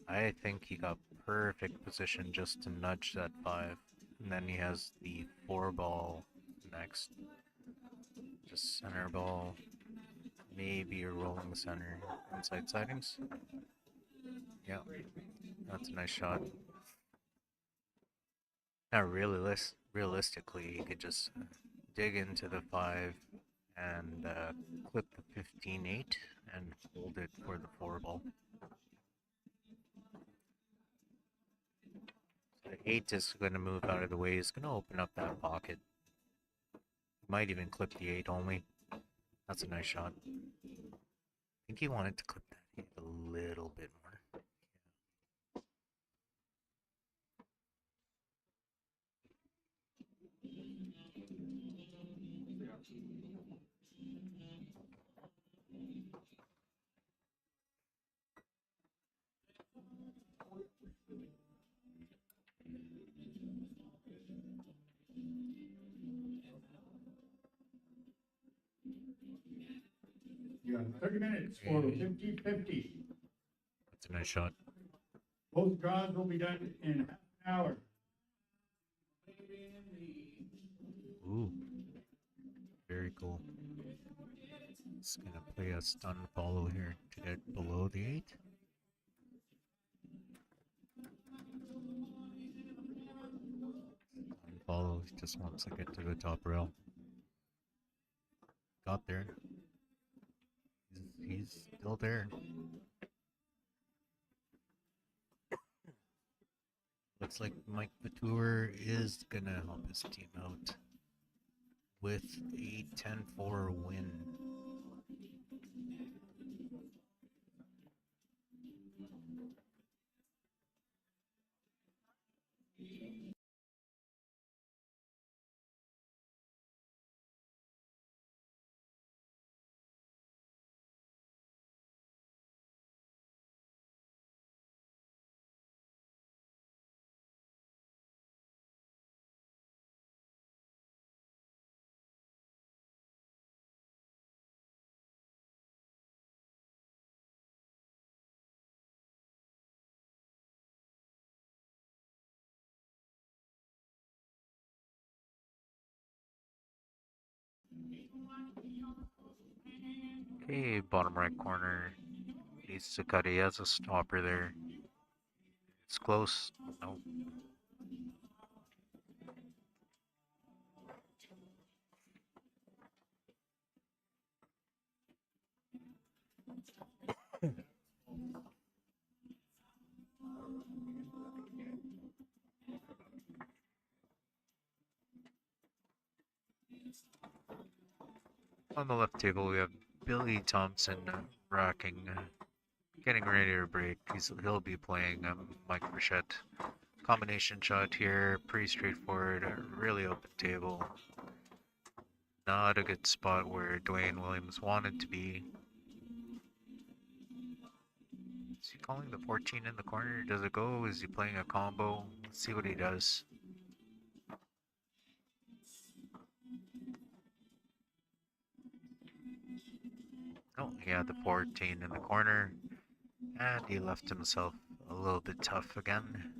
I think he got perfect position just to nudge that 5. And then he has the 4 ball next. Just center ball. Maybe a rolling center inside sightings. Yeah, that's a nice shot. Now, realistically, you could just dig into the 5 and clip the 15-8 and hold it for the 4 ball. So the 8 is going to move out of the way. He's going to open up that pocket. Might even clip the 8 only. That's a nice shot. I think he wanted to clip that 8 a little bit more. got 30 minutes for 50-50. That's a nice shot. Both draws will be done in half an hour. Ooh. Very cool. It's gonna play a stun follow here to get below the 8. Stun follow just wants to get to the top rail. Got there. He's still there. Looks like Mike Vautour is gonna help his team out with a 10-4 win. Okay, bottom right corner. Needs to cut. He has a stopper there. It's close. Nope. On the left table, we have Billy Thompson rocking, getting ready to break. He'll be playing Mike Frechette. Combination shot here, pretty straightforward, really open table. Not a good spot where Dwayne Williams wanted to be. Is he calling the 14 in the corner? Does it go? Is he playing a combo? Let's see what he does. Oh, he had the 14 in the corner, and he left himself a little bit tough again.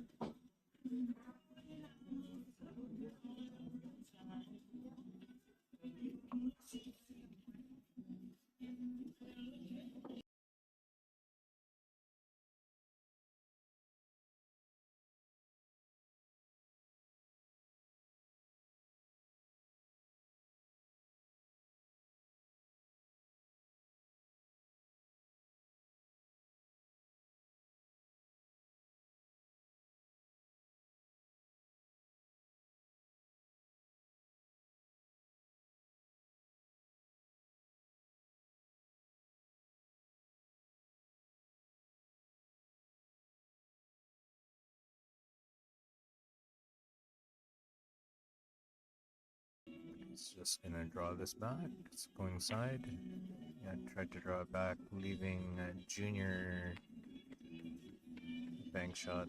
He's just gonna draw this back. It's going side. Yeah, tried to draw it back, leaving Junior bank shot.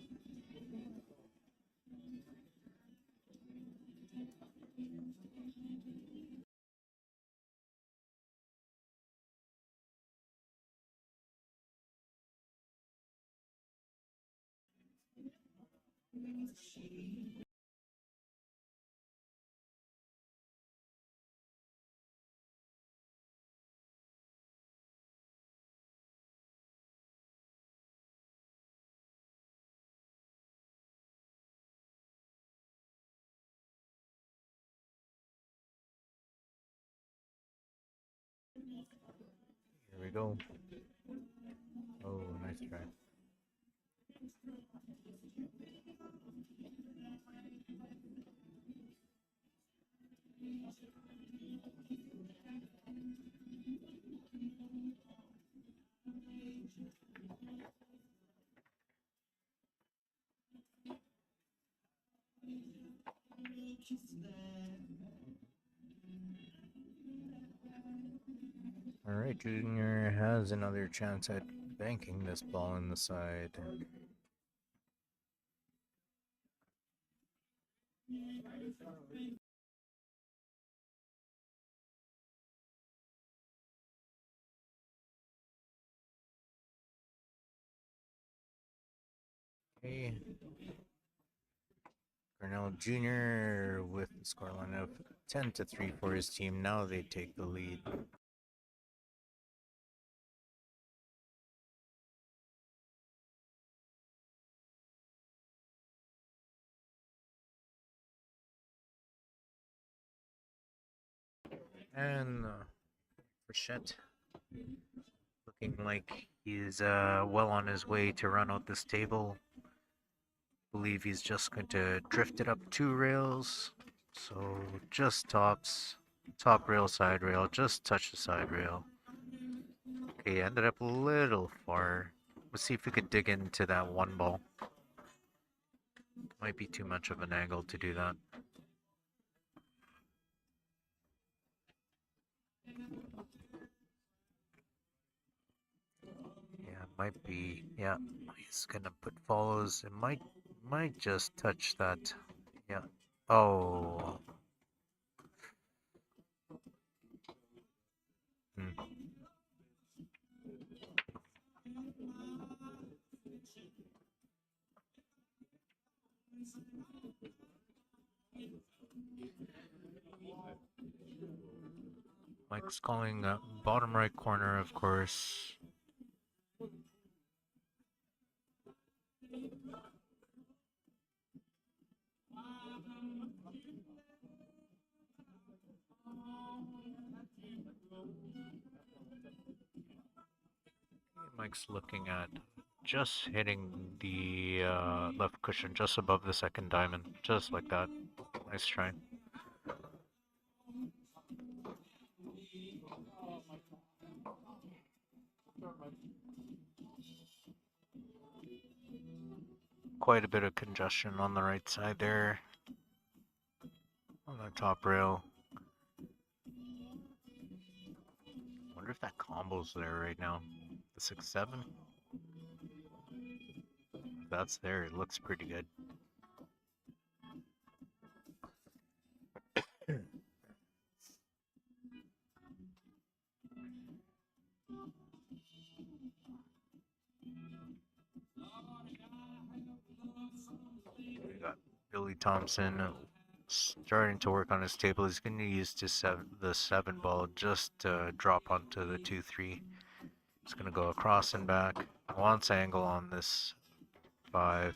Here we go. Oh, nice try. Alright, Junior has another chance at banking this ball in the side. Okay. Cornell Jr. with the scoreline of 10-3 for his team. Now they take the lead. And Frechette looking like he's well on his way to run out this table. Believe he's just going to drift it up 2 rails. So just tops, top rail, side rail, just touch the side rail. Okay, ended up a little far. Let's see if we could dig into that one ball. Might be too much of an angle to do that. Yeah, might be. Yeah, he's gonna put follows. It might just touch that. Yeah. Oh. Hmm. Mike's calling bottom right corner, of course. Mike's looking at just hitting the left cushion just above the second diamond, just like that. Nice try. Quite a bit of congestion on the right side there, on the top rail. Wonder if that combo's there right now. The 6-7. If that's there, it looks pretty good. We got Billy Thompson starting to work on his table. He's going to use the 7 ball just to drop onto the 2-3. He's going to go across and back. Wants angle on this 5.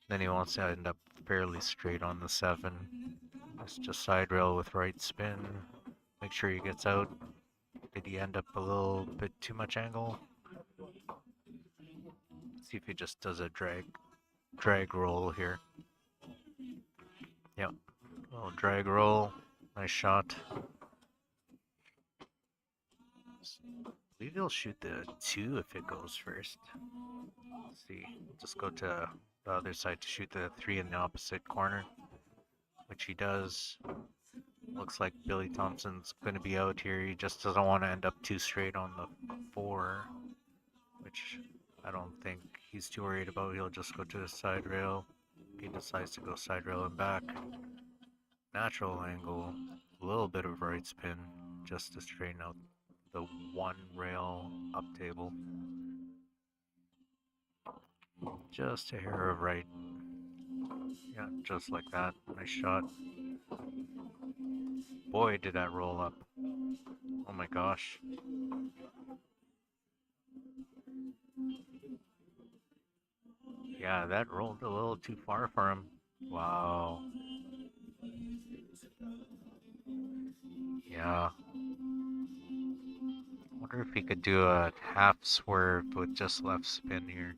Then he wants to end up fairly straight on the 7. It's just side rail with right spin. Make sure he gets out. Did he end up a little bit too much angle? See if he just does a drag roll here. Yep. Little drag roll. Nice shot. I believe he'll shoot the 2 if it goes first. Let's see. Just go to the other side to shoot the 3 in the opposite corner, which he does. Looks like Billy Thompson's going to be out here. He just doesn't want to end up too straight on the 4, which I don't think he's too worried about. He'll just go to the side rail. He decides to go side rail and back. Natural angle, a little bit of right spin just to straighten out the 1 rail up table. Just a hair of right. Yeah, just like that. Nice shot. Boy, did that roll up. Oh my gosh. Yeah, that rolled a little too far for him. Wow. Yeah. Wonder if he could do a half swerve with just left spin here.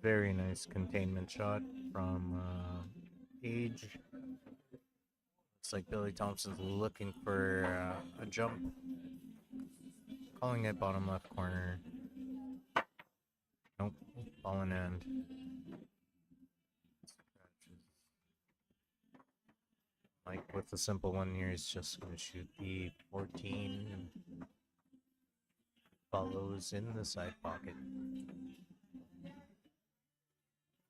Very nice containment shot from Age. It's like Billy Thompson's looking for a jump. Calling it bottom left corner. Nope, ball in end. Mike with the simple one here is just going to shoot the 14 and follows in the side pocket.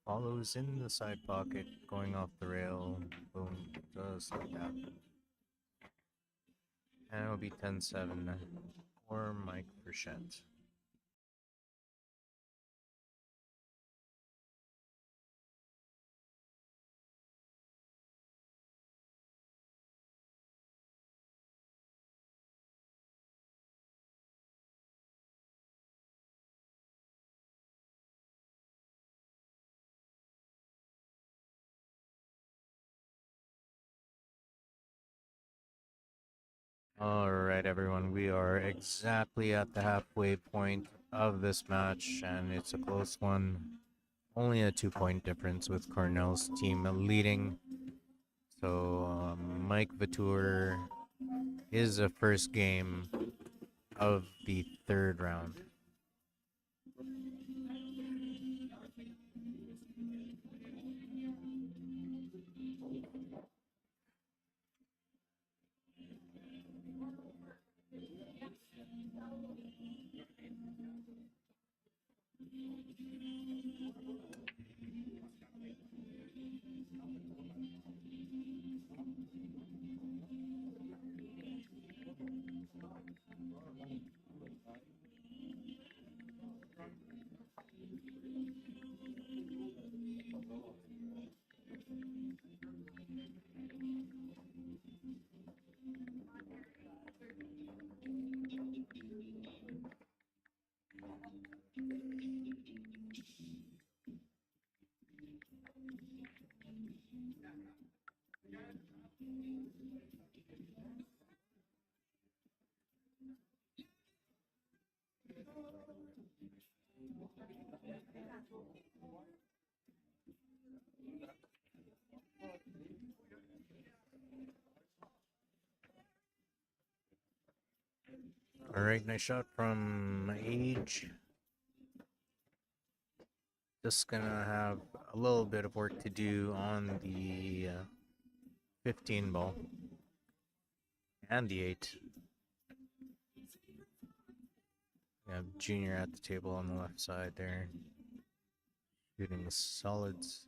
Follows in the side pocket, going off the rail. Boom, just like that. And it'll be 10-7 for Mike Frechette. Alright, everyone, we are exactly at the halfway point of this match, and it's a close one. Only a 2-point difference with Cornell's team leading. So, Mike Vatour is the first game of the third round. Alright, nice shot from Age. Just gonna have a little bit of work to do on the 15 ball and the 8. We have Junior at the table on the left side there, shooting the solids.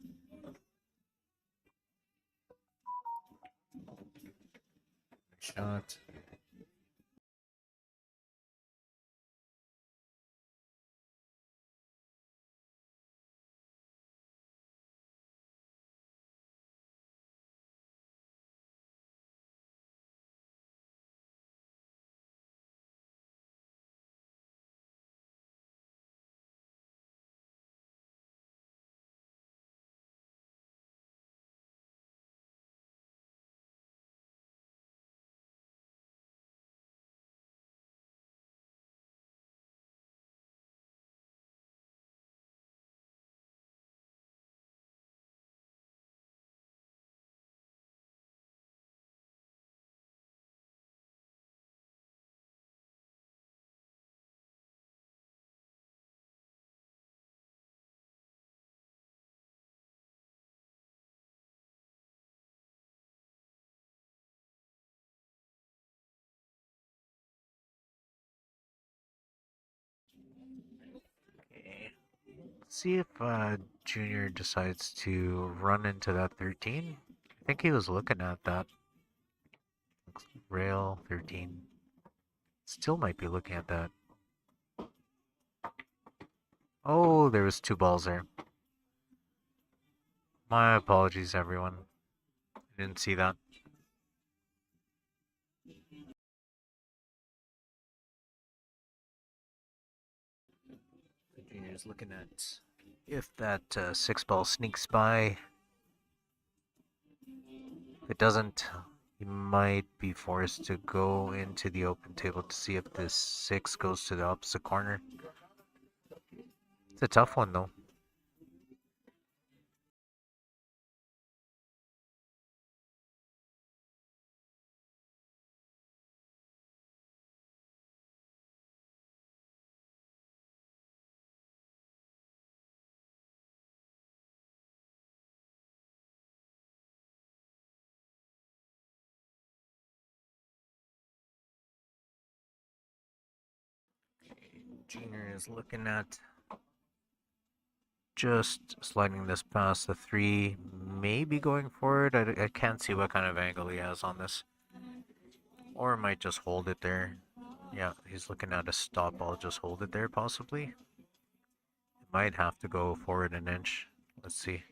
Shot. Okay. See if Junior decides to run into that 13. I think he was looking at that. Rail 13. Still might be looking at that. Oh, there was 2 balls there. My apologies, everyone. I didn't see that. Junior's looking at if that 6 ball sneaks by. If it doesn't, he might be forced to go into the open table to see if this 6 goes to the opposite corner. It's a tough one, though. Junior is looking at just sliding this past the 3, maybe going for it. I can't see what kind of angle he has on this. Or might just hold it there. Yeah, he's looking at a stop. I'll just hold it there, possibly. Might have to go forward an inch. Let's see.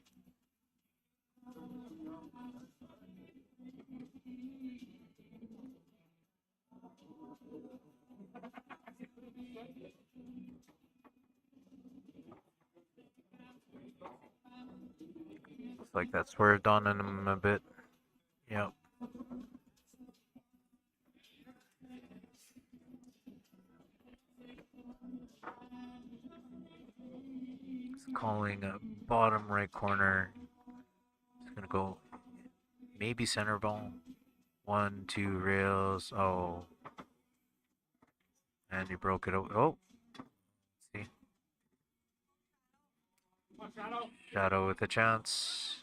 Looks like that swerved on him a bit. Yep. It's calling a bottom right corner. It's gonna go maybe center ball. 1, 2 rails. Oh. And he broke it. Oh. See. Shadow with a chance.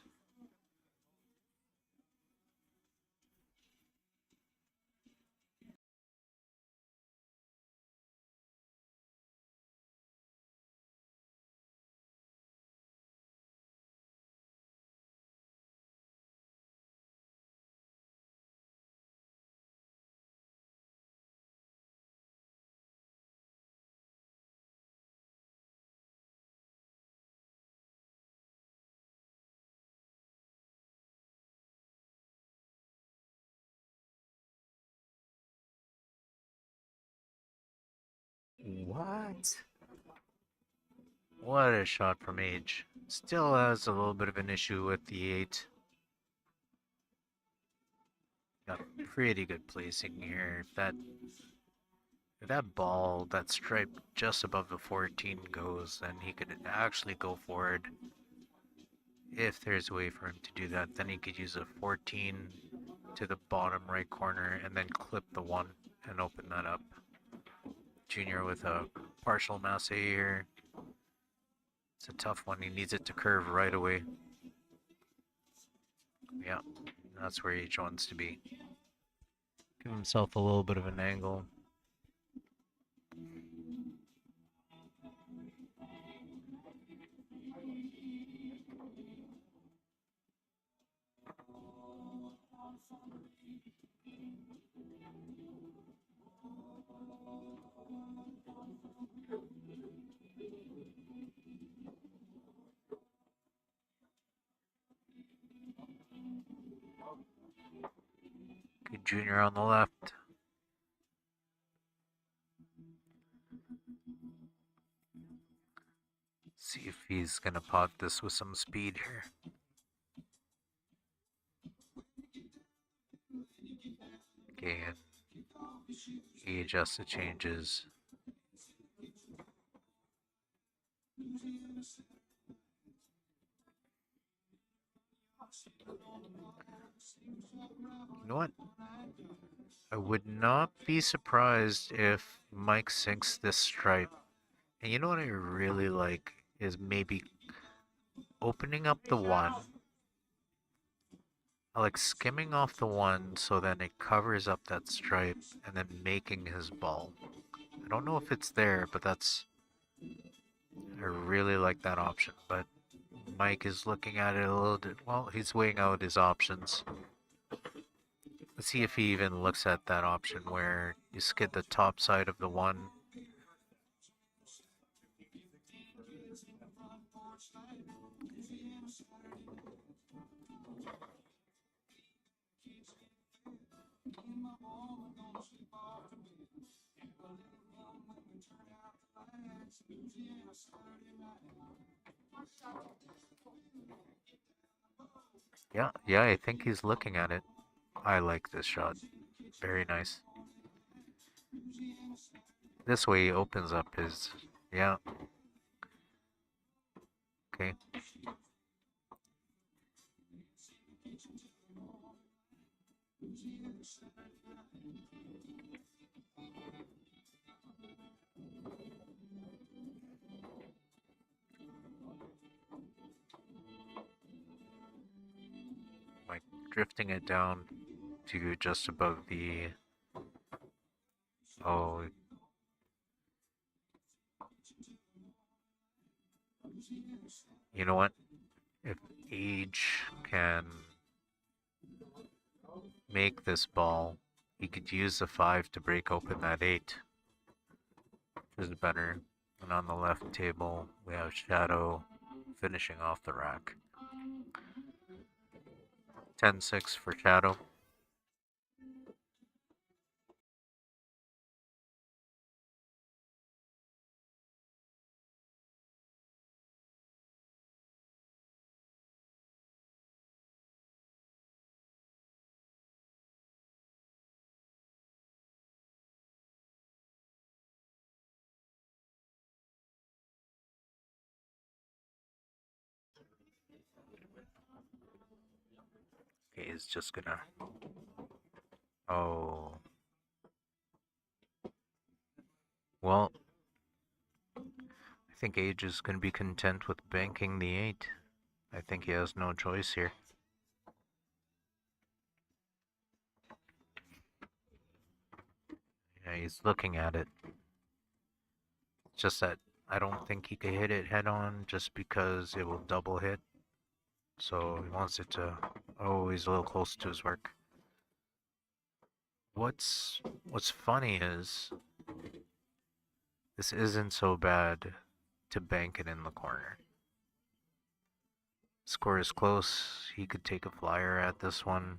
What? What a shot from Age. Still has a little bit of an issue with the 8. Got pretty good placing here. If that ball, that stripe just above the 14 goes, then he could actually go forward. If there's a way for him to do that, then he could use a 14 to the bottom right corner and then clip the 1 and open that up. Junior with a partial masse here. It's a tough one. He needs it to curve right away. Yeah, that's where H wants to be. Give himself a little bit of an angle. Good Junior on the left. See if he's gonna pot this with some speed here. Okay, and he adjusts the changes. You know what? I would not be surprised if Mike sinks this stripe. And you know what I really like is maybe opening up the 1. I like skimming off the 1 so then it covers up that stripe and then making his ball. I don't know if it's there, but I really like that option. But Mike is looking at it a little bit. Well, he's weighing out his options. Let's see if he even looks at that option where you skid the top side of the 1. Yeah, I think he's looking at it. I like this shot. Very nice. This way he opens up his, yeah. Okay. Like drifting it down to just above the, oh, You know what? If Age can make this ball, he could use the 5 to break open that 8, which is better. And on the left table, we have Shadow finishing off the rack. 10-6 for Shadow. Okay, he's just gonna. Oh. Well, I think Age is gonna be content with banking the 8. I think he has no choice here. Yeah, he's looking at it. It's just that I don't think he could hit it head on just because it will double hit. So he wants it to. Oh, he's a little close to his work. What's funny is this isn't so bad to bank it in the corner. Score is close. He could take a flyer at this one.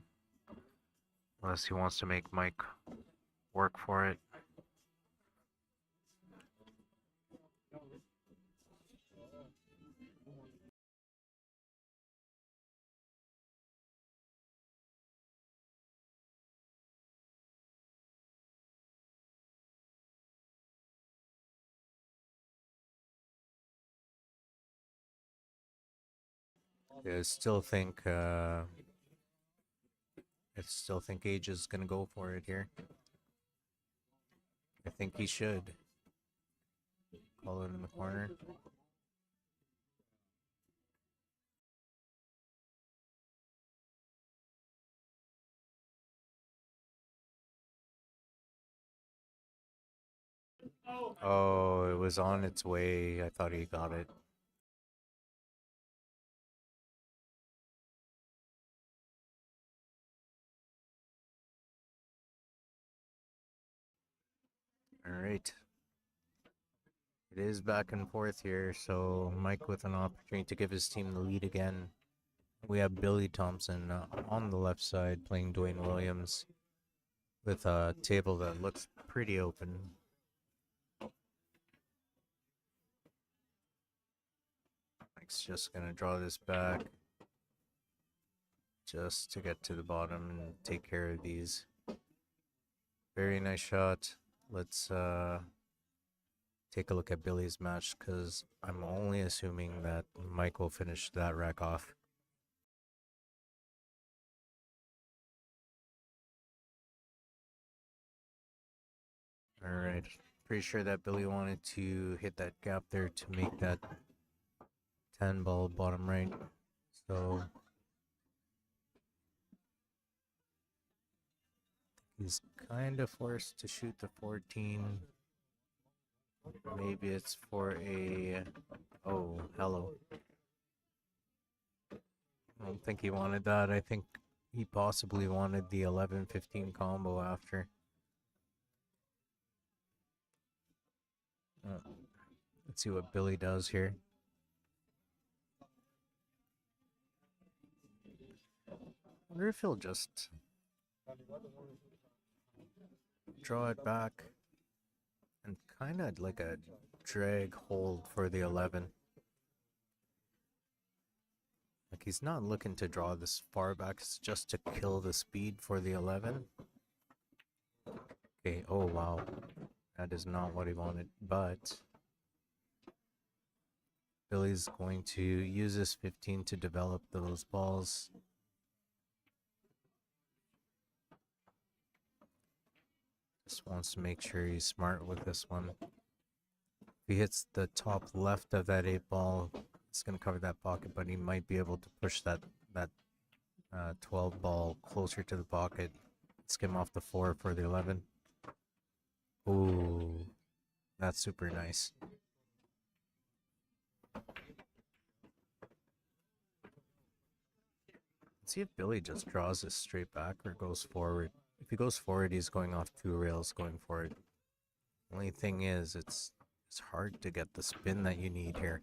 Unless he wants to make Mike work for it. I still think Age is gonna go for it here. I think he should. Call it in the corner. Oh, it was on its way. I thought he got it. Alright. It is back and forth here, so Mike with an opportunity to give his team the lead again. We have Billy Thompson on the left side playing Dwayne Williams with a table that looks pretty open. Mike's just gonna draw this back just to get to the bottom and take care of these. Very nice shot. Let's take a look at Billy's match because I'm only assuming that Mike will finish that rack off. Alright, pretty sure that Billy wanted to hit that gap there to make that 10 ball bottom right. So he's kind of forced to shoot the 14. Maybe it's for a. Oh, hello. I don't think he wanted that. I think he possibly wanted the 11-15 combo after. Let's see what Billy does here. I wonder if he'll just draw it back and kind of like a drag hold for the 11. Like he's not looking to draw this far back, it's just to kill the speed for the 11. Okay, oh wow. That is not what he wanted, but Billy's going to use this 15 to develop those balls. Just wants to make sure he's smart with this one. If he hits the top left of that 8 ball, it's going to cover that pocket, but he might be able to push that 12 ball closer to the pocket. Skim off the 4 for the 11. Ooh, that's super nice. Let's see if Billy just draws this straight back or goes forward. If he goes forward, he's going off 2 rails going forward. Only thing is, it's hard to get the spin that you need here.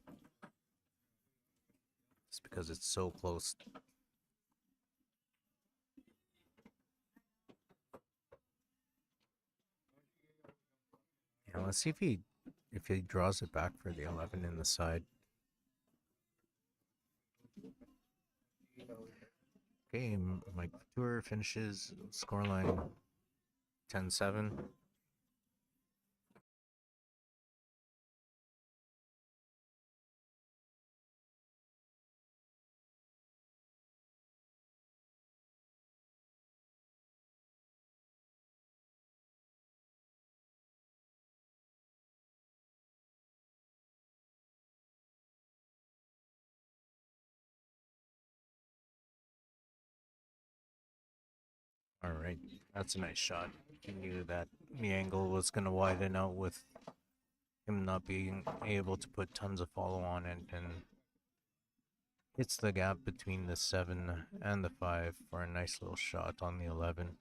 Just because it's so close. Yeah, let's see if he draws it back for the 11 in the side. Okay, Mike Tour finishes scoreline 10-7. All right, that's a nice shot. He knew that the angle was going to widen out with him not being able to put tons of follow on it, and hits the gap between the 7 and the 5 for a nice little shot on the 11.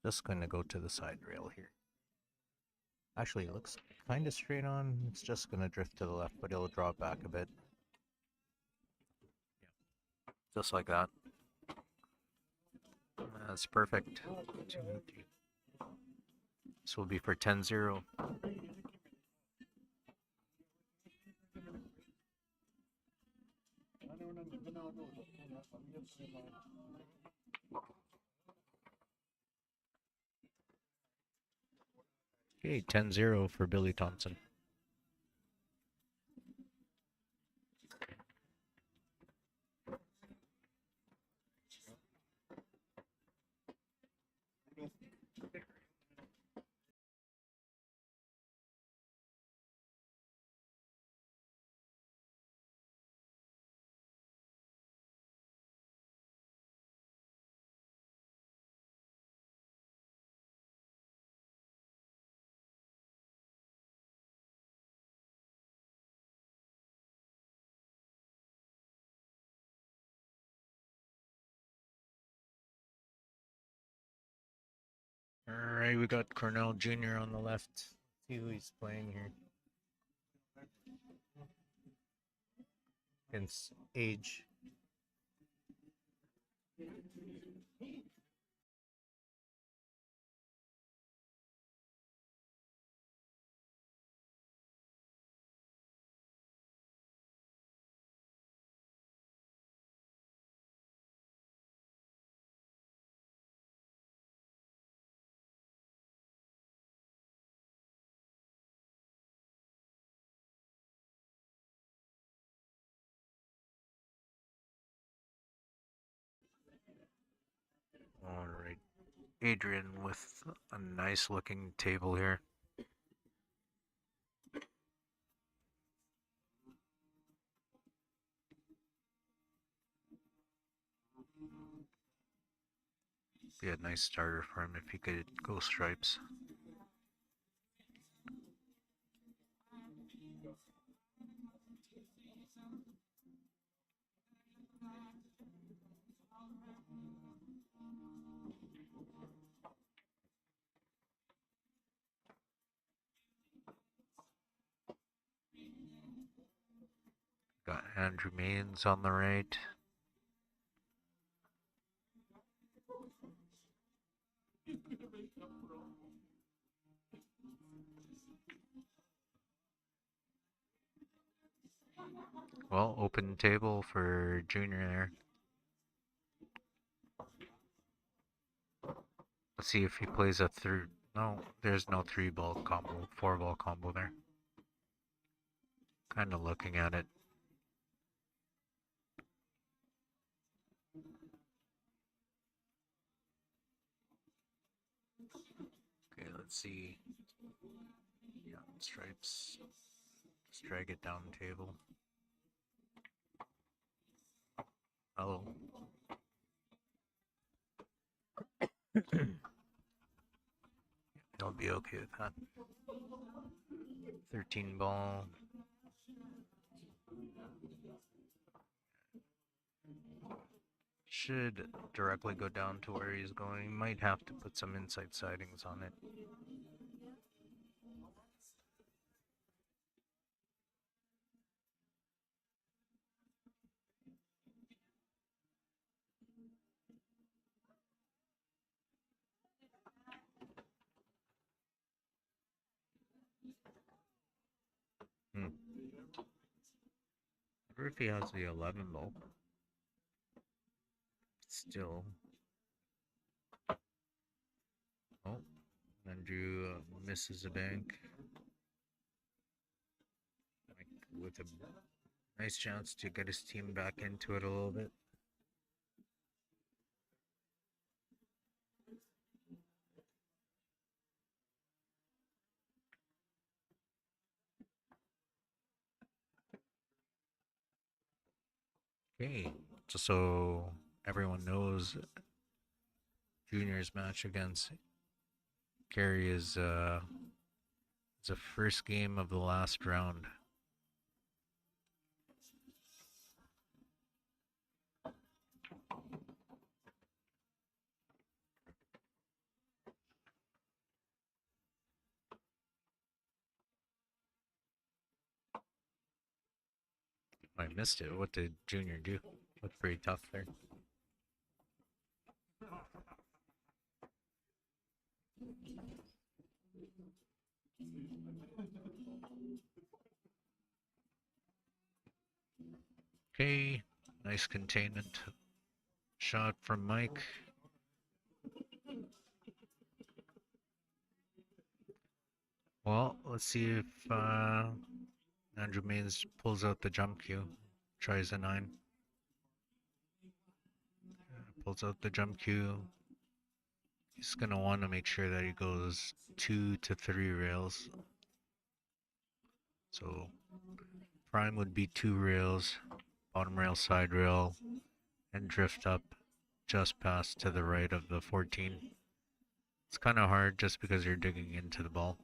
Just going to go to the side rail here. Actually, it looks kind of straight on. It's just going to drift to the left, but it'll draw back a bit. Yeah. Just like that. That's perfect. 2, 3. This will be for 10-0. Okay, 10-0 for Billy Thompson. Alright, we got Cornell Jr. on the left. Let's see who he's playing here. Against Age. Alright, Adrian with a nice looking table here. Be a nice starter for him if he could go stripes. Got Andrew Mains on the right. Well, open table for Junior there. Let's see if he plays a third. No, there's no 3-ball combo, 4-ball combo there. Kind of looking at it. Okay, let's see. Yeah, stripes. Just drag it down the table. Oh. He'll be okay with that. 13 ball. should directly go down to where he's going. He might have to put some inside sidings on it. Hmm. I wonder if he has the 11 though. Still. Oh, Andrew misses a bank. Like, with a nice chance to get his team back into it a little bit. Okay, just so everyone knows, Junior's match against Gary is the first game of the last round. I missed it. What did Junior do? Looked pretty tough there. Okay, nice containment shot from Mike. Well, let's see if Andrew Mains pulls out the jump cue. Tries a 9. Pulls out the jump cue. He's going to want to make sure that he goes 2 to 3 rails. So prime would be 2 rails, bottom rail, side rail, and drift up just past to the right of the 14. It's kind of hard just because you're digging into the ball.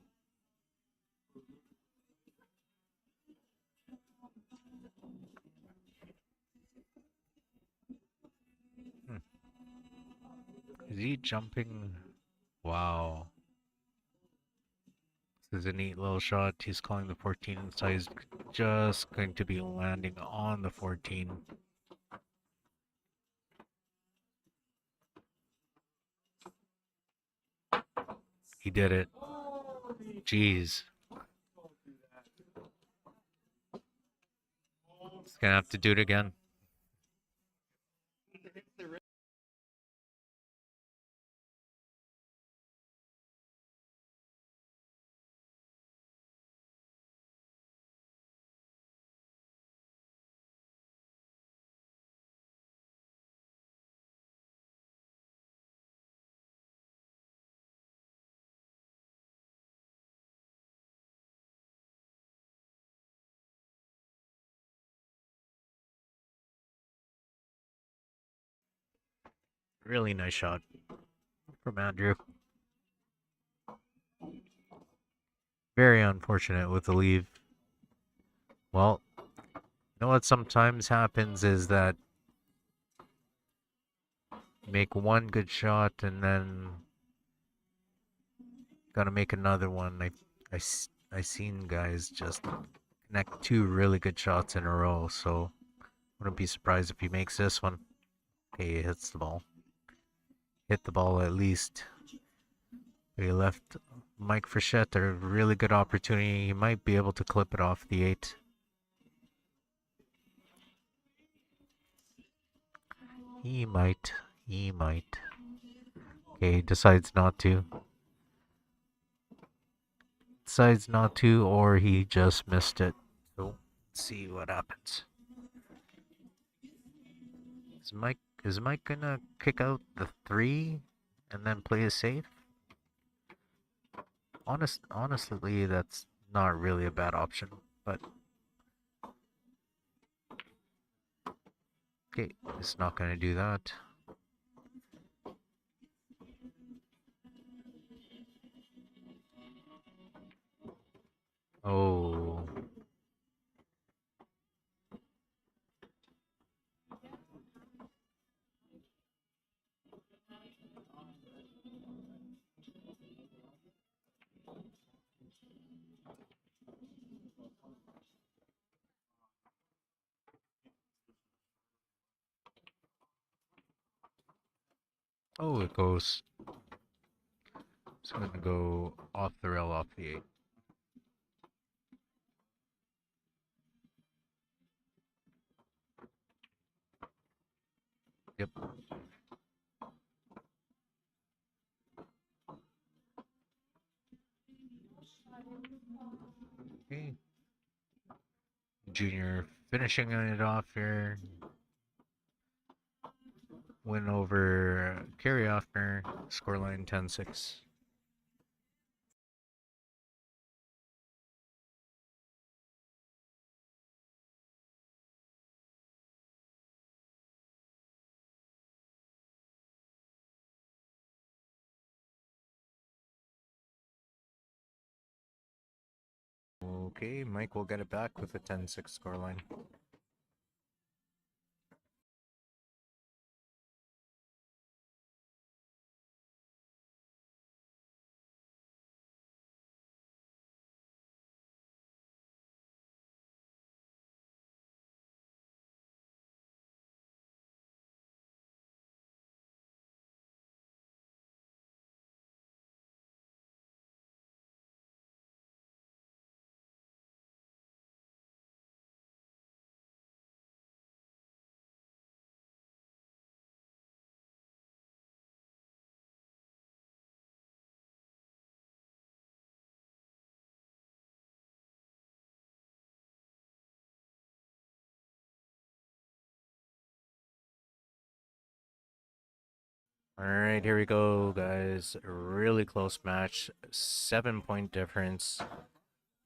Is he jumping? Wow. This is a neat little shot. He's calling the 14, so he's just going to be landing on the 14. He did it. Jeez. He's gonna have to do it again. Really nice shot from Andrew. Very unfortunate with the leave. Well, you know what sometimes happens is that you make one good shot and then gotta make another one. I seen guys just connect 2 really good shots in a row, so wouldn't be surprised if he makes this one. Okay, he hits the ball. Hit the ball at least. He left Mike Frechette a really good opportunity. He might be able to clip it off the 8. He might. He might. Okay, he decides not to. Decides not to, or he just missed it. So, let's see what happens. Is Mike gonna kick out the 3 and then play it safe? Honestly, that's not really a bad option, but okay, it's not gonna do that. Oh. Oh, it goes. It's gonna go off the rail off the 8. Yep. Okay. Junior finishing it off here. Win over Carry Offner. Scoreline 10-6. Okay, Mike will get it back with a 10-6 scoreline. All right, here we go, guys. A really close match. 7-point difference.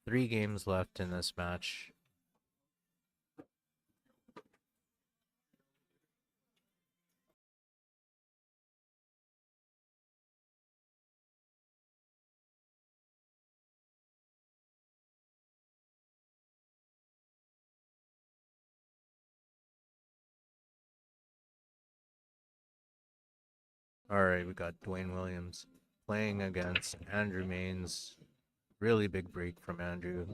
3 games left in this match. All right, we got Dwayne Williams playing against Andrew Maines. Really big break from Andrew.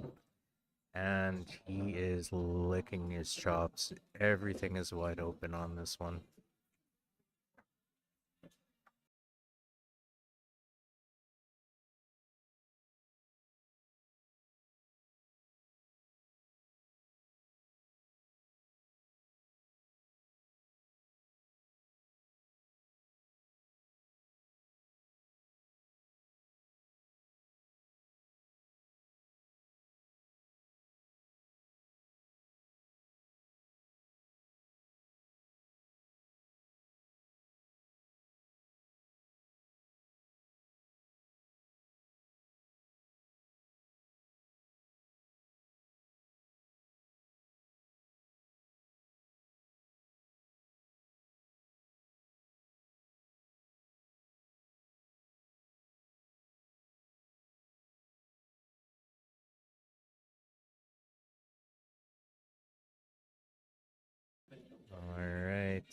And he is licking his chops. Everything is wide open on this one. All right.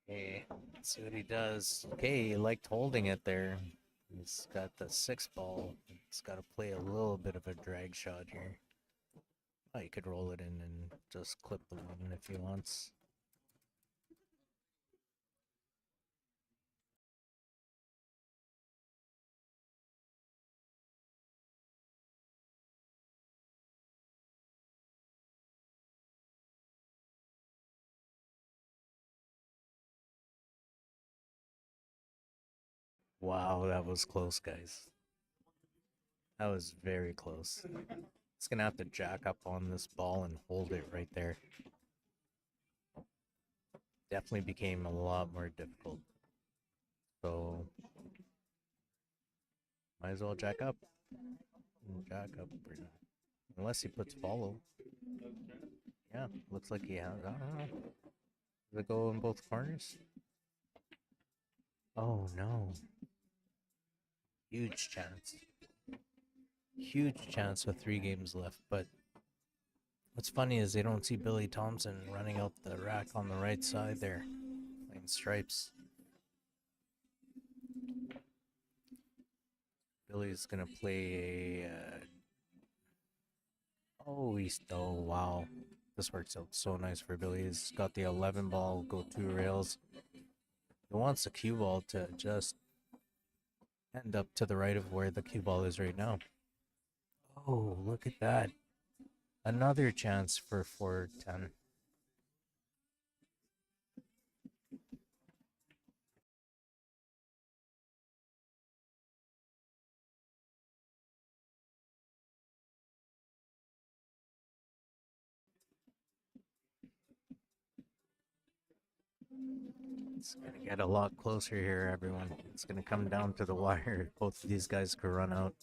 Okay, let's see what he does. Okay, he liked holding it there. He's got the 6 ball. He's got to play a little bit of a drag shot here. Oh, he could roll it in and just clip the one if he wants. Wow, that was close, guys. That was very close. It's gonna have to jack up on this ball and hold it right there. Definitely became a lot more difficult. So might as well jack up. Jack up. Unless he puts follow. Yeah, looks like he has. I don't know. Does it go in both corners? Oh no. Huge chance. Huge chance with 3 games left, but what's funny is they don't see Billy Thompson running out the rack on the right side there, playing stripes. Billy's gonna play a Oh, oh, wow. This works out so nice for Billy. He's got the 11 ball, go 2 rails. He wants the cue ball to just end up to the right of where the cue ball is right now. Oh, look at that. Another chance for 410. It's gonna get a lot closer here, everyone. It's gonna come down to the wire. Both of these guys could run out.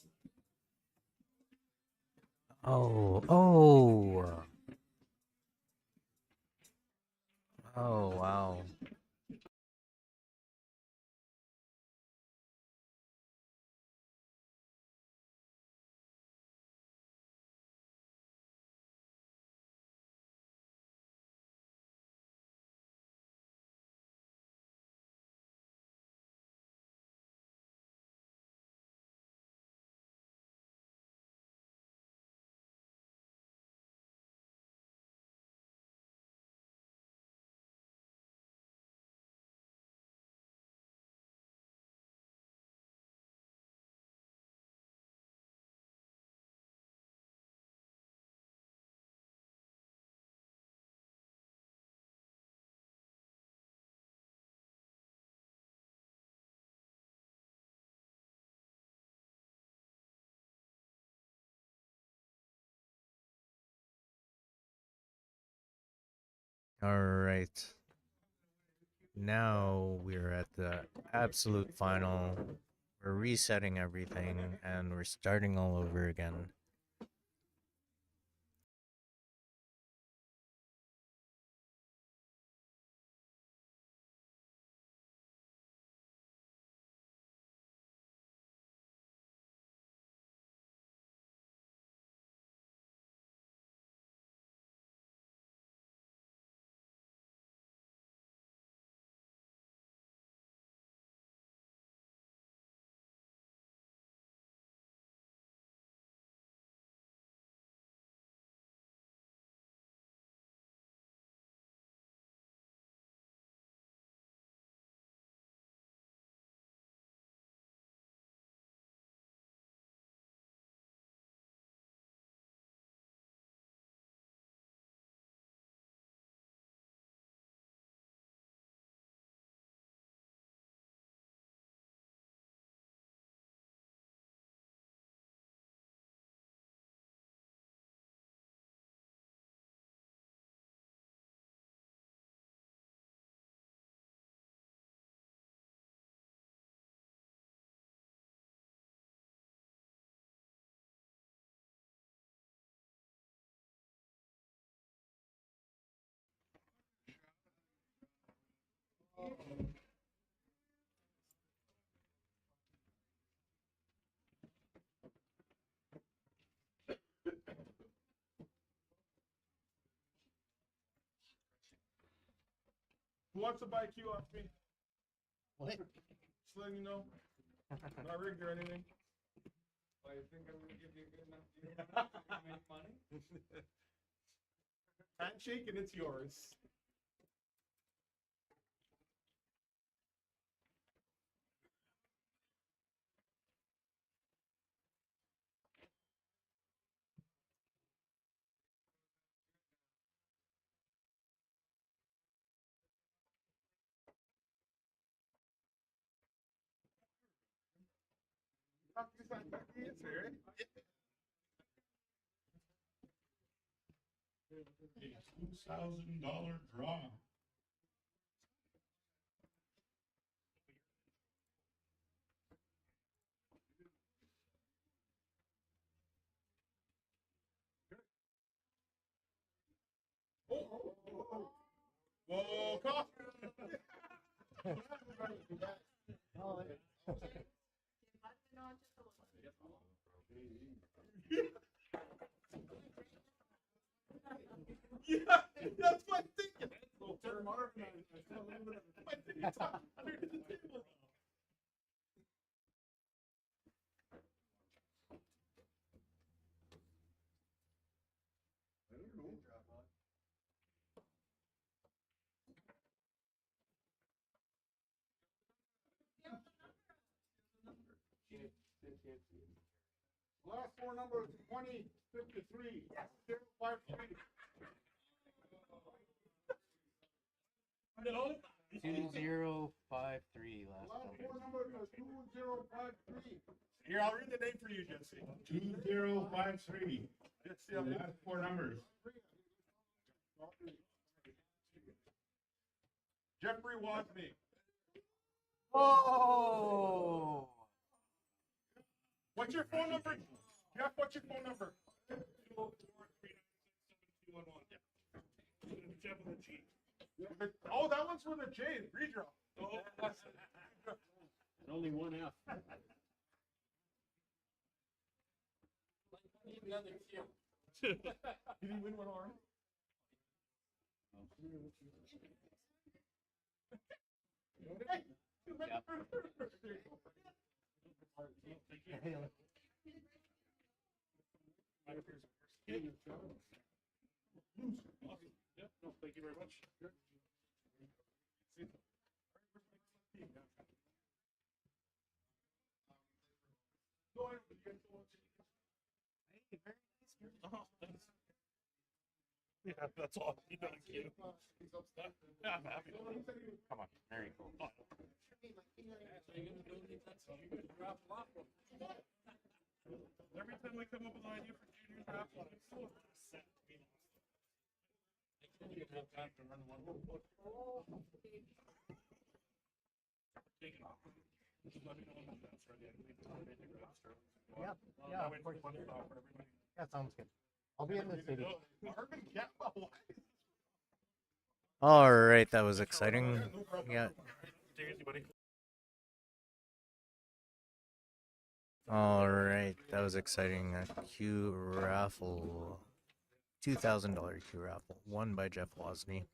Oh, oh, oh, wow. All right. Now we're at the absolute final. We're resetting everything and we're starting all over again. Who wants to buy Q off me? What? Just letting you know. Not rigged or anything. Why, you think I'm gonna give you a good enough deal to make money? Handshake and it's yours. A $2,000 draw. Whoa, cough. Yeah, that's what I'm thinking. So Terry Marvin, I saw a little bit of my thing under the table. Last four numbers, 2053. 053. 2053 last Last number. four numbers are 2053. Here, I'll read the name for you, Jesse. 2053. Jesse, The last four numbers. Jeffrey Wasney. Oh! What's your phone number? Jeff, what's your phone number? 204-396-7211. Jeff with a G. Oh, that one's with a J. Redraw. Oh, Only one F. Did he win one already? Thank you very much. Yeah, that's all. Thank you. Yeah, I'm happy. Come on, very cool. Every time I come up with an idea for junior draft, I'm so upset to be lost. I didn't have time to run one more book. Take it off. Just let me know when that's ready. I can leave it on the draft. Yeah, I'll wait for everybody. Yeah, sounds good. I'll be in the city. Marvin Campbell. All right, that was exciting. Yeah. Take it easy, buddy. All right, that was exciting. A Q raffle, $2,000 Q raffle, won by Jeff Wasney.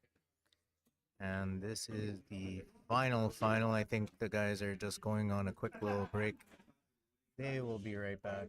And this is the final. I think the guys are just going on a quick little break. They will be right back.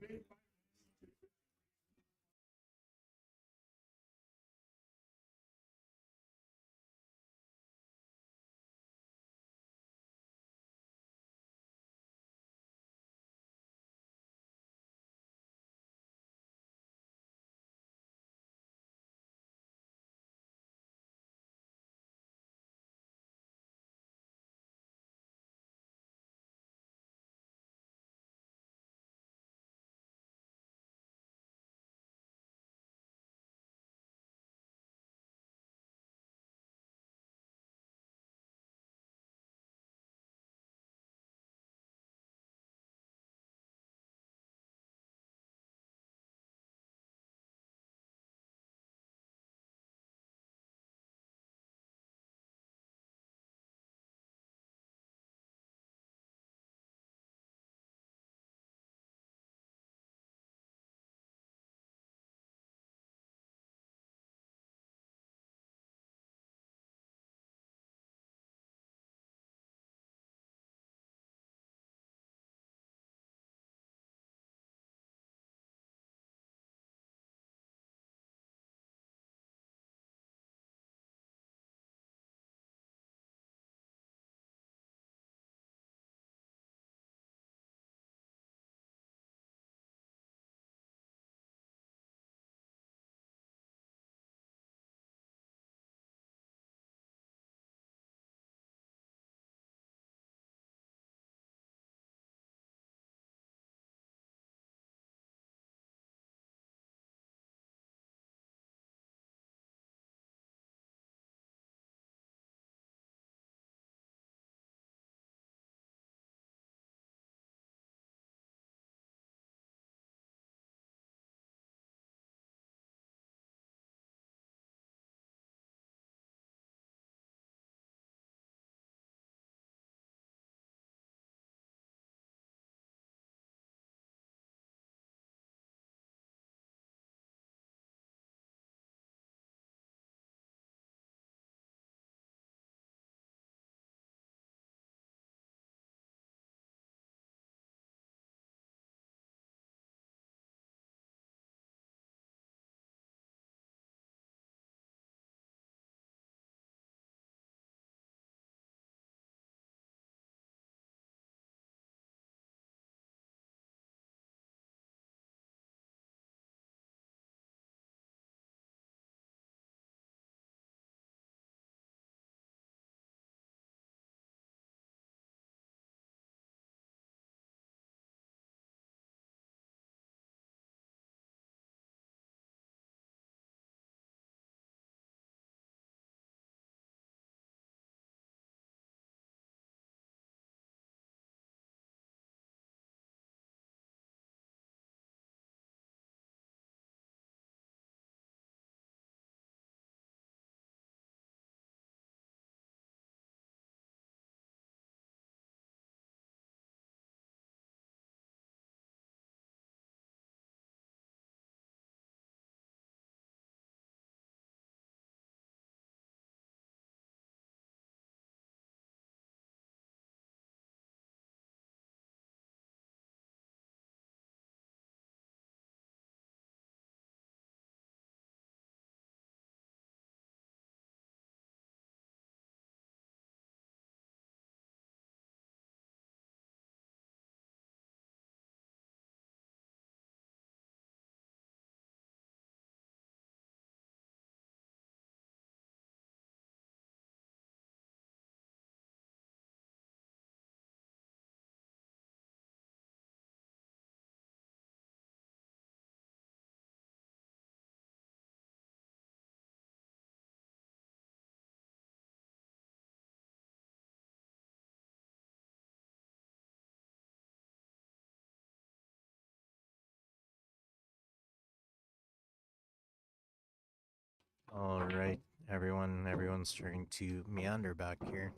All right, everyone's starting to meander back here.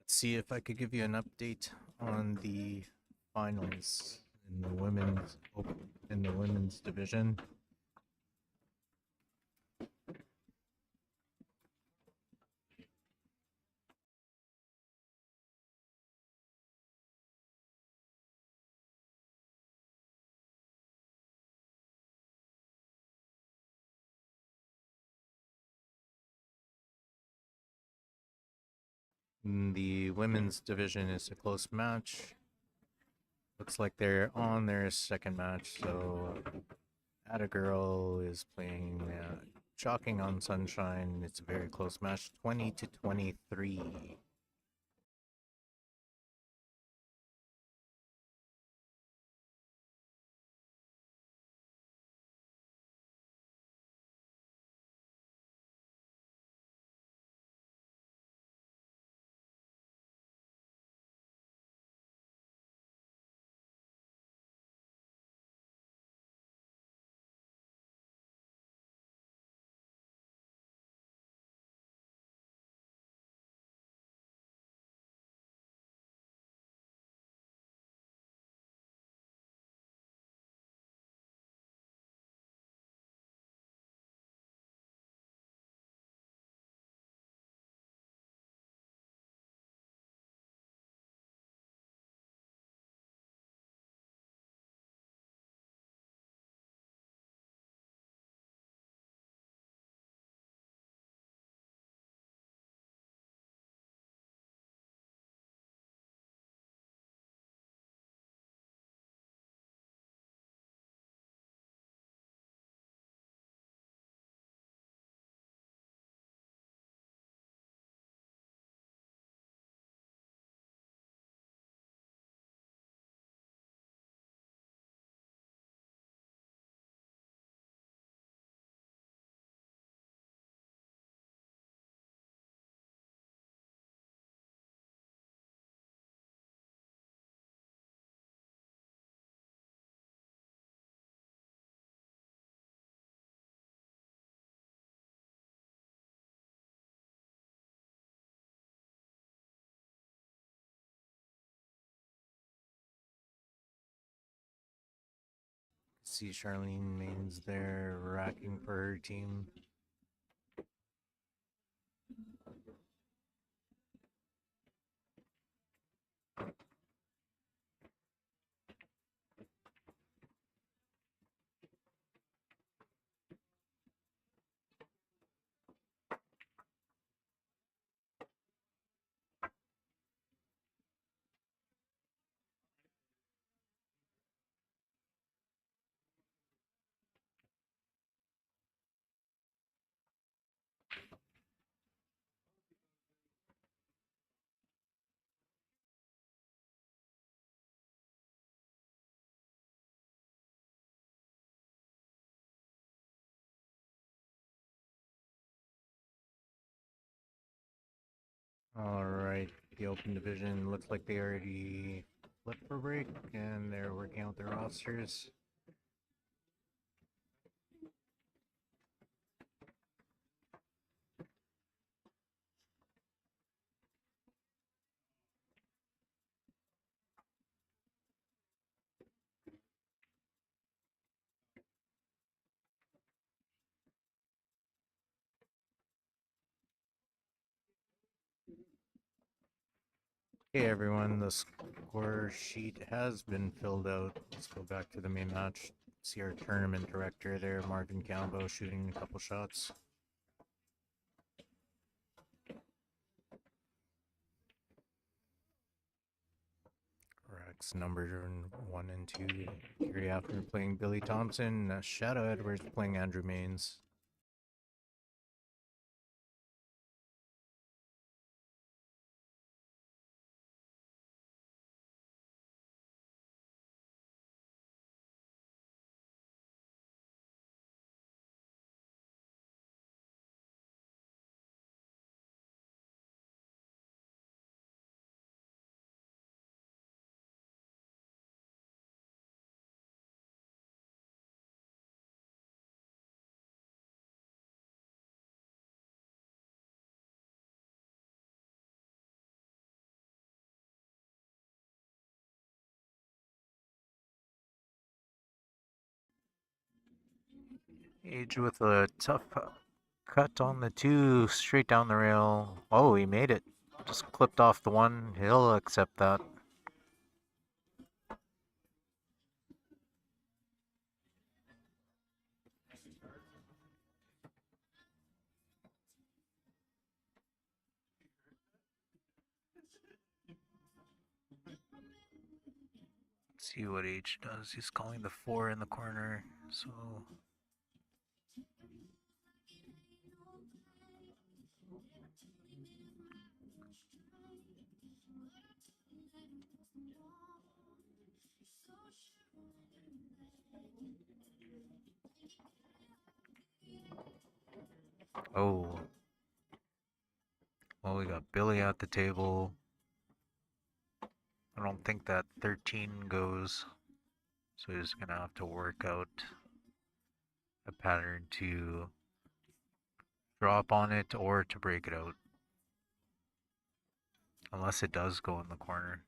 Let's see if I could give you an update on the finals in the women's division. The women's division is a close match. Looks like they're on their second match, so Atta Girl is playing Shocking on Sunshine. It's a very close match, 20-23. See Charlene Mains there racking for her team. All right, the open division looks like they already flipped for break and they're working out their rosters. Hey everyone, the score sheet has been filled out. Let's go back to the main match. See our tournament director there, Marvin Calvo, shooting a couple shots. Rex number 1 and 2. Gary After playing Billy Thompson. Shadow Edwards playing Andrew Mains. Age with a tough cut on the 2, straight down the rail. Oh, he made it. Just clipped off the 1. He'll accept that. Let's see what Age does. He's calling the 4 in the corner, so oh. Well, we got Billy at the table. I don't think that 13 goes, so he's gonna have to work out a pattern to drop on it or to break it out. Unless it does go in the corner.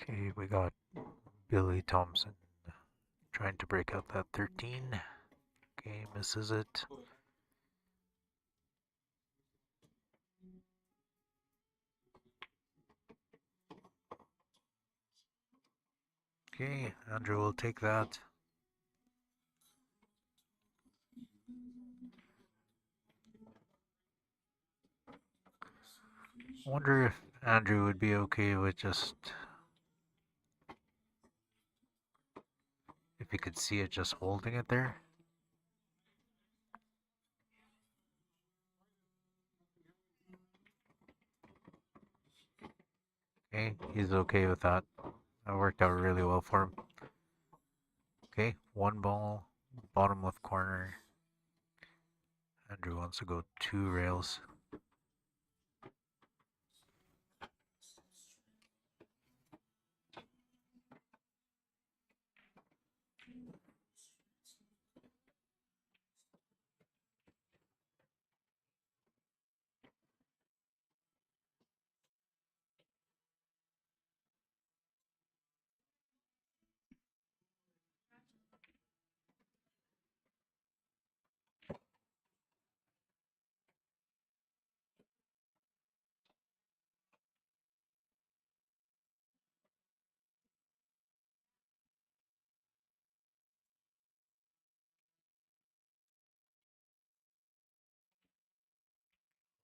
Okay, we got Billy Thompson trying to break out that 13. Okay, misses it. Okay, Andrew will take that. I wonder if Andrew would be okay with just, if he could see it just holding it there. Okay, he's okay with that. That worked out really well for him. Okay, 1 ball, bottom left corner. Andrew wants to go 2 rails.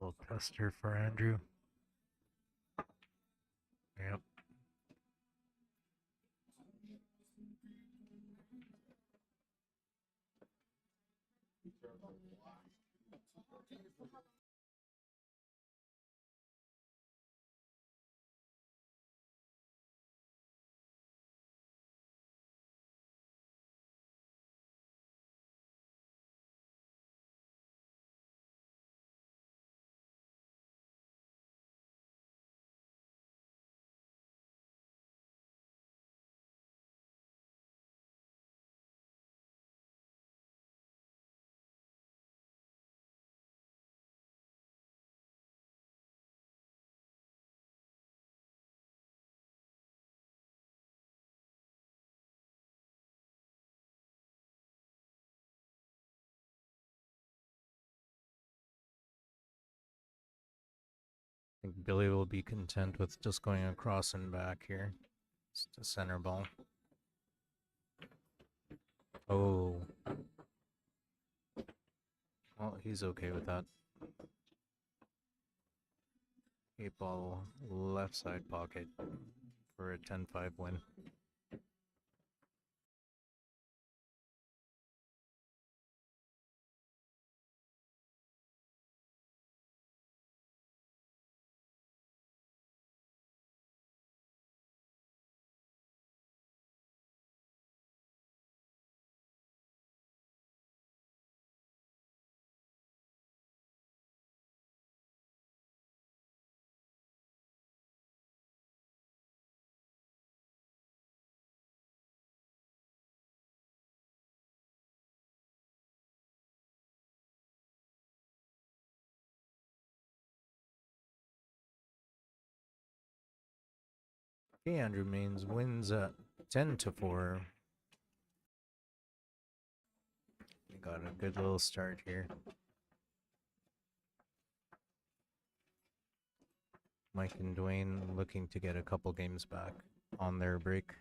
Little tester for Andrew. Yep. think Billy will be content with just going across and back here. It's the center ball. Oh. Well, he's okay with that. 8-ball left side pocket for a 10-5 win. Okay, Andrew Mains wins 10-4. We got a good little start here. Mike and Dwayne looking to get a couple games back on their break.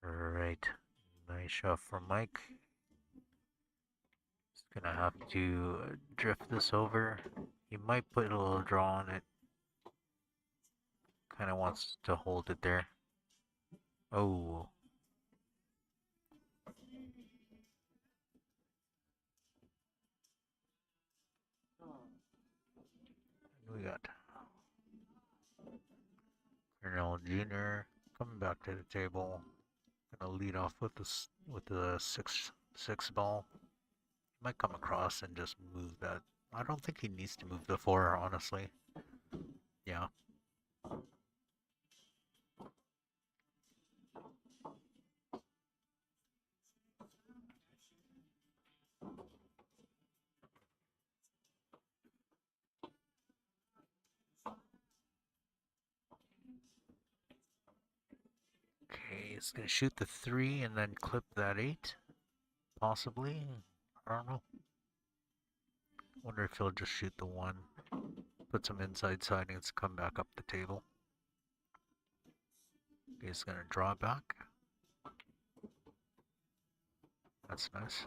Right. Nice shot from Mike. Just gonna have to drift this over. He might put a little draw on it. Kind of wants to hold it there. Oh. We got Cornell Jr. coming back to the table. Gonna lead off with the six ball. Might come across and just move that. I don't think he needs to move the four, honestly. Yeah. Okay, he's gonna shoot the three and then clip that eight. Possibly. I don't know. Wonder if he'll just shoot the one. Put some inside sidings, come back up the table. He's gonna draw back. That's nice.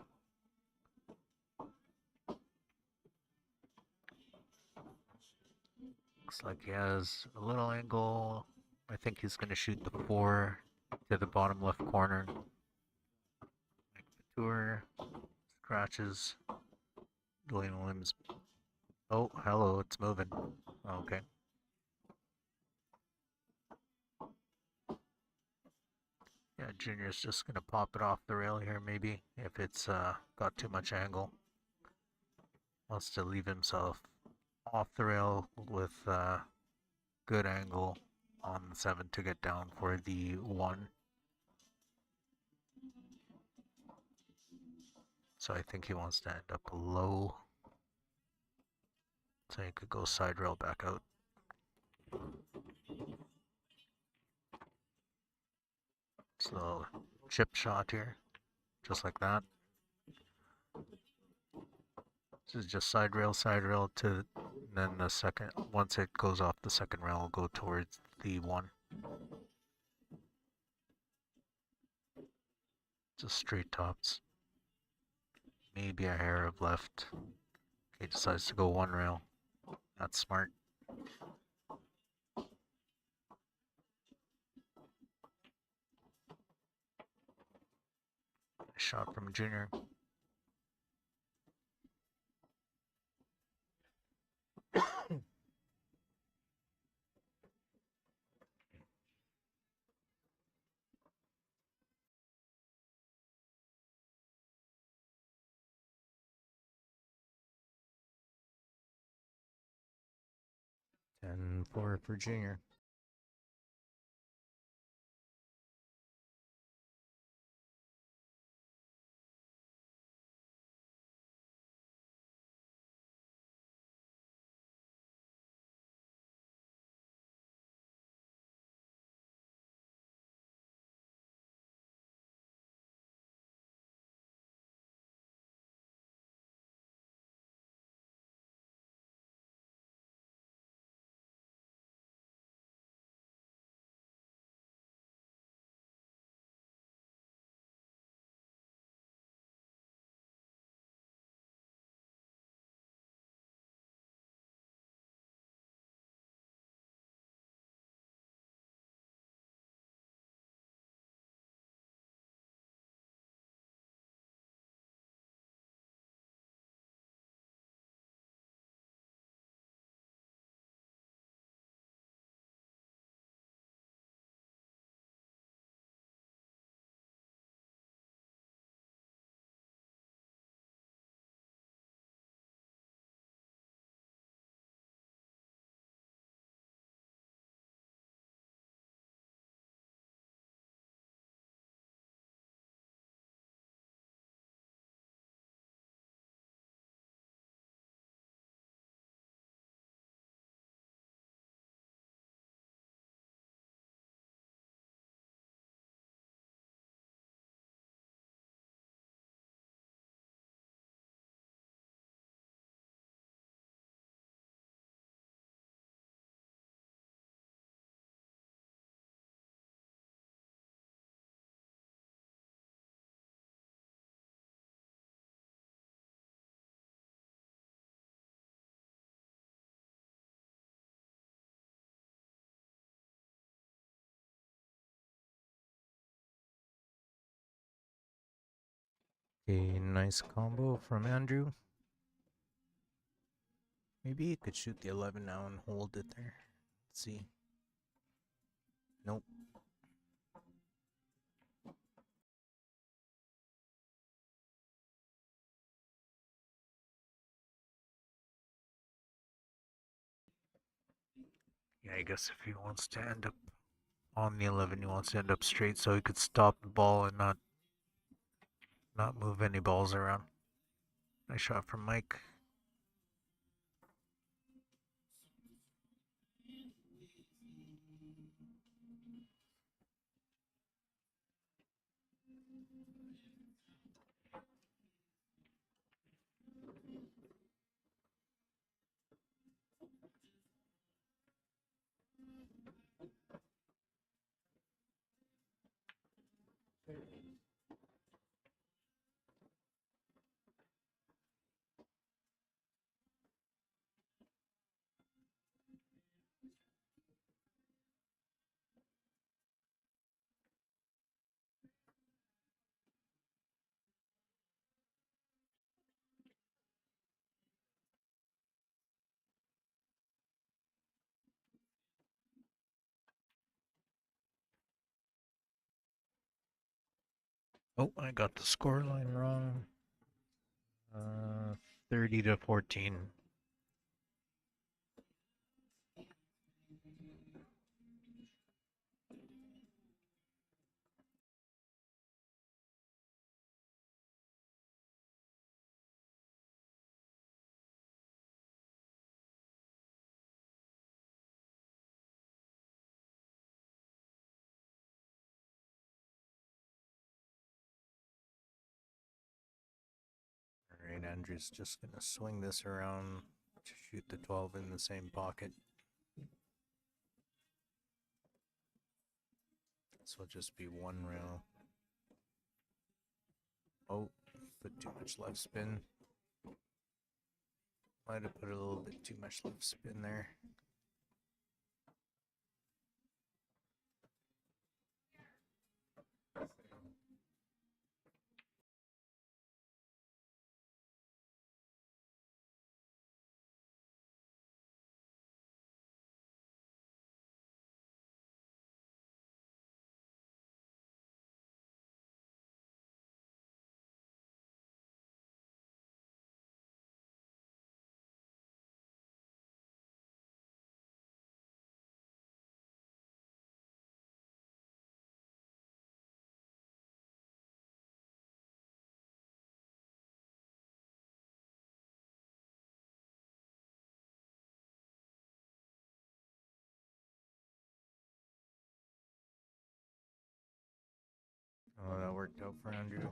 Looks like he has a little angle. I think he's gonna shoot the four to the bottom left corner. Make the tour. Scratches. Dwayne Williams. Oh, hello, it's moving. Okay. Yeah, Junior's just gonna pop it off the rail here, maybe, if it's got too much angle. Wants to leave himself off the rail with good angle on the 7 to get down for the 1. So I think he wants to end up low. So he could go side rail back out. So chip shot here, just like that. This is just side rail to, then the second, once it goes off the second rail, will go towards the 1. Just straight tops. Maybe a hair of left. He decides to go 1 rail. That's smart. Shot from Junior. And 4 for Junior. A nice combo from Andrew. Maybe he could shoot the 11 now and hold it there. Let's see. Nope. Yeah, I guess if he wants to end up on the 11, he wants to end up straight so he could stop the ball and not move any balls around. Nice shot from Mike. Oh, I got the score line wrong. 30 to 14. Alright, Andrew's just gonna swing this around to shoot the 12 in the same pocket. This will just be one rail. Oh, put too much left spin. Might have put a little bit too much left spin there. Oh, that worked out for Andrew.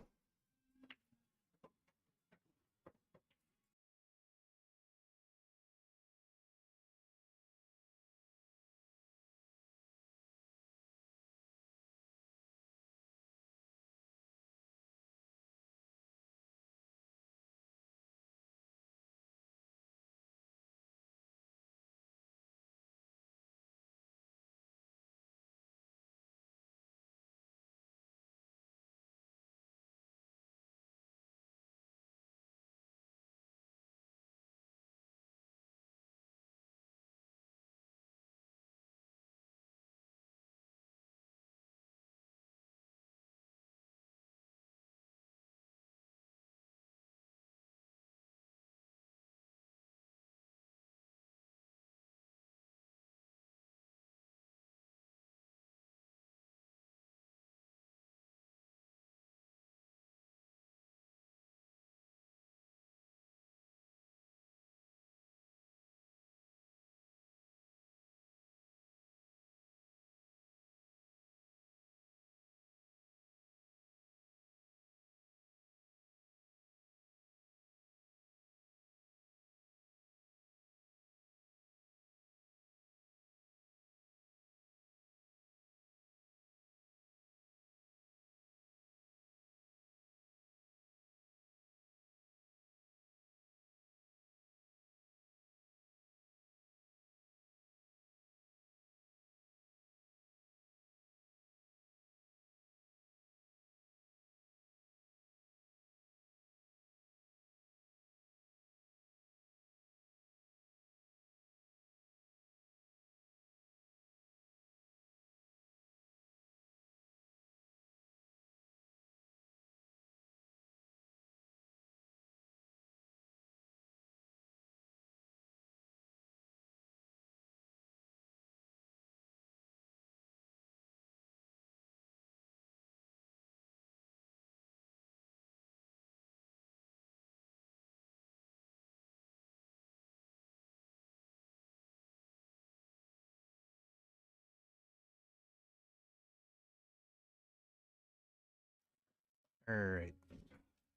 Alright.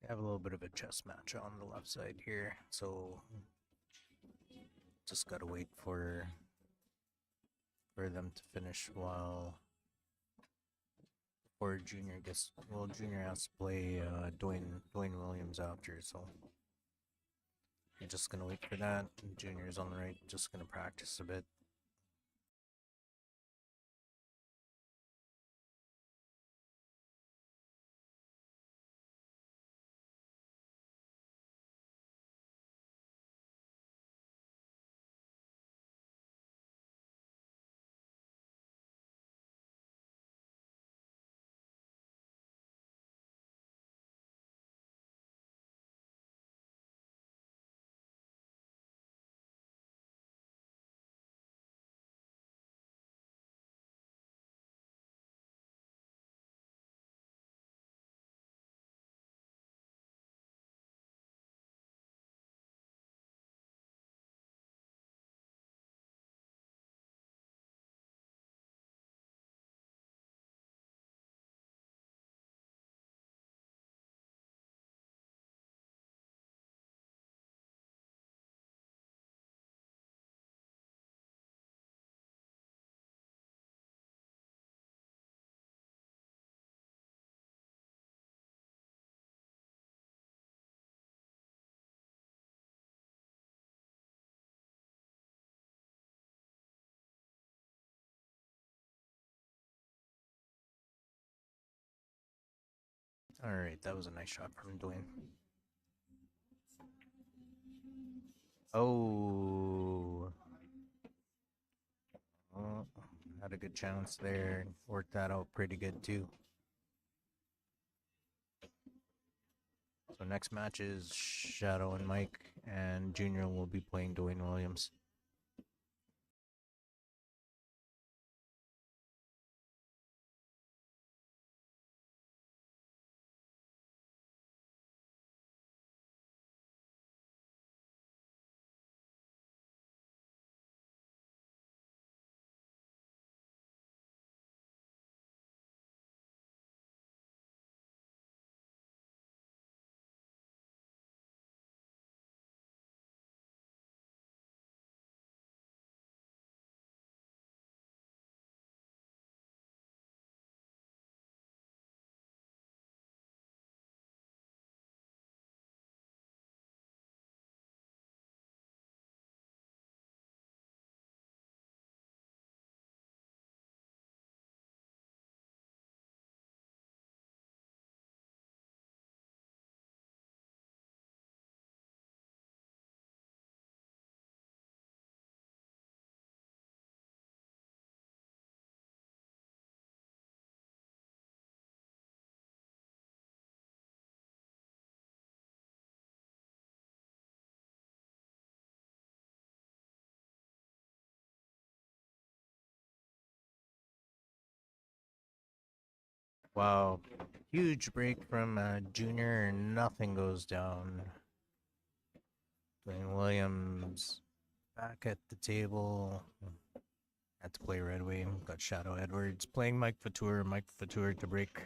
We have a little bit of a chess match on the left side here, so just gotta wait for them to finish while or Junior gets well Junior has to play Dwayne Williams after, so I'm just gonna wait for that. And Junior's on the right, just gonna practice a bit. Alright, that was a nice shot from Dwayne. Oh. Oh, had a good chance there. Worked that out pretty good too. So next match is Shadow and Mike, and Junior will be playing Dwayne Williams. Wow, huge break from Junior, and nothing goes down. Dwayne Williams back at the table. Had to play Red Wing. Got Shadow Edwards playing Mike Fatur. Mike Fatur to break.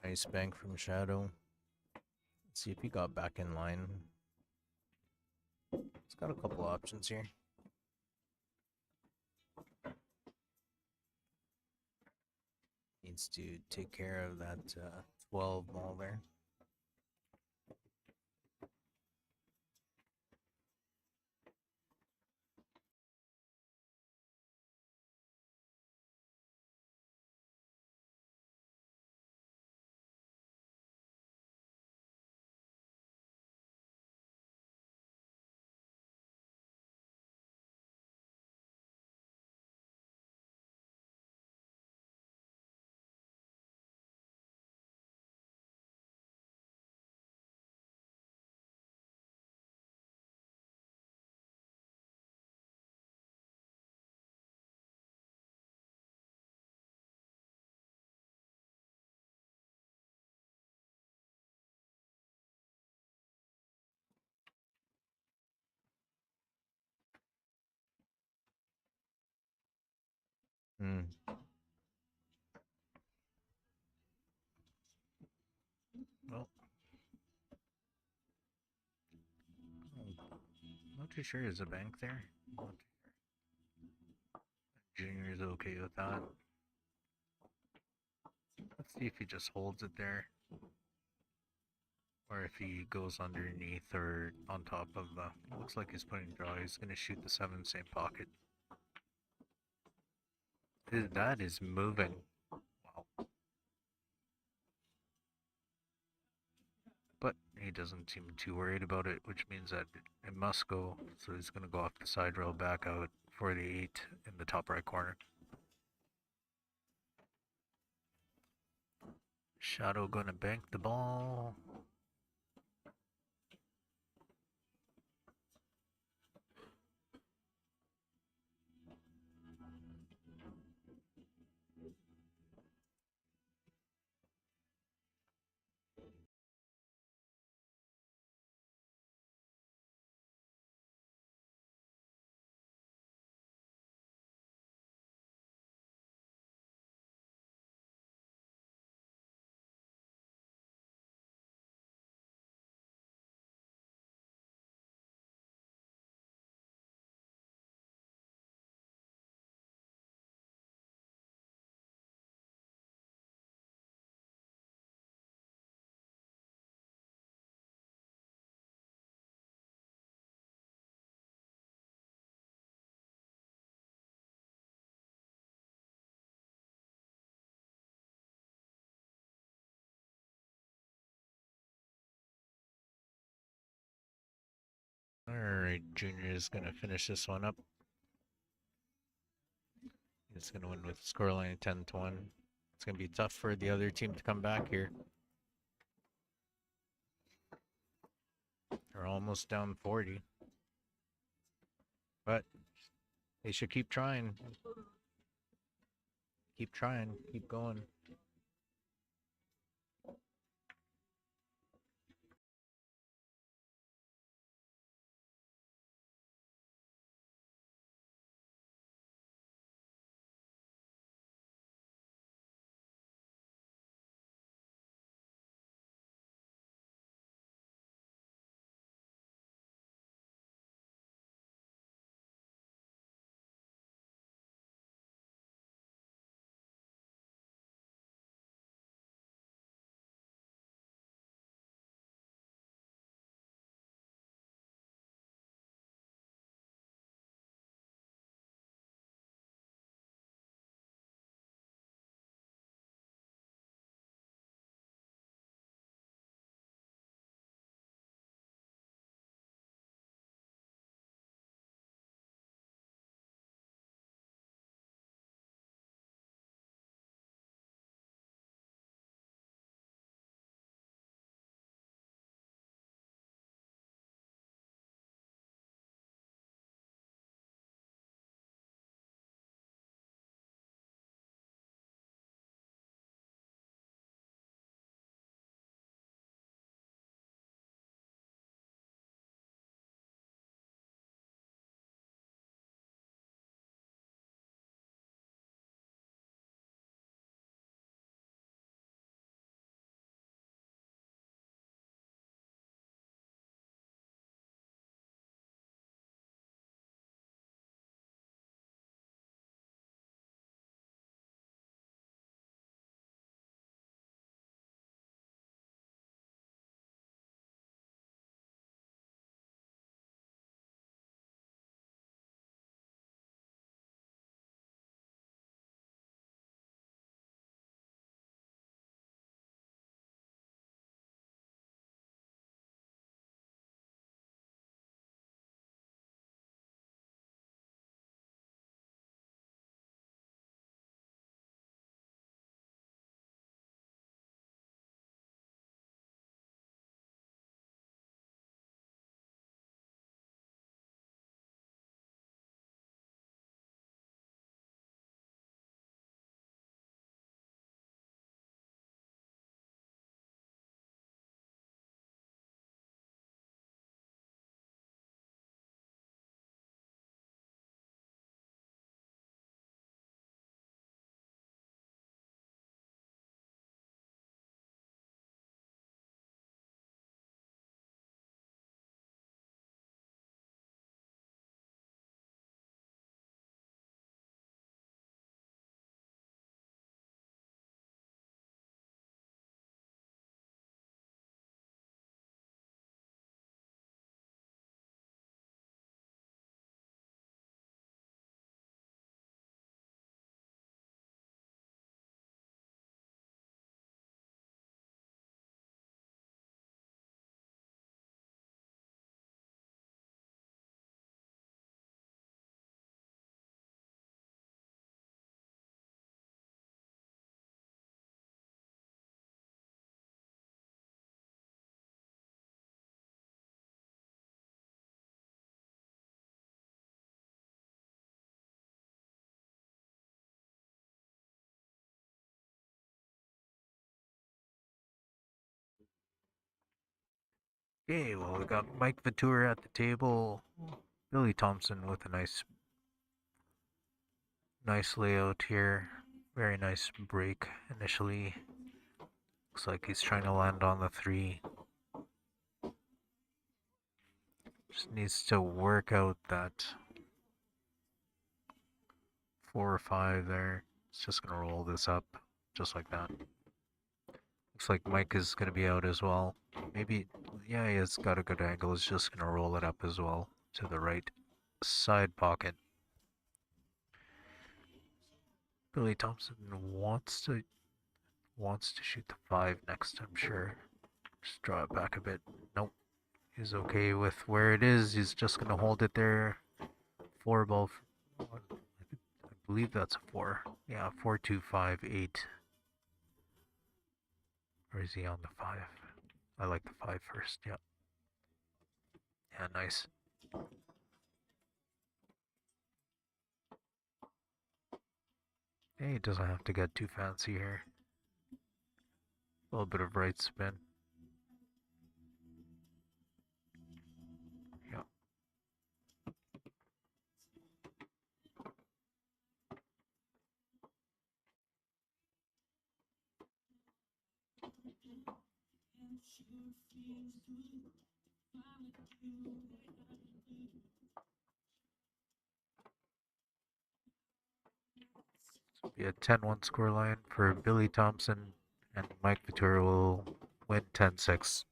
Nice bank from Shadow. Let's see if he got back in line. He's got a couple options here. Needs to take care of that 12 ball there. Hmm. Well, not too sure. Is a bank there? Not too sure. Junior's okay with that. Let's see if he just holds it there. Or if he goes underneath or on top of the... Looks like he's putting draw. He's going to shoot the 7 same pocket. That is moving. Wow. But he doesn't seem too worried about it, which means that it must go. So he's going to go off the side rail back out for the 8 in the top right corner. Shadow going to bank the ball. Alright, Junior is going to finish this one up. He's going to win with a scoreline 10-1. It's going to be tough for the other team to come back here. They're almost down 40. But they should keep trying. Keep trying. Keep going. Okay, well, we got Mike Ventura at the table. Billy Thompson with a nice layout here. Very nice break initially. Looks like he's trying to land on the 3. Just needs to work out that 4 or 5 there. It's just gonna roll this up just like that. Looks like Mike is gonna be out as well. Maybe, yeah, he has got a good angle. He's just gonna roll it up as well to the right side pocket. Billy Thompson wants to shoot the 5 next, I'm sure. Just draw it back a bit. Nope. He's okay with where it is. He's just gonna hold it there. 4 ball. I believe that's a 4. Yeah, 4, 2, 5, 8. Or is he on the 5? I like the 5 first. Yeah. Yeah, nice. Hey, it doesn't have to get too fancy here. A little bit of right spin. Yeah. Be a 10-1 scoreline for Billy Thompson, and Mike Ventura will win 10-6.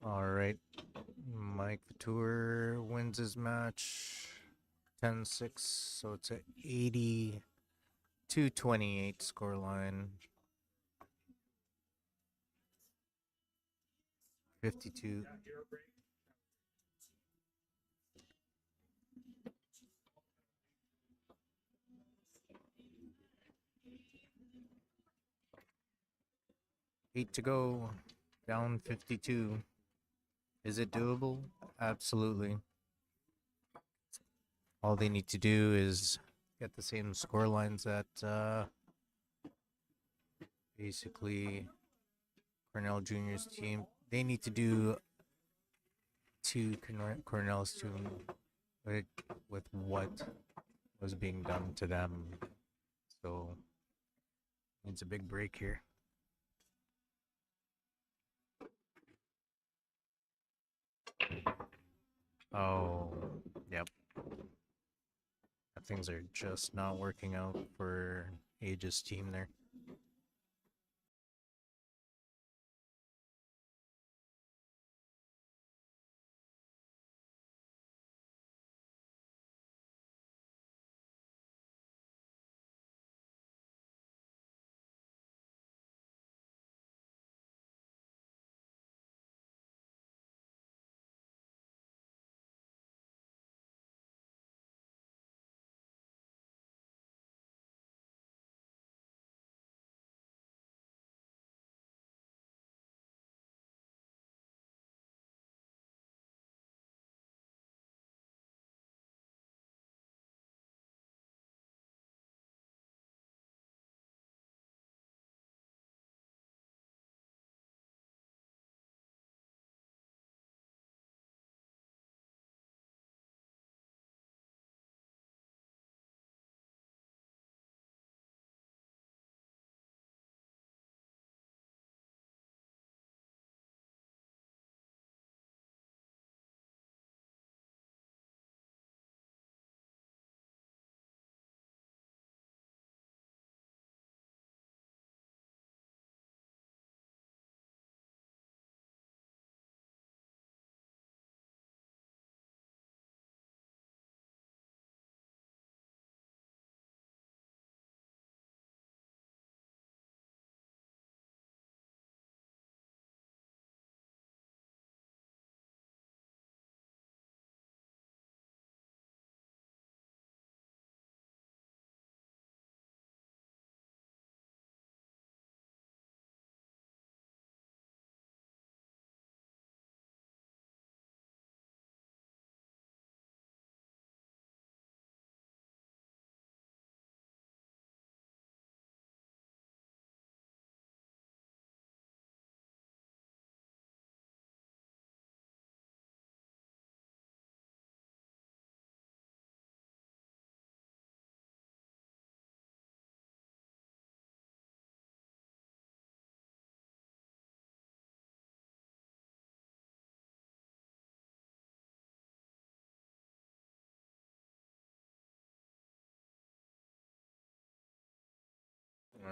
All right. Mike Ventura wins his match 10-6, so it's a 82-28 scoreline. 52. Eight to go, down 52. Is it doable? Absolutely. All they need to do is get the same score lines that basically Cornell Junior's team. They need to do to Cornell's team with what was being done to them. So it's a big break here. Oh, yep. Things are just not working out for Aegis team there.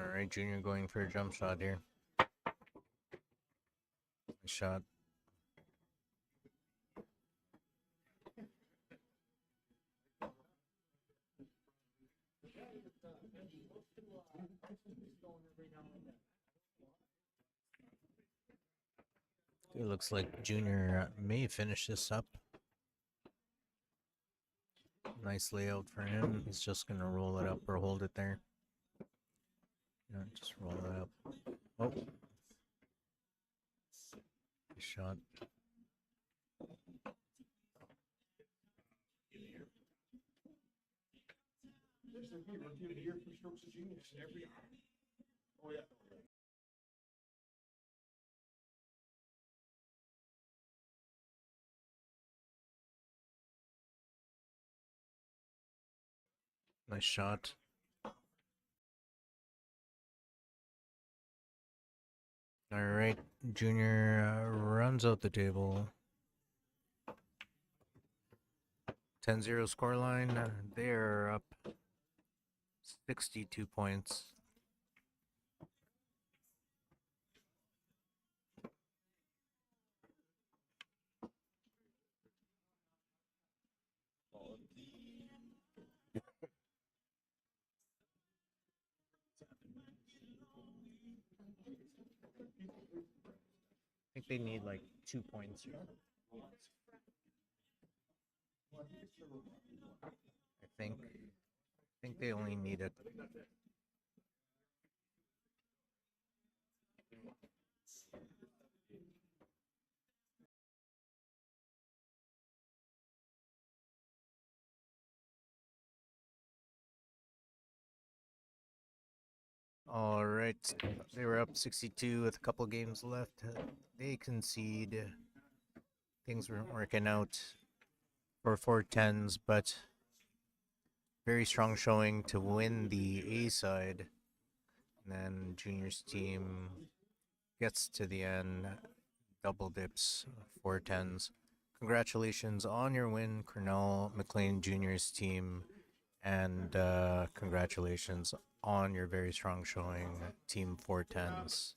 Alright, Junior going for a jump shot here. Nice shot. It looks like Junior may finish this up. Nice layout for him. He's just gonna roll it up or hold it there. Yeah, just roll it up. Oh. Nice shot. There's a rookie of the year for strokes of genius every year. Oh yeah. Nice shot. Alright, Junior runs out the table. 10-0 scoreline. They're up 62 points. I think they need like 2 points. I think they only need it. All right, they were up 62 with a couple games left. They concede. Things weren't working out for 410s, but very strong showing to win the A side. And then Junior's team gets to the end, double dips, 410s. Congratulations on your win, Cornell McLean Junior's team, and congratulations on your very strong showing, Team 410s.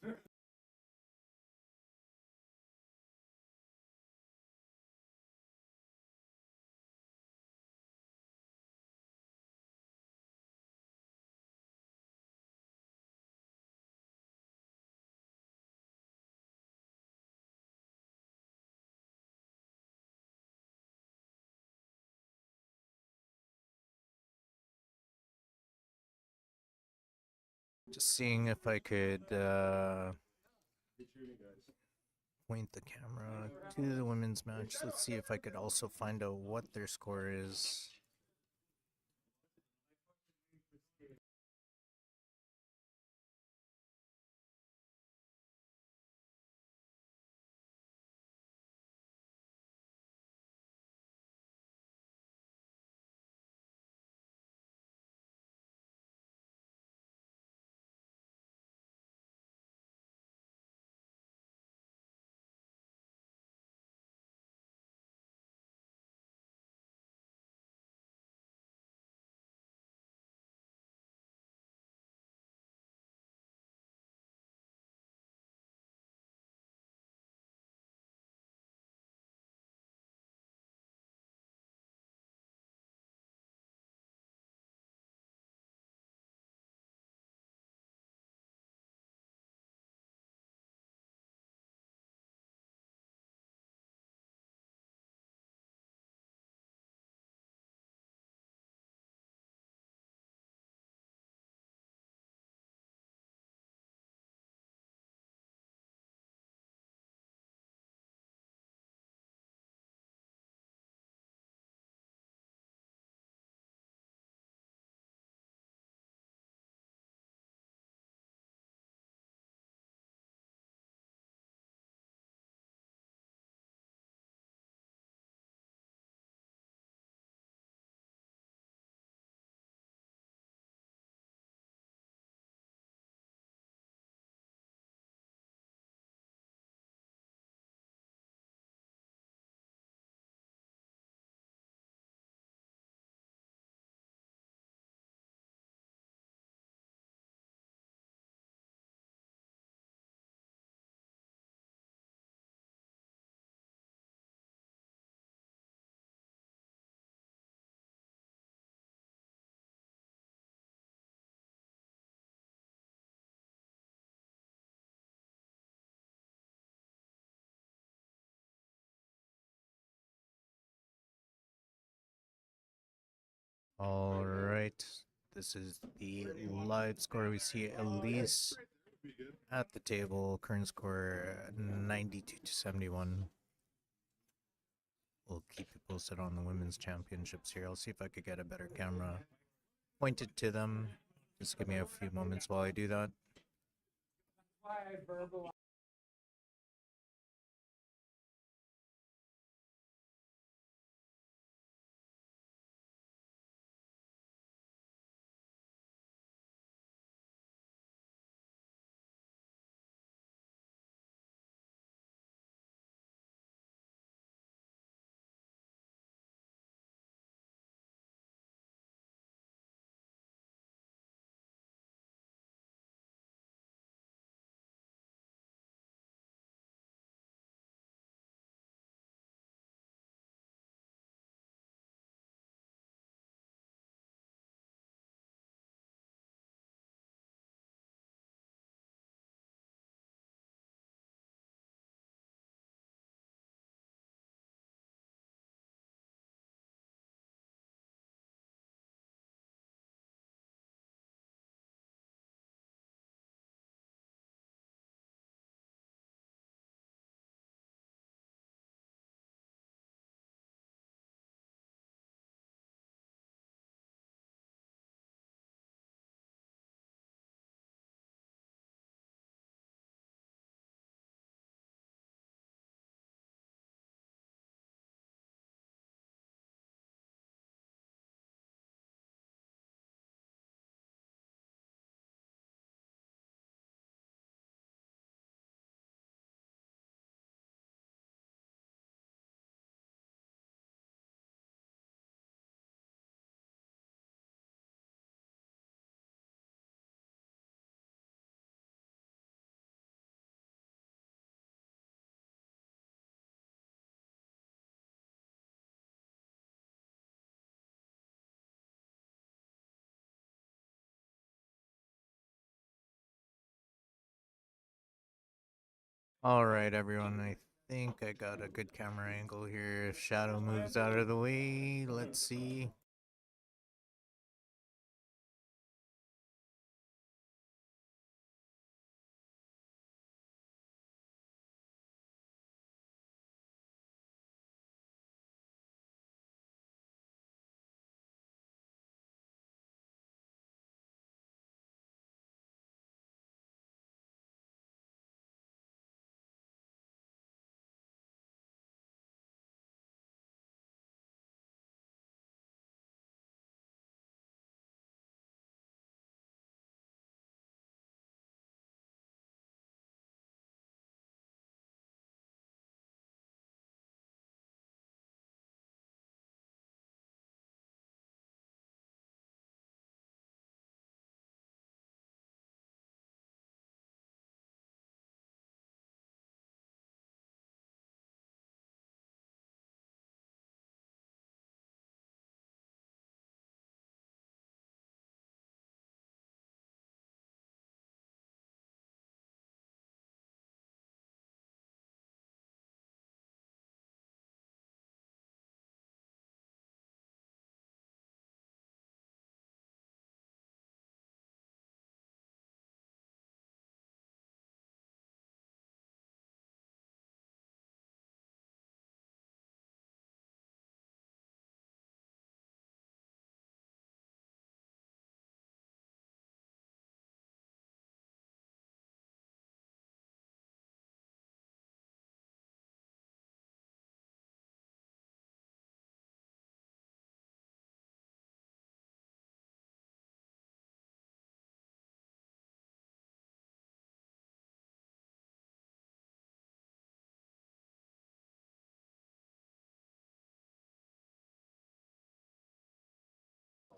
Just seeing if I could point the camera to the women's match. Let's see if I could also find out what their score is. All right. This is the live score. We see Elise at the table. Current score 92 to 71. We'll keep you posted on the women's championships here. I'll see if I could get a better camera pointed to them. Just give me a few moments while I do that. All right, everyone. I think I got a good camera angle here. If Shadow moves out of the way, let's see.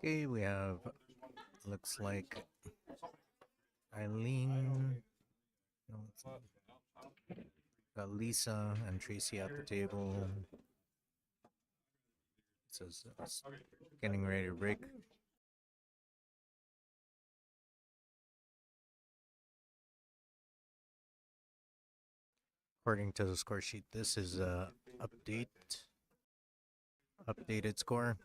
Okay, we have, looks like Eileen. No, it's not. Got Lisa and Tracy at the table. It says it's getting ready to break. According to the score sheet, this is a updated score.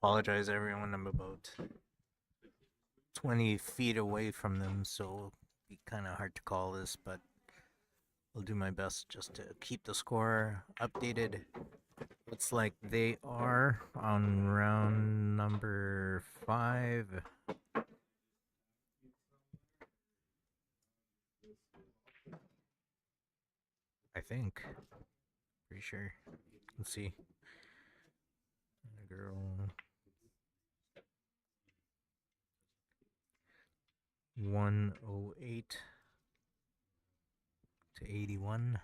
Apologize, everyone. I'm about 20 feet away from them, so it'll be kind of hard to call this, but I'll do my best just to keep the score updated. Looks like they are on round number 5. I think. Pretty sure. Let's see. The girl. 108 to 81.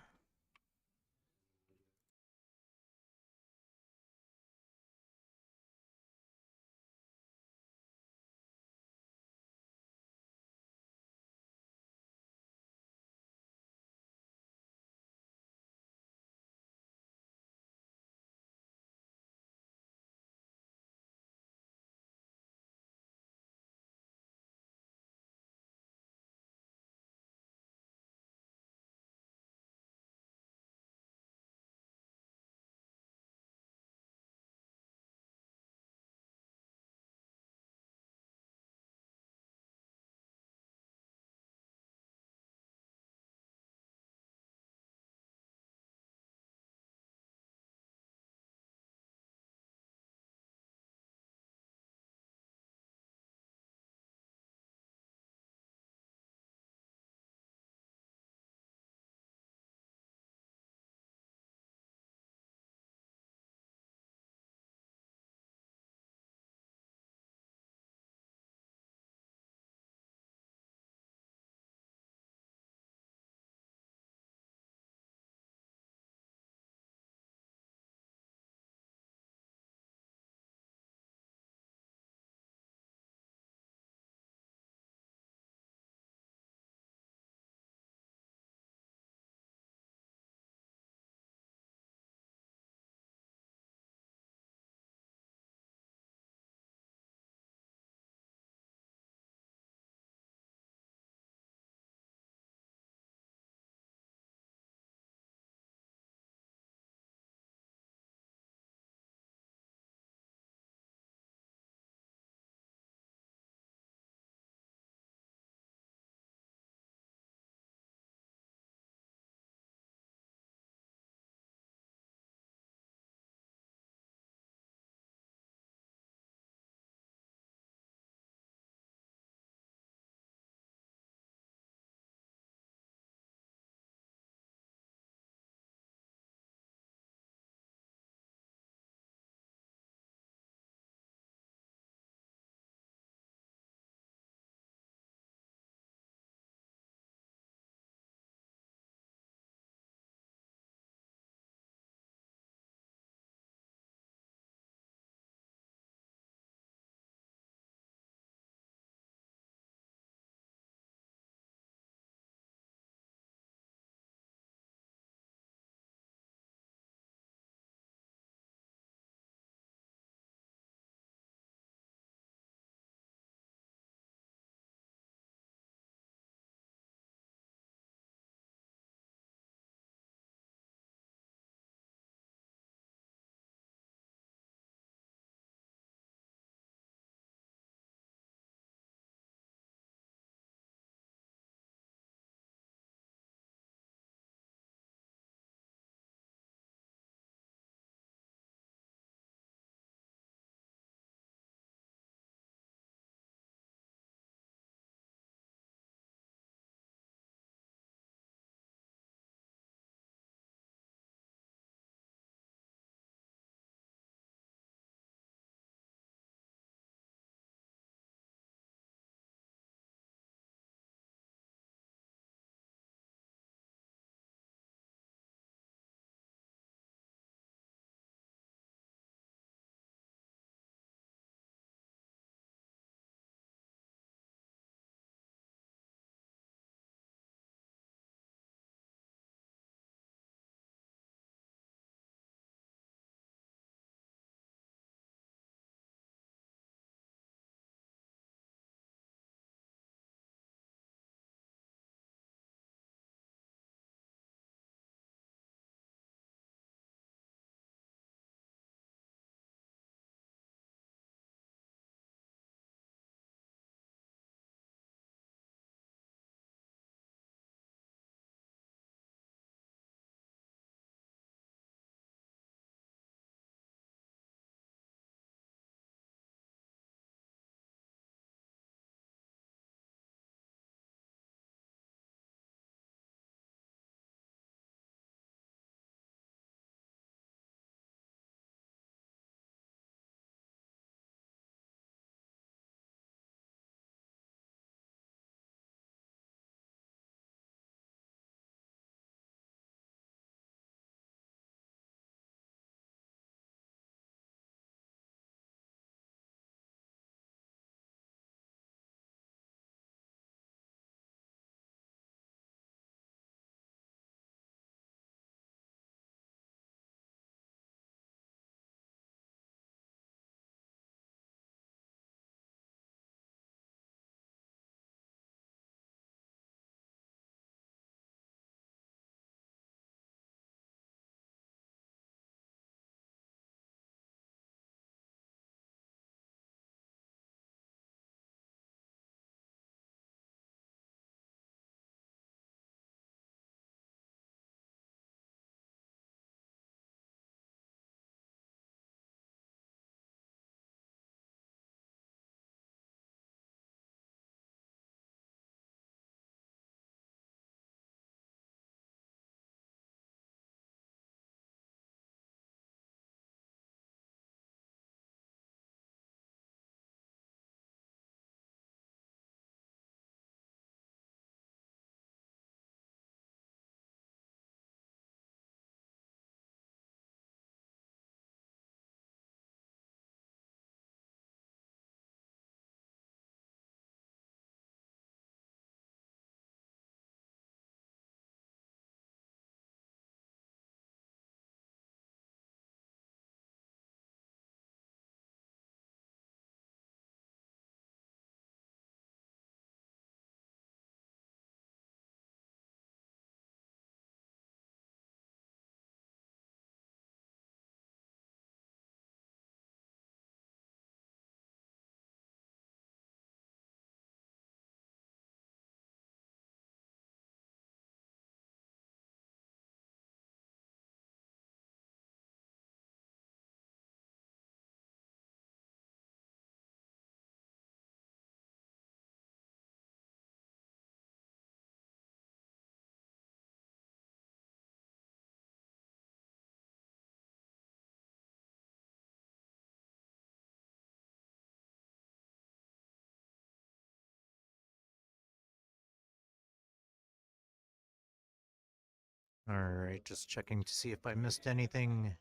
Alright, just checking to see if I missed anything.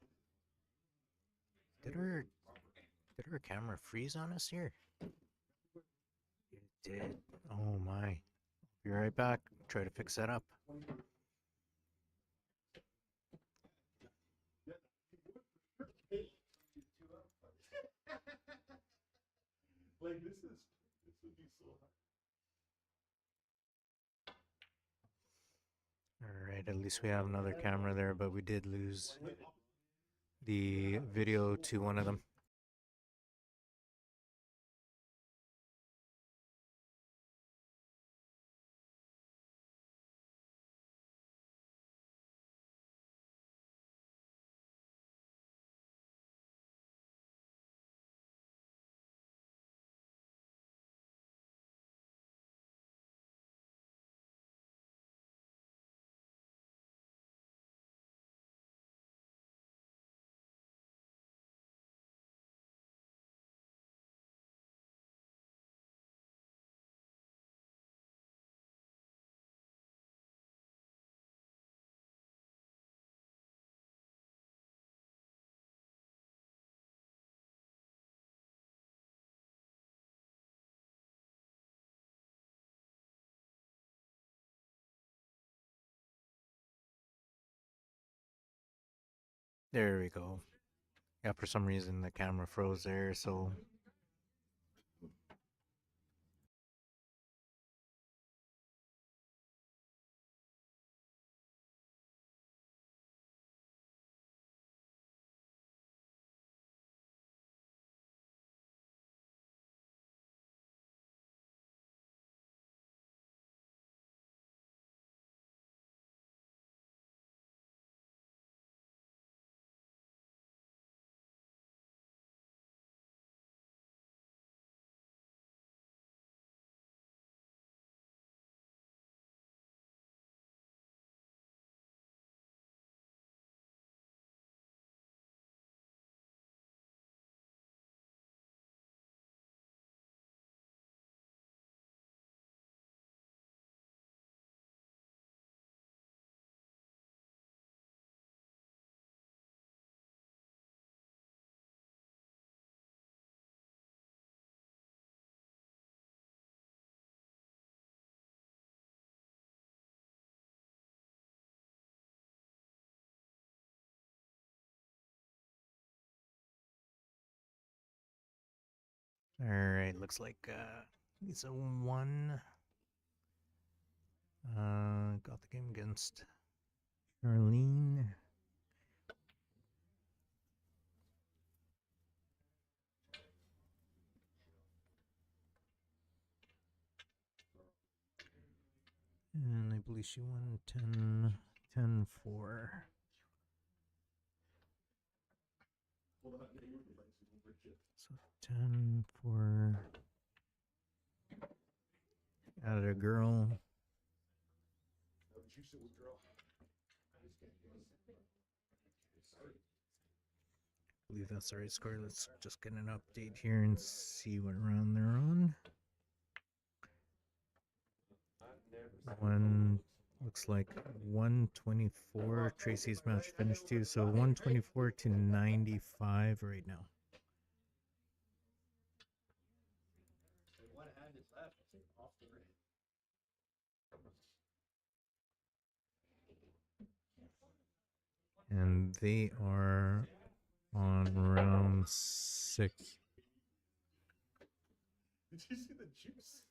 Did our camera freeze on us here? It did. Oh my. Be right back. Try to fix that up. Like this would be so Alright, at least we have another camera there, but we did lose the video to one of them. There we go. Yeah, for some reason the camera froze there, so alright, looks like it's a 1. Got the game against Charlene. And I believe she won 10-4. So 10-4. Added a girl. I believe that's the right score. Let's just get an update here and see what round they're on. One looks like 124. Tracy's match finished too, so 124 to 95 right now. And they are on round 6. Did you see the juice?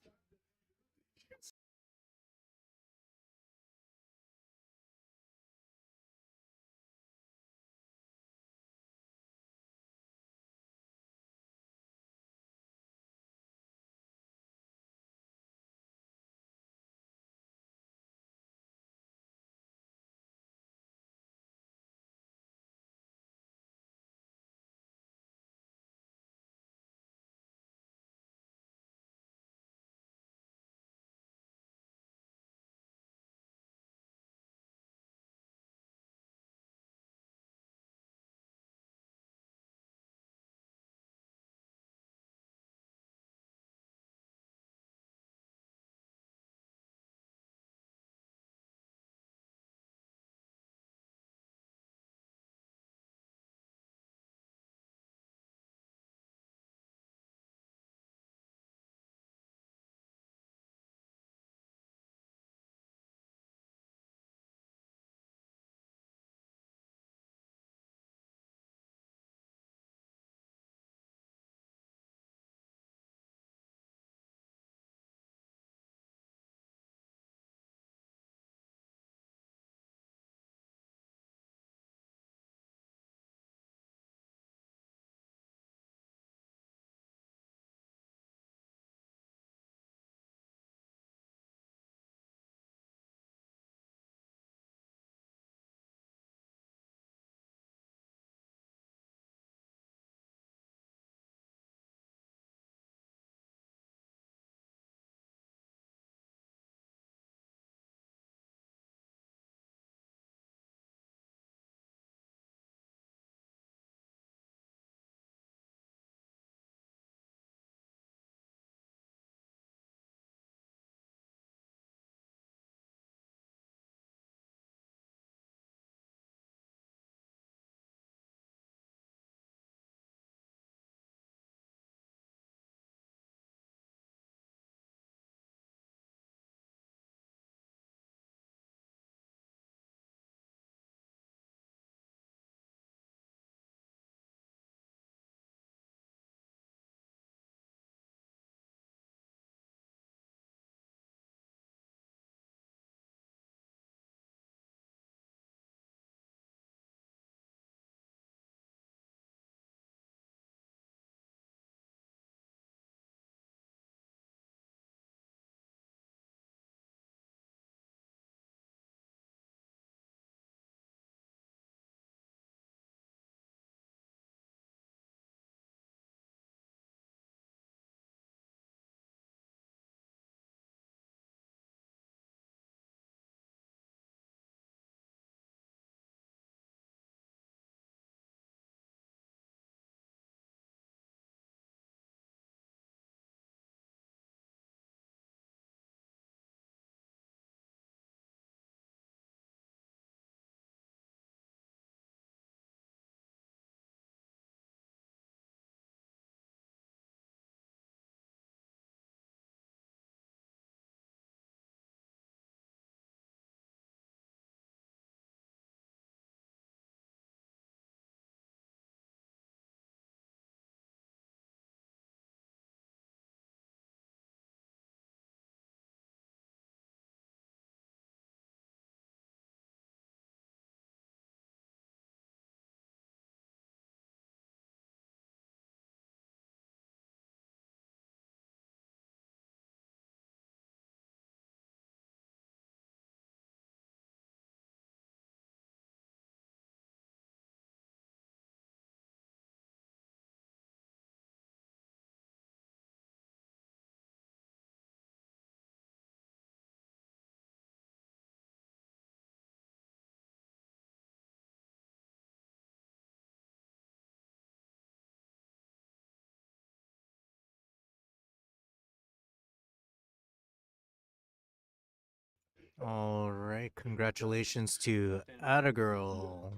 All right, congratulations to Attagirl.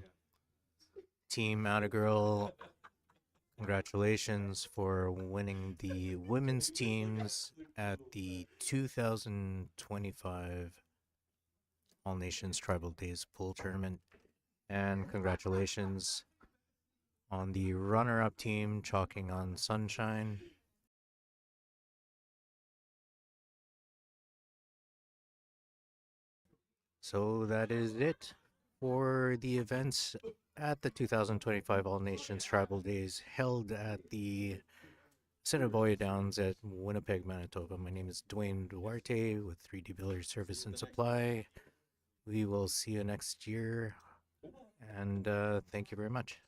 Team Attagirl, congratulations for winning the women's teams at the 2025 All Nations Tribal Days Pool Tournament. And congratulations on the runner-up team, Chalking on Sunshine. So that is it for the events at the 2025 All Nations Tribal Days held at the Assiniboia Downs at Winnipeg, Manitoba. My name is Dwayne Duarte with 3D Builder Service and Supply. We will see you next year, and thank you very much.